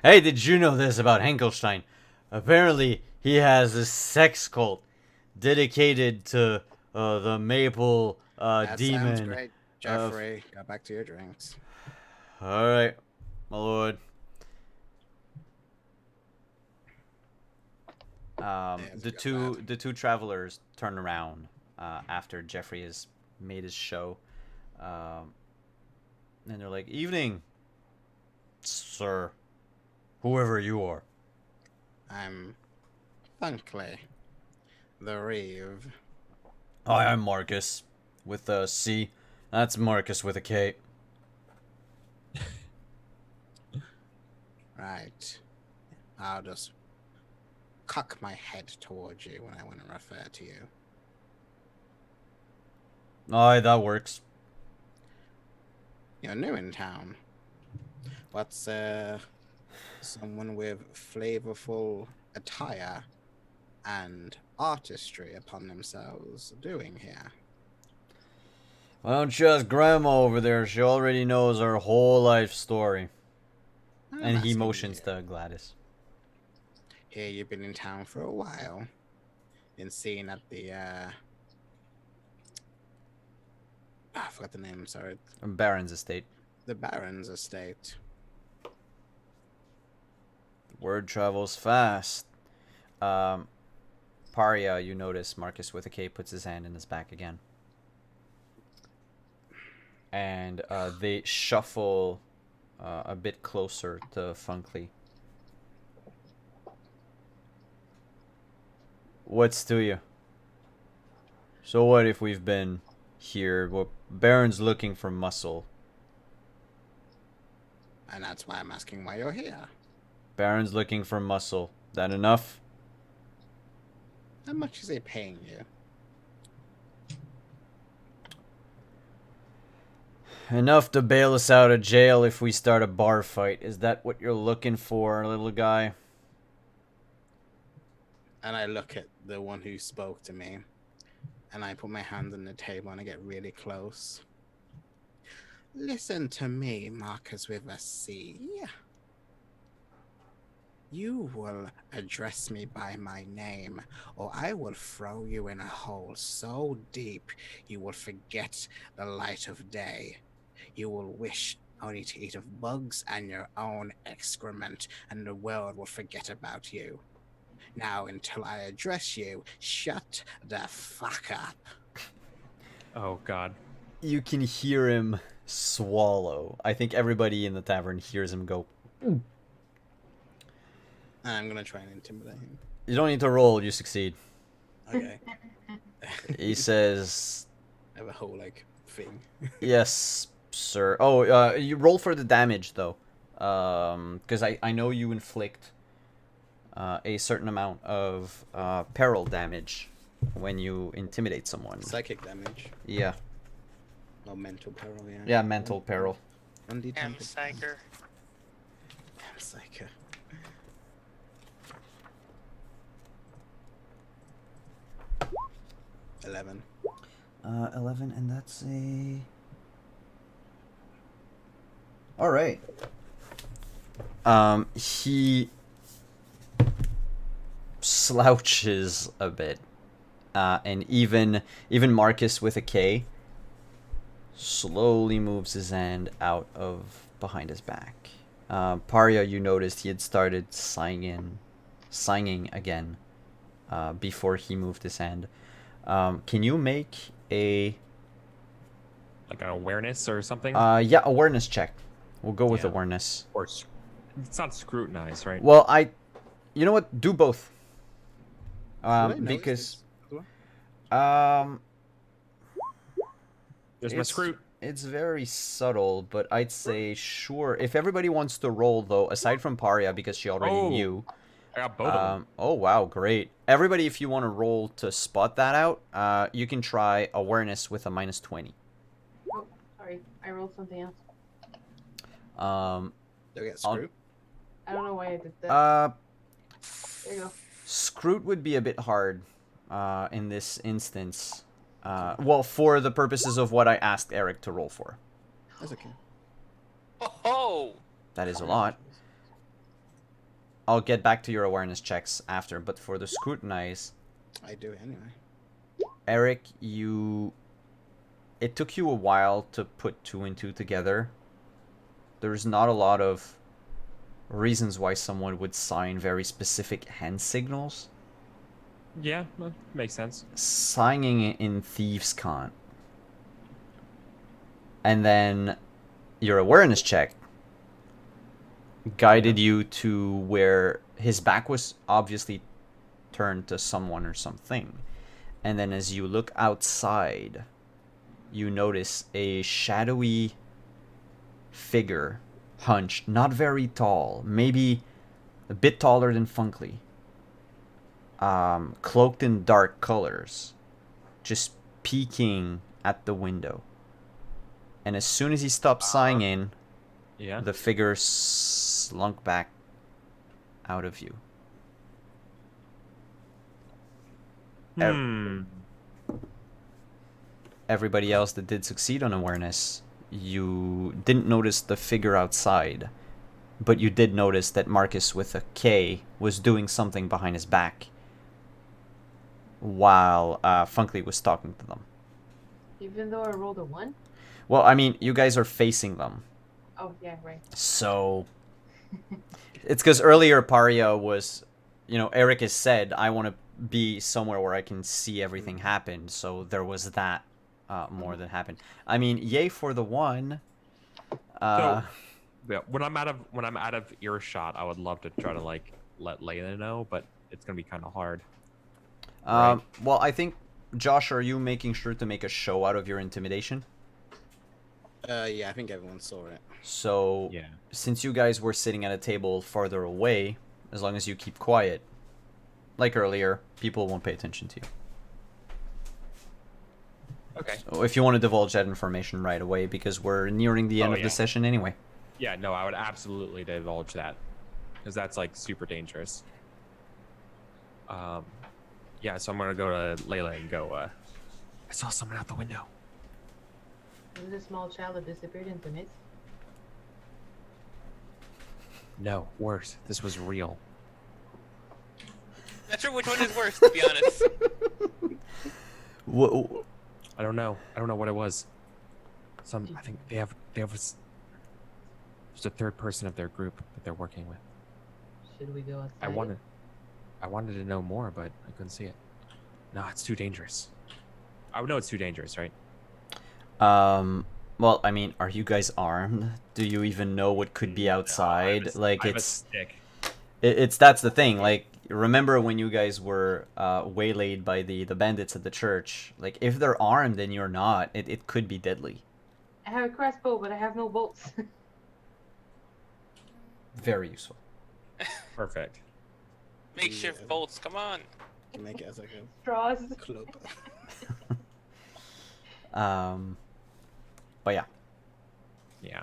Hey, did you know this about Henkelstein? Apparently, he has a sex cult dedicated to the maple That sounds demon." great. Jeffrey, go back to your drinks. All right, my lord. There's The a good lad. two travelers turn around after Jeffrey has made his show, um, and they're like, "Evening, sir, whoever you are." I'm Funkley, the Reeve. Hi, I'm Marcus with a C. That's Marcus with a K. Right. I'll just cock my head towards you when I want to refer to you. Aye, that works. You're new in town. What's someone with flavorful attire and artistry upon themselves doing here? Why don't you ask Grandma over there? She already knows our whole life story. I'm And he asking motions you. to Gladys. Here you've been in town for a while. Been seen at the I forgot the name, sorry. Baron's estate. The Baron's estate. Word travels fast. Paria, you notice Marcus with a K puts his hand in his back again. And they shuffle a bit closer to Funkley. What's to you? So what if we've been here? Well, Baron's looking for muscle. And that's why I'm asking why you're here. Baron's looking for muscle. That enough? How much is he paying you? Enough to bail us out of jail if we start a bar fight. Is that what you're looking for, little guy? And I look at the one who spoke to me, and I put my hand on the table and I get really close. Listen to me, Marcus with a C. You will address me by my name, or I will throw you in a hole so deep you will forget the light of day. You will wish only to eat of bugs and your own excrement, and the world will forget about you. Now, until I address you, shut the fuck up. Oh God. You can hear him swallow. I think everybody in the tavern hears him go. I'm gonna try and intimidate him. You don't need to roll, you succeed. Okay. He says, I have a whole like thing. yes, sir. Oh, you roll for the damage, though. Because I know you inflict a certain amount of peril damage when you intimidate someone. Psychic damage. Yeah. No, mental peril, yeah. Yeah, mental peril. 1d10. Damn psyker. Psycho. $11. 11, and that's a... Alright. He slouches a bit. And even Marcus with a K slowly moves his hand out of behind his back. Paria, you noticed he had started singing again before he moved his hand. Can you make a... Like an awareness or something? Yeah, awareness check. We'll go with Yeah. awareness. Or it's not scrutinized, right? Well, you know what? Do both. Would I notice Because this as well? There's my it's- scrut. It's very subtle, but I'd say sure. If everybody wants to roll, though, aside from Paria, because she already Oh, knew. I got both of them. Oh, wow, great. Everybody, if you want to roll to spot that out, you can try awareness with a -20. Oh, sorry. I rolled something else. Do I get I'll- screwed? I don't know why I did that. There you go. Scroot would be a bit hard in this instance. Well, for the purposes of what I asked Eric to roll for. That's okay. Oh, That is a lot. I'll get back to your awareness checks after, but for the scrutinize, I do it anyway. Eric, it took you a while to put 2 and 2 together. There's not a lot of reasons why someone would sign very specific hand signals. Yeah, well, makes sense. Signing in Thieves' Cant. And then your awareness check guided you to where his back was obviously turned to someone or something. And then as you look outside, you notice a shadowy figure hunched, not very tall, maybe a bit taller than Funkley, cloaked in dark colors, just peeking at the window. And as soon as he stopped sighing, Yeah. the figure slunk back out of view. Everybody else that did succeed on awareness, you didn't notice the figure outside, but you did notice that Marcus with a K was doing something behind his back while Funkley was talking to them. Even though I rolled a 1? Well, I mean, you guys are facing them. Oh, yeah, right. So it's because earlier Paria was, Eric has said, I want to be somewhere where I can see everything happen. So there was that more than happened. I mean, yay for the one. So, yeah, when I'm out of earshot, I would love to try to like let Layla know, but it's gonna be kind of hard. Right. Well, I think, Josh, are you making sure to make a show out of your intimidation? Yeah, I think everyone saw it. So, Yeah. since you guys were sitting at a table farther away, as long as you keep quiet, like earlier, people won't pay attention to you. Okay. So if you want to divulge that information right away, because we're nearing the end of the session anyway. Yeah, no, I would absolutely divulge that, because that's like super dangerous. Yeah, so I'm gonna go to Layla and go. I saw someone out the window. Was it a small child that disappeared into mist? No, worse. This was real. Not sure which one is worse, to be honest. I don't know. I don't know what it was. I think they have there's a third person of their group that they're working with. Should we go outside? I wanted to know more, but I couldn't see it. No, it's too dangerous. I would know it's too dangerous, right? Well, I mean, are you guys armed? Do you even know what could be outside? No, I have a stick. That's the thing. Like, remember when you guys were waylaid by the bandits at the church? Like, if they're armed and you're not, it could be deadly. I have a crossbow, but I have no bolts. Very useful. Perfect. Makeshift bolts, come on. You can make it as like a Straws. club. But yeah. Yeah.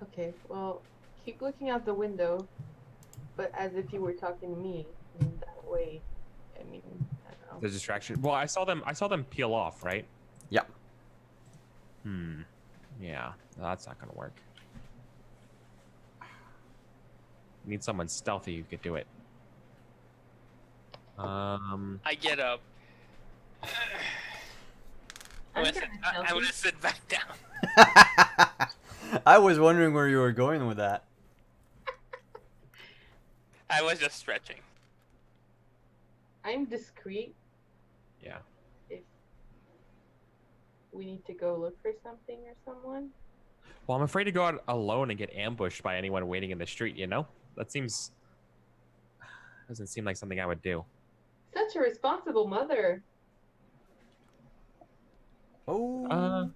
Okay, well, keep looking out the window, but as if you were talking to me in that way. I mean, I don't know. The distraction. Well, I saw them peel off, right? Yeah. Yeah, that's not gonna work. Need someone stealthy who could do it. I get up. I'm gonna sit back down. I was wondering where you were going with that. I was just stretching. I'm discreet. Yeah. If we need to go look for something or someone. Well, I'm afraid to go out alone and get ambushed by anyone waiting in the street, you know? That doesn't seem like something I would do. Such a responsible mother. Oh.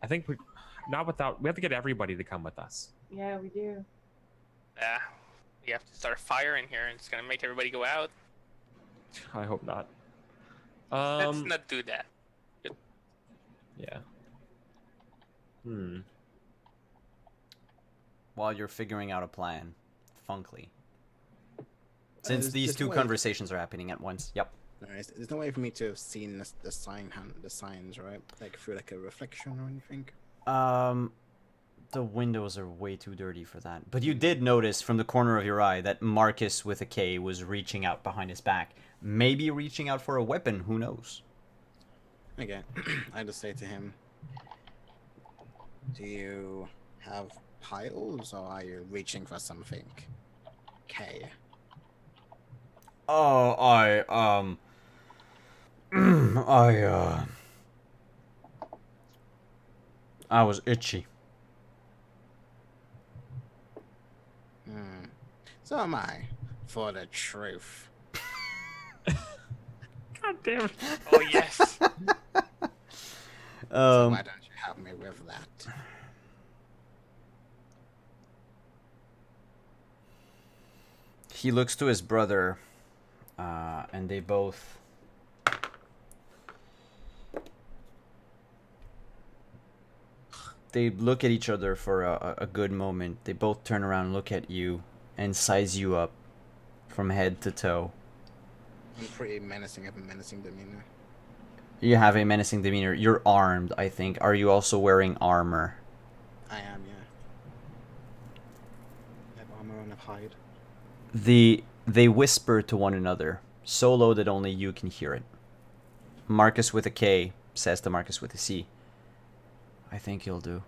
I think we have to get everybody to come with us. Yeah, we do. We have to start a fire in here, and it's gonna make everybody go out. I hope not. Let's not do that. Yeah. While you're figuring out a plan, Funkley. Since these there's two no way- conversations are happening at once. Yep. Alright, there's no way for me to have seen the signs, right? Like through like a reflection or anything. The windows are way too dirty for that. But you did notice from the corner of your eye that Marcus with a K was reaching out behind his back. Maybe reaching out for a weapon, who knows? Okay, I just say to him, do you have piles or are you reaching for something? K. Oh, I was itchy. So am I, for the truth. God damn it. Oh yes. So why don't you help me with that? He looks to his brother, and they both. They look at each other for a good moment. They both turn around, look at you, and size you up from head to toe. I'm pretty menacing. I have a menacing demeanor. You have a menacing demeanor. You're armed, I think. Are you also wearing armor? I am, yeah. I have armor and a hide. They whisper to one another, so low that only you can hear it. Marcus with a K says to Marcus with a C, I think he'll do.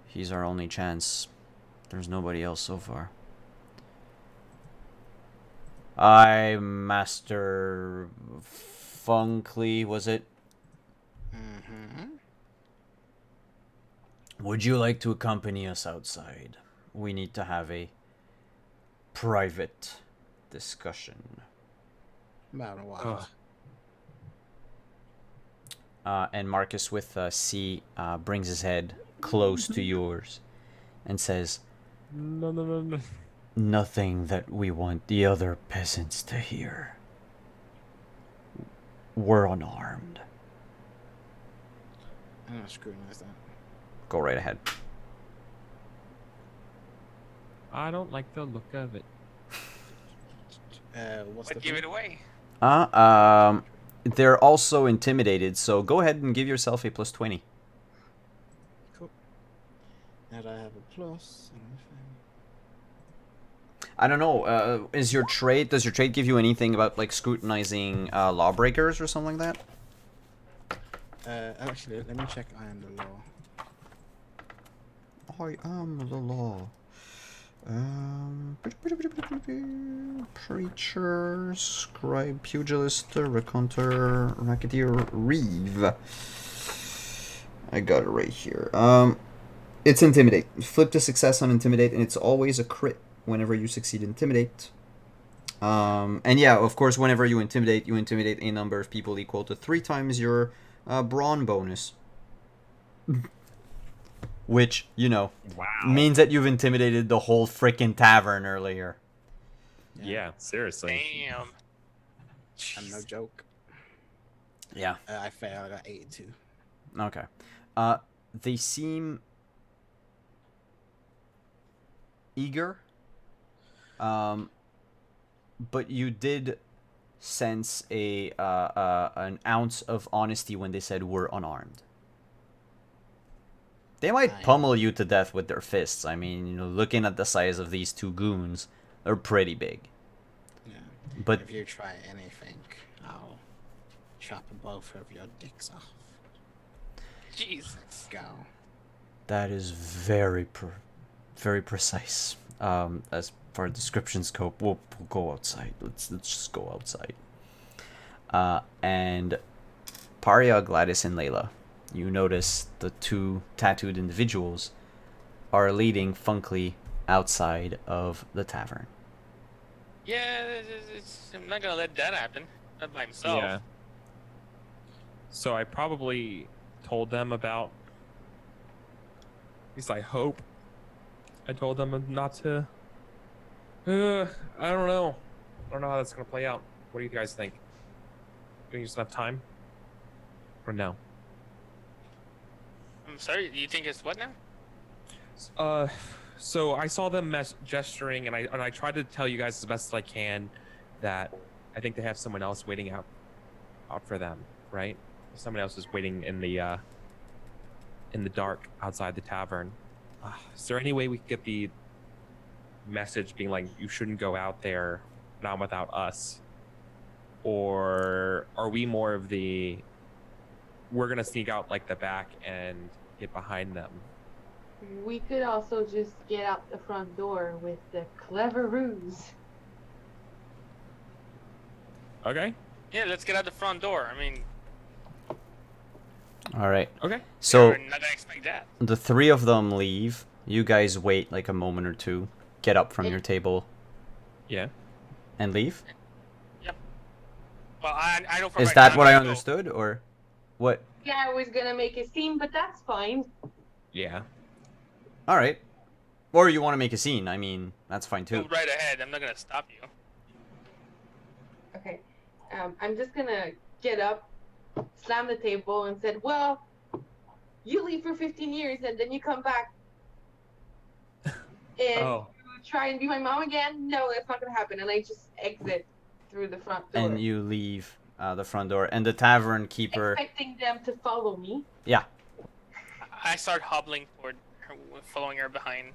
He's our only chance. There's nobody else so far. Master Funkley, was it? Mm-hmm. Would you like to accompany us outside? We need to have a private discussion. About what? And Marcus with a C brings his head close to yours and says, No. nothing that we want the other peasants to hear. We're unarmed. I'm gonna scrutinize that. Go right ahead. I don't like the look of it. What's But the give thing? it away. They're also intimidated, so go ahead and give yourself a plus 20. Cool. And I have a plus. I don't know. Does your trade give you anything about like scrutinizing lawbreakers or something like that? Actually, let me check. I am the law. I am the law. Preacher, scribe, pugilist, raconteur, racketeer, reeve. I got it right here. It's intimidate. Flip to success on intimidate, and it's always a crit whenever you succeed intimidate. And yeah, of course, whenever you intimidate a number of people equal to 3 times your brawn bonus. Which, Wow. means that you've intimidated the whole frickin' tavern earlier. Yeah, seriously. Damn. I'm no joke. Yeah. I failed. I got 82. Okay. They seem eager. But you did sense an ounce of honesty when they said we're unarmed. They might pummel you to death with their fists. I mean, looking at the size of these two goons, they're pretty big. Yeah. But if you try anything, I'll chop both of your dicks off. Jesus. Go. that is very precise. As far as descriptions go, we'll go outside. Let's just go outside. And Paria, Gladys, and Layla, you notice the 2 tattooed individuals are leading Funkley outside of the tavern. Yeah, I'm not gonna let that happen. Not by himself. Yeah. So I probably told them about. At least I hope. I told them not to. I don't know. I don't know how that's gonna play out. What do you guys think? Do you just have time? Or no? I'm sorry. You think it's what now? So I saw them gesturing, and I tried to tell you guys as best as I can that I think they have someone else waiting out for them, right? Someone else is waiting in the dark outside the tavern. Is there any way we could get the message being like, you shouldn't go out there, not without us? Or are we more of the, we're gonna sneak out like the back and get behind them? We could also just get out the front door with the clever ruse. Okay. Yeah, let's get out the front door. I mean, All right. Okay. So you're not gonna expect that. the three of them leave. You guys wait like a moment or two, get up from your table, Yeah. and leave. Yep. Well, I know for a Is fact that I'm what I gonna go. understood, or what? Yeah, I was gonna make a scene, but that's fine. Yeah. All right. Or you want to make a scene? I mean, that's fine Go too. right ahead. I'm not gonna stop you. Okay. I'm just gonna get up, slam the table, and said, "Well, you leave for 15 years, and then you come back, and Oh. you try and be my mom again. No, that's not gonna happen." And I just exit through the front door, And you leave the front door, and the tavern keeper. expecting them to follow me. Yeah. I start hobbling toward her, following her behind.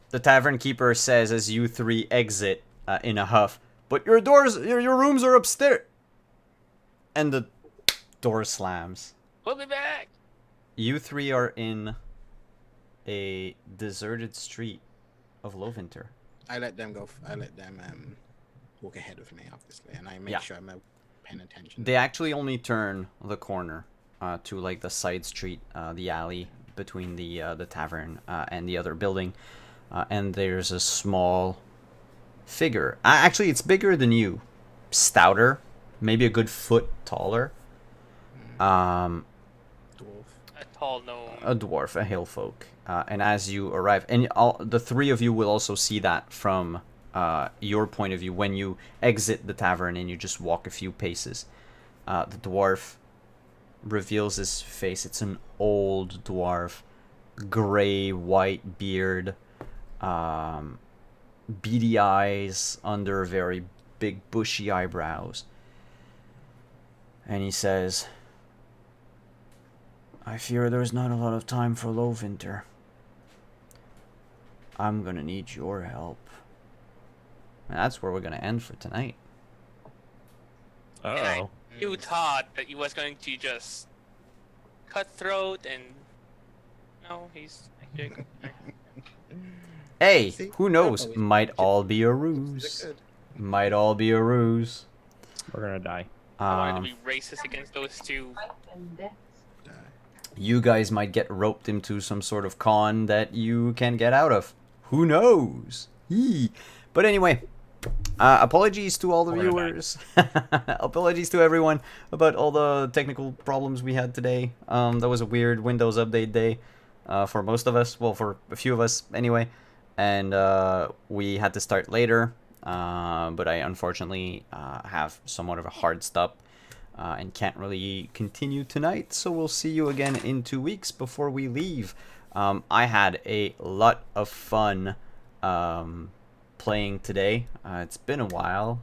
The tavern keeper says as you three exit in a huff, "But your doors, your rooms are upstairs." And the door slams. We'll be back. You three are in a deserted street of Lovinter. I let them go. I let them walk ahead of me, obviously, and I make Yeah. sure I'm paying attention. They actually only turn the corner to like the side street, the alley between the tavern and the other building, and there's a small figure. Actually, it's bigger than you, stouter, maybe a good foot taller. Dwarf. A tall gnome. A dwarf, a hill folk. And as you arrive, and the three of you will also see that from your point of view when you exit the tavern and you just walk a few paces. The dwarf reveals his face. It's an old dwarf, gray, white beard, beady eyes under very big, bushy eyebrows. And he says, "I fear there's not a lot of time for Lovinter. I'm gonna need your help." And that's where we're gonna end for tonight. Uh-oh. You thought that he was going to just cutthroat and no, he's actually a good guy. Hey, See? who knows? Always- Might all be a They're ruse. good. Might all be a ruse. We're gonna die. I wanted Um, to be racist against those two. Life and death. you guys might get roped into some sort of con that you can get out of. Who knows? Yee. But anyway, apologies to all the We're gonna die. viewers. Apologies to everyone about all the technical problems we had today. That was a weird Windows update day for most of us. Well, for a few of us anyway. And we had to start later. But I unfortunately have somewhat of a hard stop. And can't really continue tonight, so we'll see you again in 2 weeks before we leave. I had a lot of fun playing today. It's been a while,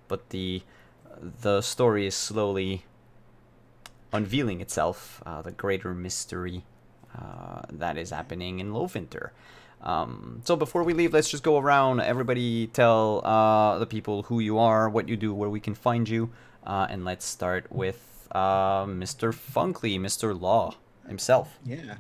but the story is slowly unveiling itself, the greater mystery that is happening in Lovinter. So before we leave, let's just go around. Everybody tell the people who you are, what you do, where we can find you. And let's start with Mr. Funkley, Mr. Law himself. Yeah.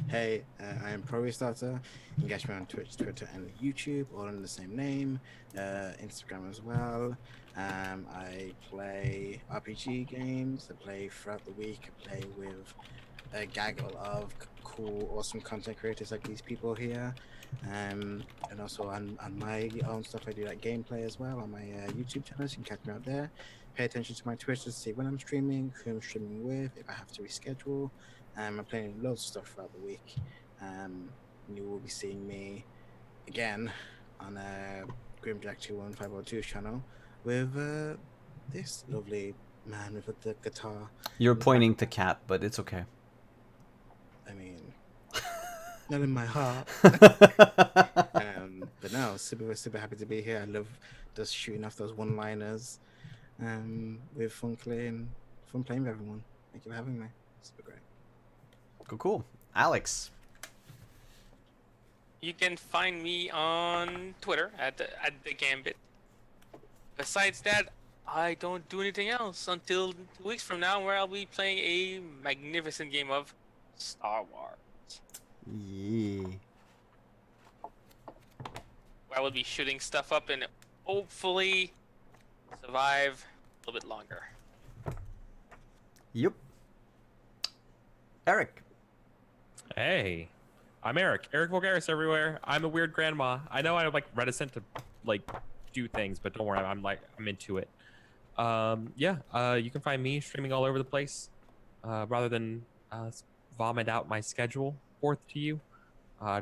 Hey, I am ProRestarter. You can catch me on Twitch, Twitter, and YouTube, all under the same name. Instagram as well. I play RPG games. I play throughout the week. I play with a gaggle of cool, awesome content creators like these people here. And also on my own stuff, I do like gameplay as well on my YouTube channels. You can catch me out there. Pay attention to my Twitch to see when I'm streaming, who I'm streaming with, if I have to reschedule. I'm playing loads of stuff throughout the week. You will be seeing me again on Grimjack21502's channel with this lovely man with the guitar. You're pointing to Cat, but it's okay. I mean, not in my heart. But no, super happy to be here. I love just shooting off those one-liners with Funkley and fun playing with everyone. Thank you for having me. Super great. Cool. Alex. You can find me on Twitter at the Gambit. Besides that, I don't do anything else until 2 weeks from now, where I'll be playing a magnificent game of Star Wars. Yeah. I will be shooting stuff up and hopefully survive a little bit longer. Yep. Eric. Hey, I'm Eric. Eric Vulgaris everywhere. I'm a weird grandma. I know I'm like reticent to like do things, but don't worry, I'm into it. You can find me streaming all over the place. Rather than vomit out my schedule forth to you,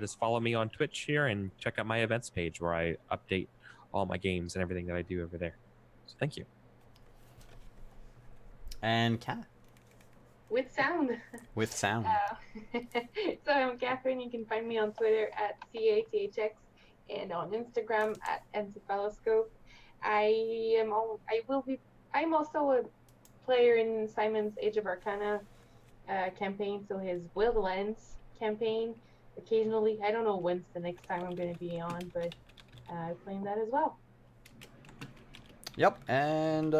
just follow me on Twitch here and check out my events page where I update all my games and everything that I do over there. So thank you. And Kat. With sound. With sound. So I'm Catherine. You can find me on Twitter at CATHX and on Instagram at Encephaloscope. I'm also a player in Simon's Age of Arcana campaign, so his Wildlands campaign occasionally. I don't know when's the next time I'm going to be on, but I'm playing that as well. Yep, and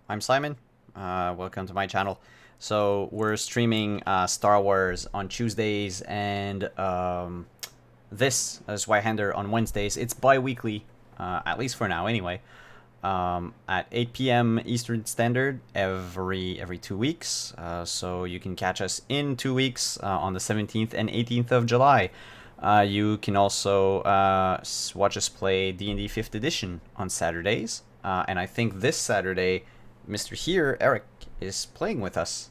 I'm Simon. Welcome to my channel. So we're streaming Star Wars on Tuesdays and this as Zweihander on Wednesdays. It's bi-weekly, at least for now anyway, at 8 p.m. Eastern Standard every 2 weeks. So you can catch us in 2 weeks on the 17th and 18th of July. You can also watch us play D&D 5th Edition on Saturdays. And I think this Saturday, Mr. Here, Eric, is playing with us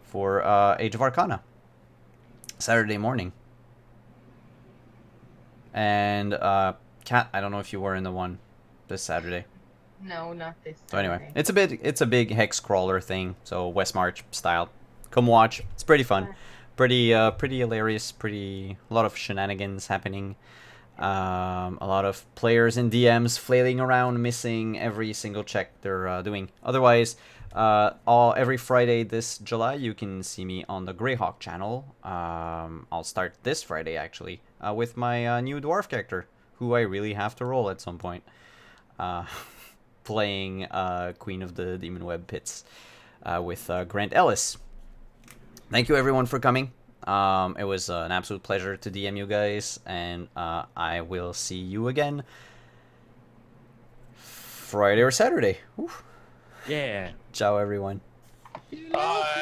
for Age of Arcana. Saturday morning. And Kat, I don't know if you were in the one this Saturday. No, not this. So anyway, it's a big hex crawler thing, so West March style. Come watch. It's pretty fun. Pretty hilarious, a lot of shenanigans happening. A lot of players and DMs flailing around, missing every single check they're doing. Otherwise, every Friday this July, you can see me on the Greyhawk channel. I'll start this Friday, actually, with my new dwarf character, who I really have to roll at some point. Playing Queen of the Demon Web Pits with Grant Ellis. Thank you, everyone, for coming. It was an absolute pleasure to DM you guys, and I will see you again Friday or Saturday. Whew. Yeah. Ciao, everyone. Bye.